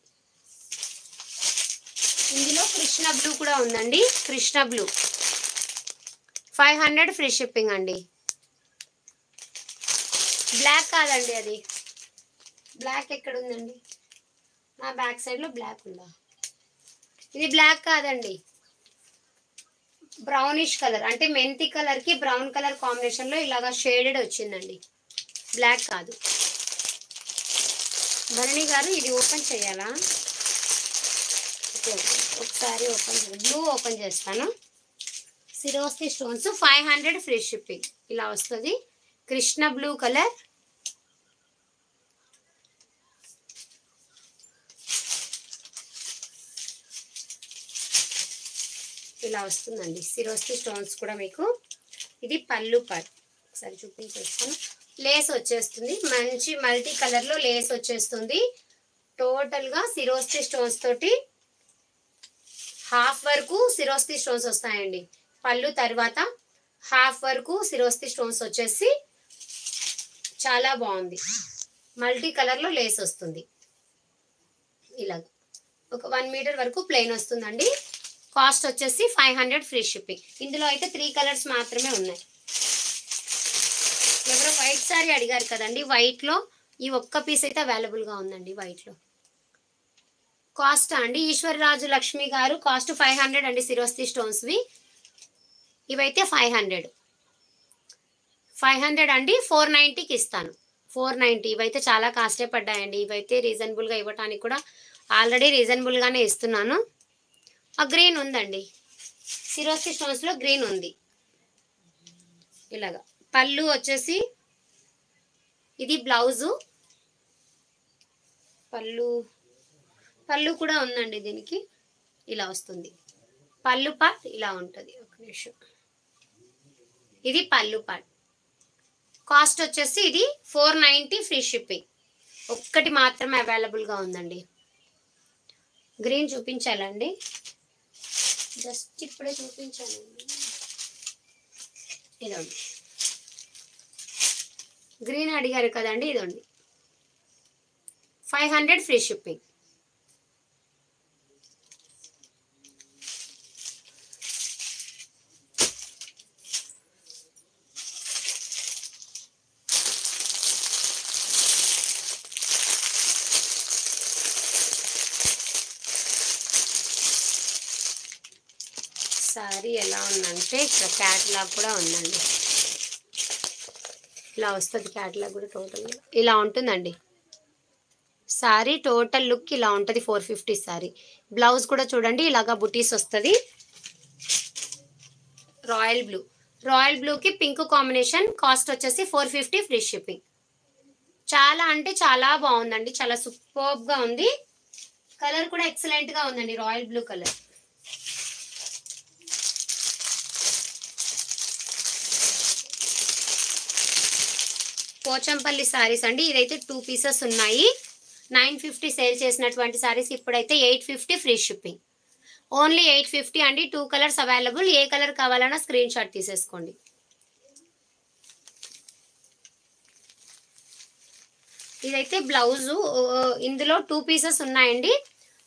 ఇందులో కృష్ణ బ్లూ కూడా ఉందండి, కృష్ణ బ్లూ 500 ఫ్రీ షిప్పింగ్ అండి. బ్లాక్ కాదండి, అది బ్లాక్ ఎక్కడ ఉందండి, నా బ్యాక్ సైడ్లో బ్లాక్ ఉందా. ఇది బ్లాక్ కాదండి, బ్రౌనిష్ కలర్, అంటే మెంతి కలర్కి బ్రౌన్ కలర్ కాంబినేషన్లో ఇలాగా షేడెడ్ వచ్చిందండి, బ్లాక్ కాదు. భరణి గారు ఇది ఓపెన్ చేయాలా. ఒకసారి ఓపెన్ బ్లూ ఓపెన్ చేస్తాను. Swarovski stones 500 free shipping. ఇలా వస్తుంది, కృష్ణ బ్లూ కలర్. ఇలా వస్తుందండి సిరోస్కి స్టోన్స్ కూడా మీకు. ఇది పళ్ళు పార్ట్, ఒకసారి చూపించేస్తాను. లేస్ వచ్చేస్తుంది, మంచి మల్టీ కలర్లో లేస్ వచ్చేస్తుంది. టోటల్గా సిరోస్కి స్టోన్స్ తోటి హాఫ్ వరకు సిరోస్కి స్టోన్స్ వస్తాయండి. పళ్ళు తర్వాత హాఫ్ వరకు సిరోస్కి స్టోన్స్ వచ్చేసి చాలా బాగుంది. మల్టీ కలర్లో లేస్ వస్తుంది. ఇలాగ ఒక 1 మీటర్ వరకు ప్లెయిన్ వస్తుందండి. కాస్ట్ వచ్చేసి 500 ఫ్రీ షిప్పింగ్. ఇందులో అయితే 3 కలర్స్ మాత్రమే ఉన్నాయి. ఎవరో వైట్ సారీ అడిగారు కదండి, వైట్లో ఈ ఒక్క పీస్ అయితే అవైలబుల్గా ఉందండి వైట్లో. కాస్ట్ అండి, ఈశ్వర్రాజు లక్ష్మి గారు, కాస్ట్ 500 అండి సిరోస్కి స్టోన్స్వి. ఇవైతే 500 అండి. 490కి ఇస్తాను, 490. ఇవైతే చాలా కాస్టే పడ్డాయండి. ఇవైతే రీజనబుల్గా ఇవ్వటానికి కూడా ఆల్రెడీ రీజనబుల్గానే ఇస్తున్నాను. ఆ గ్రీన్ ఉందండి, సిరోస్కి స్టోన్స్లో గ్రీన్ ఉంది. ఇలాగా పళ్ళు వచ్చేసి ఇది బ్లౌజు. పళ్ళు కూడా ఉందండి దీనికి. ఇలా వస్తుంది పళ్ళు పార్ట్, ఇలా ఉంటుంది. ఒక నిమిషం, ఇది పళ్ళు పార్ట్. కాస్ట్ వచ్చేసి ఇది 490 ఫ్రీ షిప్పింగ్. ఒక్కటి మాత్రమే అవైలబుల్గా ఉందండి. గ్రీన్ చూపించాలండి, జస్ట్ ఇప్పుడే చూపించానండి. ఇదండి గ్రీన్ అడిగారు కదండి, ఇదండి 500 ఫ్రీ షిప్పింగ్. సారీ ఎలా ఉందంటే ఇక్కడ క్యాట్లాగ్ కూడా ఉందండి. ఇలా వస్తుంది క్యాటలాగ్ కూడా టోటల్ ఇలా ఉంటుందండి సారీ. టోటల్ లుక్ ఇలా ఉంటుంది 450 సారీ. బ్లౌజ్ కూడా చూడండి ఇలాగా బుటీస్ వస్తుంది. రాయల్ బ్లూకి పింక్ కాంబినేషన్. కాస్ట్ వచ్చేసి 450 ఫ్రీ షిప్పింగ్. చాలా అంటే చాలా బాగుందండి, చాలా సూపర్బ్గా ఉంది. కలర్ కూడా ఎక్సలెంట్గా ఉందండి, royal blue colour. Pochampally saris అండి. ఇదైతే 2 పీసెస్ ఉన్నాయి. 950 సేల్ చేసినటువంటి సారీస్ ఇప్పుడైతే 850 ఫ్రీ షిప్పింగ్. ఓన్లీ 850 అండి. 2 కలర్స్ అవైలబుల్. ఏ కలర్ కావాలన్నా స్క్రీన్ షాట్ తీసేసుకోండి. ఇదైతే బ్లౌజు. ఇందులో 2 పీసెస్ ఉన్నాయండి.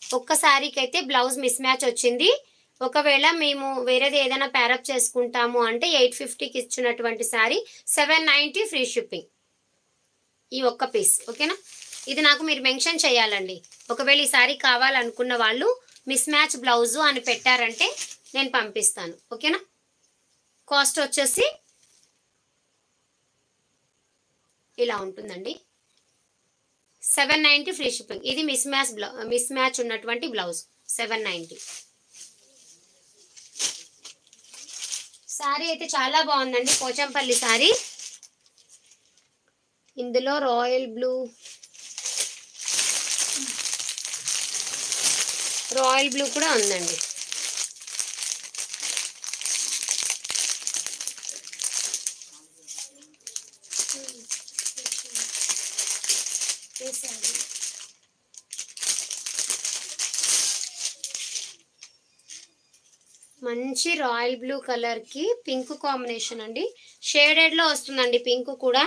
ఒక్క శారీకి అయితే బ్లౌజ్ మిస్ మ్యాచ్ వచ్చింది. ఒకవేళ మేము వేరేది ఏదైనా ప్యారప్ చేసుకుంటాము అంటే 850కి ఇచ్చినటువంటి శారీ 790 ఫ్రీ షిప్పింగ్. ఈ ఒక్క పీస్ ఓకేనా. ఇది నాకు మీరు మెన్షన్ చేయాలండి. ఒకవేళ ఈ శారీ కావాలనుకున్న వాళ్ళు మిస్ మ్యాచ్ బ్లౌజు అని పెట్టారంటే నేను పంపిస్తాను ఓకేనా. కాస్ట్ వచ్చేసి ఇలా ఉంటుందండి, 790 ఫ్రీ షిప్పింగ్. ఇది మిస్ మ్యాచ్ ఉన్నటువంటి బ్లౌజ్ 790. శారీ అయితే చాలా బాగుందండి, పోచంపల్లి శారీ. ఇందులో రాయల్ బ్లూ కూడా ఉందండి. మంచి రాయల్ బ్లూ కలర్ కి పింక్ కాంబినేషన్ అండి. షేడెడ్ లో వస్తుందండి పింక్ కూడా.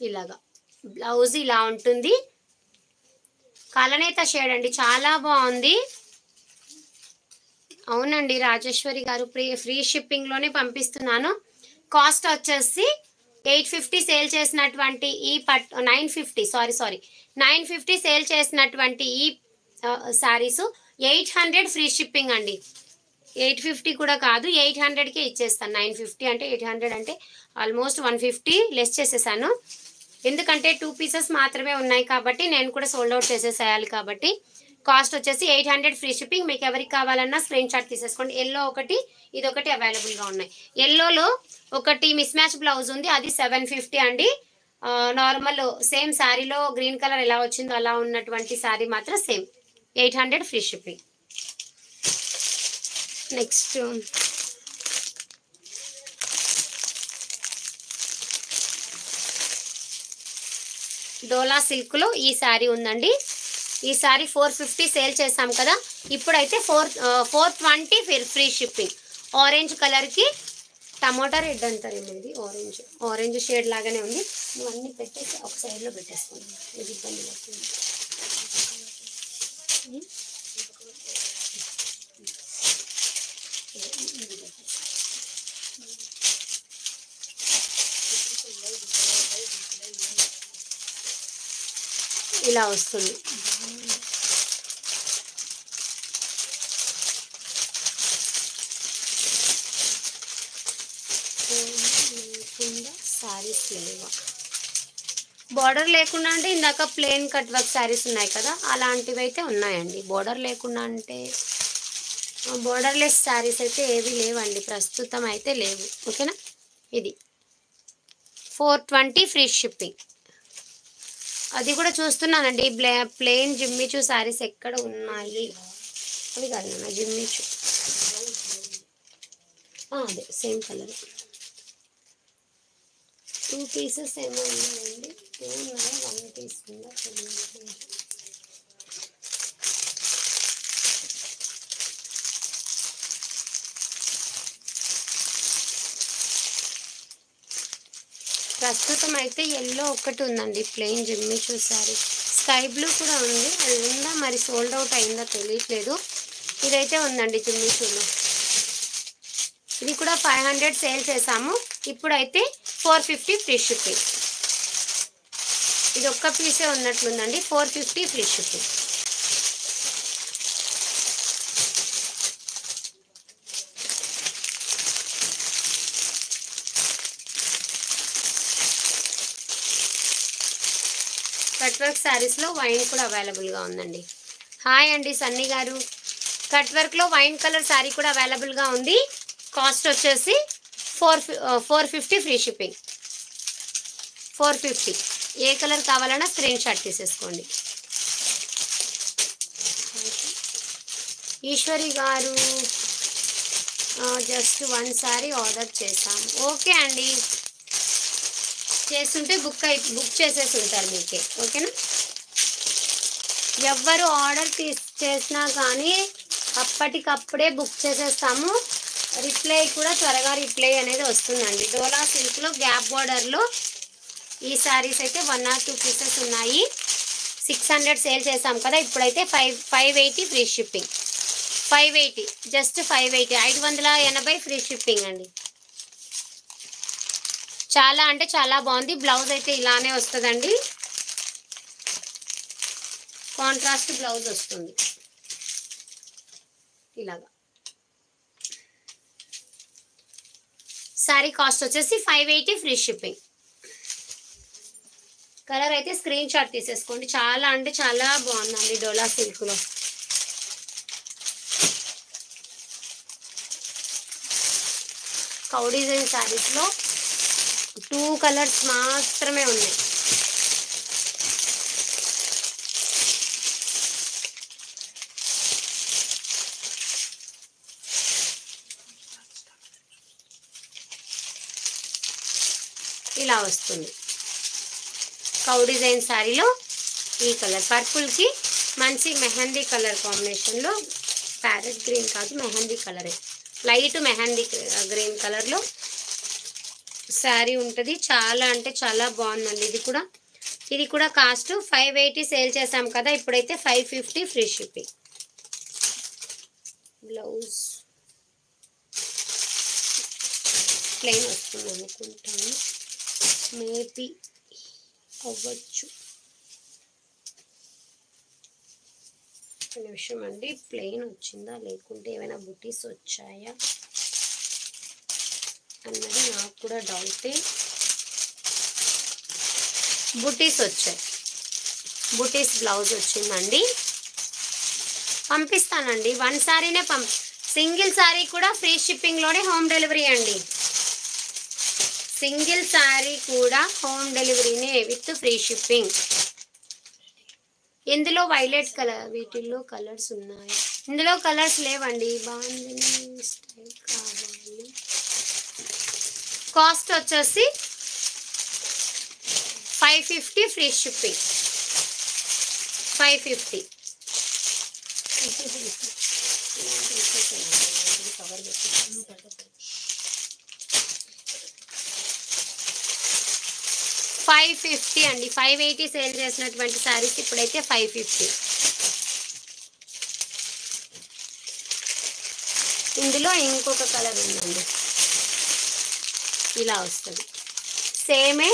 ఇలాగా బ్లౌజ్ ఇలా ఉంటుంది. కలనేత షేడ్ అండి, చాలా బాగుంది. అవునండి రాజేశ్వరి గారు, ఫ్రీ షిప్పింగ్ లోనే పంపిస్తున్నాను. కాస్ట్ వచ్చేసి 850 సేల్ చేసినటువంటి ఈ 950 సేల్ చేసినటువంటి ఈ శారీస్ 800 ఫ్రీ షిప్పింగ్ అండి. 850 కూడా కాదు, 800కే ఇచ్చేస్తాను. 950 అంటే 800 అంటే ఆల్మోస్ట్ 150 లెస్ చేసేసాను. ఎందుకంటే 2 పీసెస్ మాత్రమే ఉన్నాయి కాబట్టి నేను కూడా సోల్డ్ అవుట్ చేసేసేయాలి కాబట్టి. కాస్ట్ వచ్చేసి 800 ఫ్రీ షిప్పింగ్. మీకు ఎవరికి కావాలన్నా స్క్రీన్ షాట్ తీసేసుకోండి. ఎల్లో ఒకటి, ఇదొకటి అవైలబుల్గా ఉన్నాయి. ఎల్లోలో ఒకటి మిస్ మ్యాచ్ బ్లౌజ్ ఉంది, అది 750 అండి. నార్మల్ సేమ్ శారీలో గ్రీన్ కలర్ ఎలా వచ్చిందో అలా ఉన్నటువంటి శారీ మాత్రం సేమ్ 800 ఫ్రీ షిప్పింగ్. నెక్స్ట్ డోలా సిల్క్లో ఈ శారీ ఉందండి. ఈ శారీ 450 సేల్ చేసాం కదా, ఇప్పుడైతే 420 ఫ్రీ షిప్పింగ్. ఆరెంజ్ కలర్కి టమోటా రెడ్ అంటారు ఏమైంది, ఆరెంజ్ షేడ్ లాగానే ఉంది. ఇవన్నీ పెట్టేసి ఒక సైడ్లో పెట్టేసుకోండి, ఇది ఇబ్బంది పడుతుంది. ఇలా వస్తుంది. శారీస్ లేవా, బార్డర్ లేకుండా అంటే ఇందాక ప్లెయిన్ కట్ వర్క్ శారీస్ ఉన్నాయి కదా, అలాంటివి అయితే ఉన్నాయండి. బార్డర్ లేకుండా అంటే బార్డర్లెస్ శారీస్ అయితే ఏవి లేవండి, ప్రస్తుతం అయితే లేవు ఓకేనా. ఇది 420 ఫ్రీ షిప్పింగ్. అది కూడా చూస్తున్నానండి, ప్లెయిన్ జిమ్మిచూ శారీస్ ఎక్కడ ఉన్నాయి. అవి కాదు నా జిమ్మిచూ, అదే సేమ్ కలర్. 2 పీసెస్ ఏమో ఉన్నాయండి, 2 ఉన్నాయా 1 పీస్ ఉందా తెలియదు. ప్రస్తుతం అయితే ఎల్లో ఒకటి ఉందండి, plain Jimmy Choo sari. Sky blue కూడా ఉంది, అది ఉందా మరి సోల్డ్ అవుట్ అయిందా తెలియట్లేదు. ఇదైతే ఉందండి చున్నీ షూలో. ఇది కూడా 500 సేల్ చేసాము, ఇప్పుడైతే 450 ఫ్రీ షిప్పింగ్. ఇది ఒక్క పీసే ఉన్నట్లుందండి, 450 ఫ్రీ షిప్పింగ్. కట్ వర్క్ శారీస్లో వైన్ కూడా అవైలబుల్గా ఉందండి. హాయ్ అండి సన్నీ గారు. కట్ వర్క్లో వైన్ కలర్ శారీ కూడా అవైలబుల్గా ఉంది. కాస్ట్ వచ్చేసి 450 ఫ్రీ షిప్పింగ్. 450. ఏ కలర్ కావాలన్నా స్క్రీన్ షాట్ తీసేసుకోండి. ఈశ్వరి గారు జస్ట్ 1 శారీ ఆర్డర్ చేసాము. ఓకే అండి, చేస్తుంటే బుక్ చేసేసి ఉంటారు మీకే. ఓకేనా? ఎవ్వరు ఆర్డర్ చేసినా కానీ అప్పటికప్పుడే బుక్ చేసేస్తాము. రిప్లై కూడా త్వరగా రిప్లై అనేది వస్తుందండి. డోలా సిల్క్లో గ్యాప్ బార్డర్లో ఈ శారీస్ అయితే 1 or 2 పీసెస్ ఉన్నాయి. 600 సేల్ చేసాం కదా, ఇప్పుడైతే 580 free shipping. 580, just 580, 580 free shipping అండి. చాలా అంటే చాలా బాగుంది. బ్లౌజ్ అయితే ఇలానే వస్తుందండి, కాంట్రాస్ట్ బ్లౌజ్ వస్తుంది ఇలాగా. శారీ కాస్ట్ వచ్చేసి 580 ఫ్రీ షిప్పింగ్. కలర్ అయితే స్క్రీన్ షాట్ తీసేసుకోండి. చాలా అంటే చాలా బాగుందండి డోలా సిల్క్లో. కౌ డిజైన్ శారీస్లో 2 కలర్స్ మాత్రమే ఉన్నాయి. ఇలా వస్తుంది కౌ డిజైన్ శారీలో. ఈ కలర్ పర్పుల్కి మంచి మెహందీ కలర్ కాంబినేషన్లో, ప్యారెట్ గ్రీన్ కాదు మెహందీ కలరే, లైట్ మెహందీ గ్రీన్ కలర్లో శారీ ఉంటుంది. చాలా అంటే చాలా బాగుందండి. ఇది కూడా కాస్ట్ 580 సేల్ చేసాం కదా, ఇప్పుడైతే 550 ఫ్రీ షిప్పింగ్. బ్లౌజ్ ప్లెయిన్ వస్తుంది అనుకుంటాను, మేబీ అవ్వచ్చు. నిమిషం అండి, ప్లెయిన్ వచ్చిందా లేకుంటే ఏమైనా బుటీస్ వచ్చాయా అన్నది నాకు కూడా డౌటే. బుటీస్ వచ్చాయి, బుటీస్ బ్లౌజ్ వచ్చిందండి. పంపిస్తానండి, 1 శారీనే సింగిల్ శారీ కూడా ఫ్రీ షిప్పింగ్లోనే హోమ్ డెలివరీ అండి. సింగిల్ శారీ కూడా హోమ్ డెలివరీనే విత్ ఫ్రీ షిప్పింగ్. ఇందులో వైలెట్ కలర్, వీటిల్లో కలర్స్ ఉన్నాయి, ఇందులో కలర్స్ లేవండి. బాగుంది స్టైల్ కావాలి. కాస్ట్ వచ్చేసి 550 ఫ్రీ షిప్పింగ్. 550. 550 అండి. 580 సేల్ చేసినటువంటి శారీస్ ఇప్పుడైతే 550. ఇందులో ఇంకొక కలర్ ఉందండి, ఇలా వస్తుంది సేమే,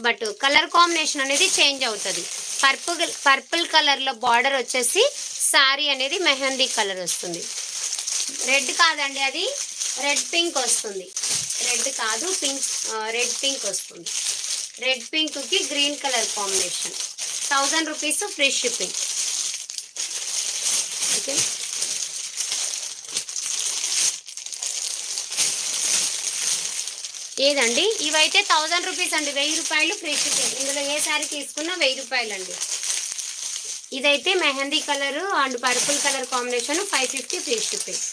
బట్ కలర్ కాంబినేషన్ అనేది చేంజ్ అవుతుంది. పర్పుల్ కలర్లో బార్డర్ వచ్చేసి శారీ అనేది మెహందీ కలర్ వస్తుంది. రెడ్ కాదండి, అది రెడ్ పింక్ వస్తుంది. రెడ్ కాదు, పింక్, రెడ్ పింక్ వస్తుంది. రెడ్ పింక్కి green colour combination. 1000 rupees free shipping. Okay, ఏదండి ఇవైతే 1000 రూపీస్ అండి, 1000 రూపాయలు ఫ్రీ షిప్పింగ్. ఇందులో ఏ శారీ తీసుకున్నా 1000 రూపాయలు అండి. ఇదైతే mehndi colour and purple colour combination, 550 free shipping.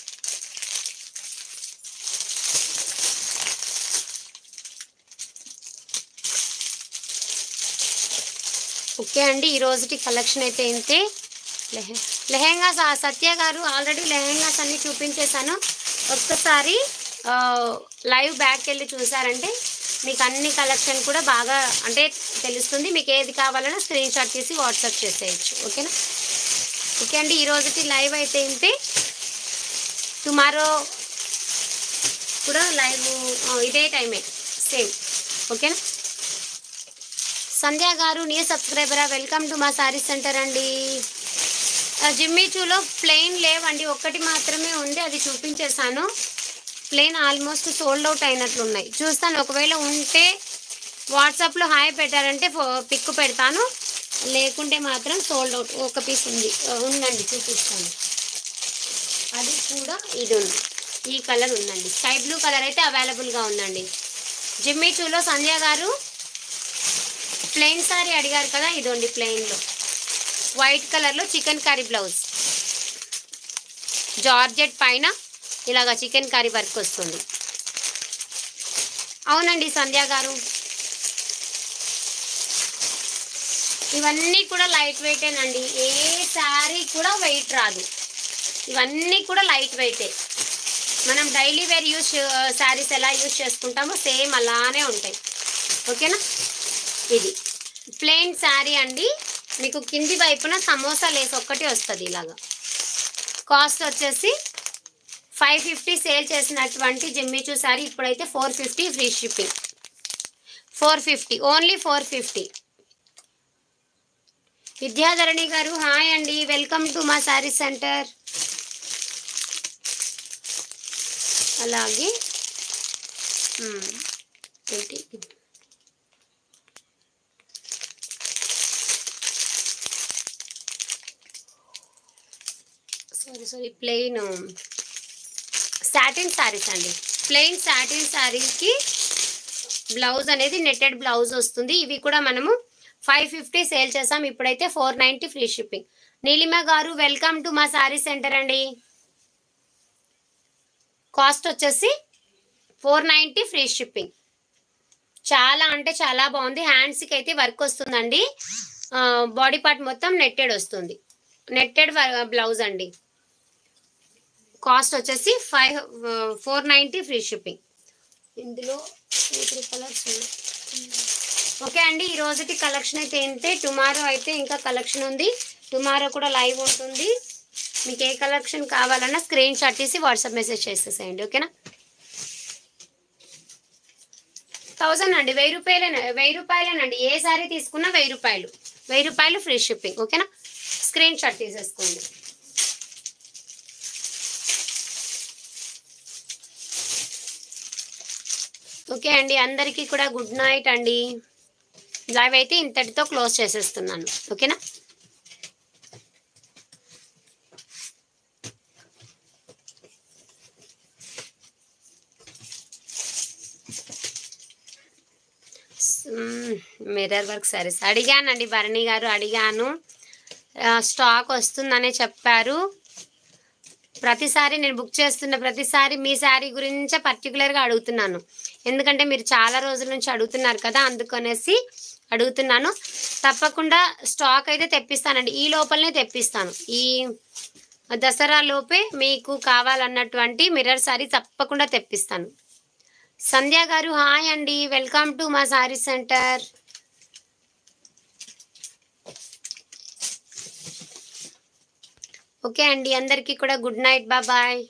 Okay అండి, ఈ రోజుకి కలెక్షన్ అయితే ఇంతే. లెహెంగాస్ సత్య గారు ఆల్రెడీ లెహెంగాస్ అన్ని చూపించేశాను. ఒక్కసారి లైవ్ బ్యాక్ వెళ్ళి చూసారంటే మీకు అన్ని కలెక్షన్ కూడా బాగా అంటే తెలుస్తుంది. మీకు ఏది కావాలన్నా స్క్రీన్ షాట్ తీసి వాట్సాప్ చేసేయచ్చు. ఓకేనా? ఓకే అండి, ఈ రోజుకి లైవ్ అయితే ఇంతే. టుమారో కూడా లైవ్ ఇదే టైమే సేమ్. ఓకేనా? సంధ్య గారు న్యూ సబ్స్క్రైబరా, వెల్కమ్ టు మా శారీ సెంటర్ అండి. జిమ్మీ చూలో ప్లెయిన్ లేవండి, ఒక్కటి మాత్రమే ఉంది, అది చూపించేశాను. ప్లెయిన్ ఆల్మోస్ట్ సోల్డ్ అవుట్ అయినట్లున్నాయి. చూస్తాను, ఒకవేళ ఉంటే వాట్సాప్లో హాయ్ పెట్టారంటే పిక్ పెడతాను, లేకుంటే మాత్రం సోల్డ్ అవుట్. ఒక పీస్ ఉందండి, చూపిస్తాను. అది కూడా ఇది ఉంది, ఈ కలర్ ఉందండి, స్కై బ్లూ కలర్ అయితే అవైలబుల్గా ఉందండి. జిమ్మీ చూలో సంధ్య గారు ప్లెయిన్ సారీ అడిగారు కదా, ఇదండి ప్లెయిన్లో వైట్ కలర్లో చికెన్ కర్రీ బ్లౌజ్, జార్జెట్ పైన ఇలాగా చికెన్ కర్రీ వర్క్ వస్తుంది. అవునండి సంధ్య గారు, ఇవన్నీ కూడా లైట్ వెయిటేనండి, ఏ శారీ కూడా వెయిట్ రాదు, ఇవన్నీ కూడా లైట్ వెయిటే. మనం డైలీ వేర్ శారీస్ ఎలా యూజ్ చేసుకుంటామో సేమ్ అలానే ఉంటాయి. ఓకేనా? ఇది ప్లెయిన్ శారీ అండి, మీకు కింది వైపున సమోసా లేస్ ఒక్కటి వస్తుంది ఇలాగా. కాస్ట్ వచ్చేసి 550 సేల్ చేసినటువంటి జిమ్మిచూ శారీ ఇప్పుడైతే 450 ఫ్రీ షిప్పింగ్. 450 ఓన్లీ 450. విద్యాధరణి గారు హాయ్ అండి, వెల్కమ్ టు మా శారీ సెంటర్. అలాగే ఏంటి సారీ ప్లెయిన్ సాటిన్ శారీస్ అండి. ప్లెయిన్ సాటిన్ శారీకి బ్లౌజ్ అనేది నెట్టెడ్ బ్లౌజ్ వస్తుంది. ఇవి కూడా మనము 550 సేల్ చేసాం, ఇప్పుడైతే 490 ఫ్రీ షిప్పింగ్. నీలిమ గారు వెల్కమ్ టు మా శారీ సెంటర్ అండి. కాస్ట్ వచ్చేసి 490 ఫ్రీ షిప్పింగ్. చాలా అంటే చాలా బాగుంది. హ్యాండ్స్కి అయితే వర్క్ వస్తుందండి, బాడీ పార్ట్ మొత్తం నెట్టెడ్ వస్తుంది, నెట్టెడ్ బ్లౌజ్ అండి. కాస్ట్ వచ్చేసి 490 ఫ్రీ షిప్పింగ్. ఇందులో 2-3 కలర్స్ ఉన్నాయి. ఓకే అండి, ఈ రోజుకి కలెక్షన్ అయితే ఏంటే, టుమారో అయితే ఇంకా కలెక్షన్ ఉంది, టుమారో కూడా లైవ్ ఉంటుంది. మీకు ఏ కలెక్షన్ కావాలన్నా స్క్రీన్ షాట్ తీసి వాట్సాప్ మెసేజ్ చేసేసేయండి. ఓకేనా? 1000 అండి, 1000 రూపాయలేనండి. ఏ సారీ తీసుకున్నా 1000 రూపాయలు ఫ్రీ షిప్పింగ్. ఓకేనా? స్క్రీన్ షాట్ తీసేసుకోండి. ఓకే అండి, అందరికీ కూడా గుడ్ నైట్ అండి. లైవ్ అయితే ఇంతటితో క్లోజ్ చేసేస్తున్నాను. ఓకేనా? మిర్రర్ వర్క్ సారీస్ అడిగానండి, భరణి గారు అడిగాను, స్టాక్ వస్తుందనే చెప్పారు. ప్రతిసారి నేను బుక్ చేస్తున్న ప్రతిసారి మీ శారీ గురించే పర్టికులర్గా అడుగుతున్నాను, ఎందుకంటే మీరు చాలా రోజుల నుంచి అడుగుతున్నారు కదా, అందుకనేసి అడుగుతున్నాను. తప్పకుండా స్టాక్ అయితే తెప్పిస్తానండి, ఈ లోపలనే తెప్పిస్తాను. ఈ దసరా లోపే మీకు కావాలన్నటువంటి మిర్రర్ శారీ తప్పకుండా తెప్పిస్తాను. సంధ్య గారు హాయ్ అండి, వెల్కమ్ టు మా శారీ సెంటర్. ఓకే అండి, అందరికీ కూడా గుడ్ నైట్, బాయ్.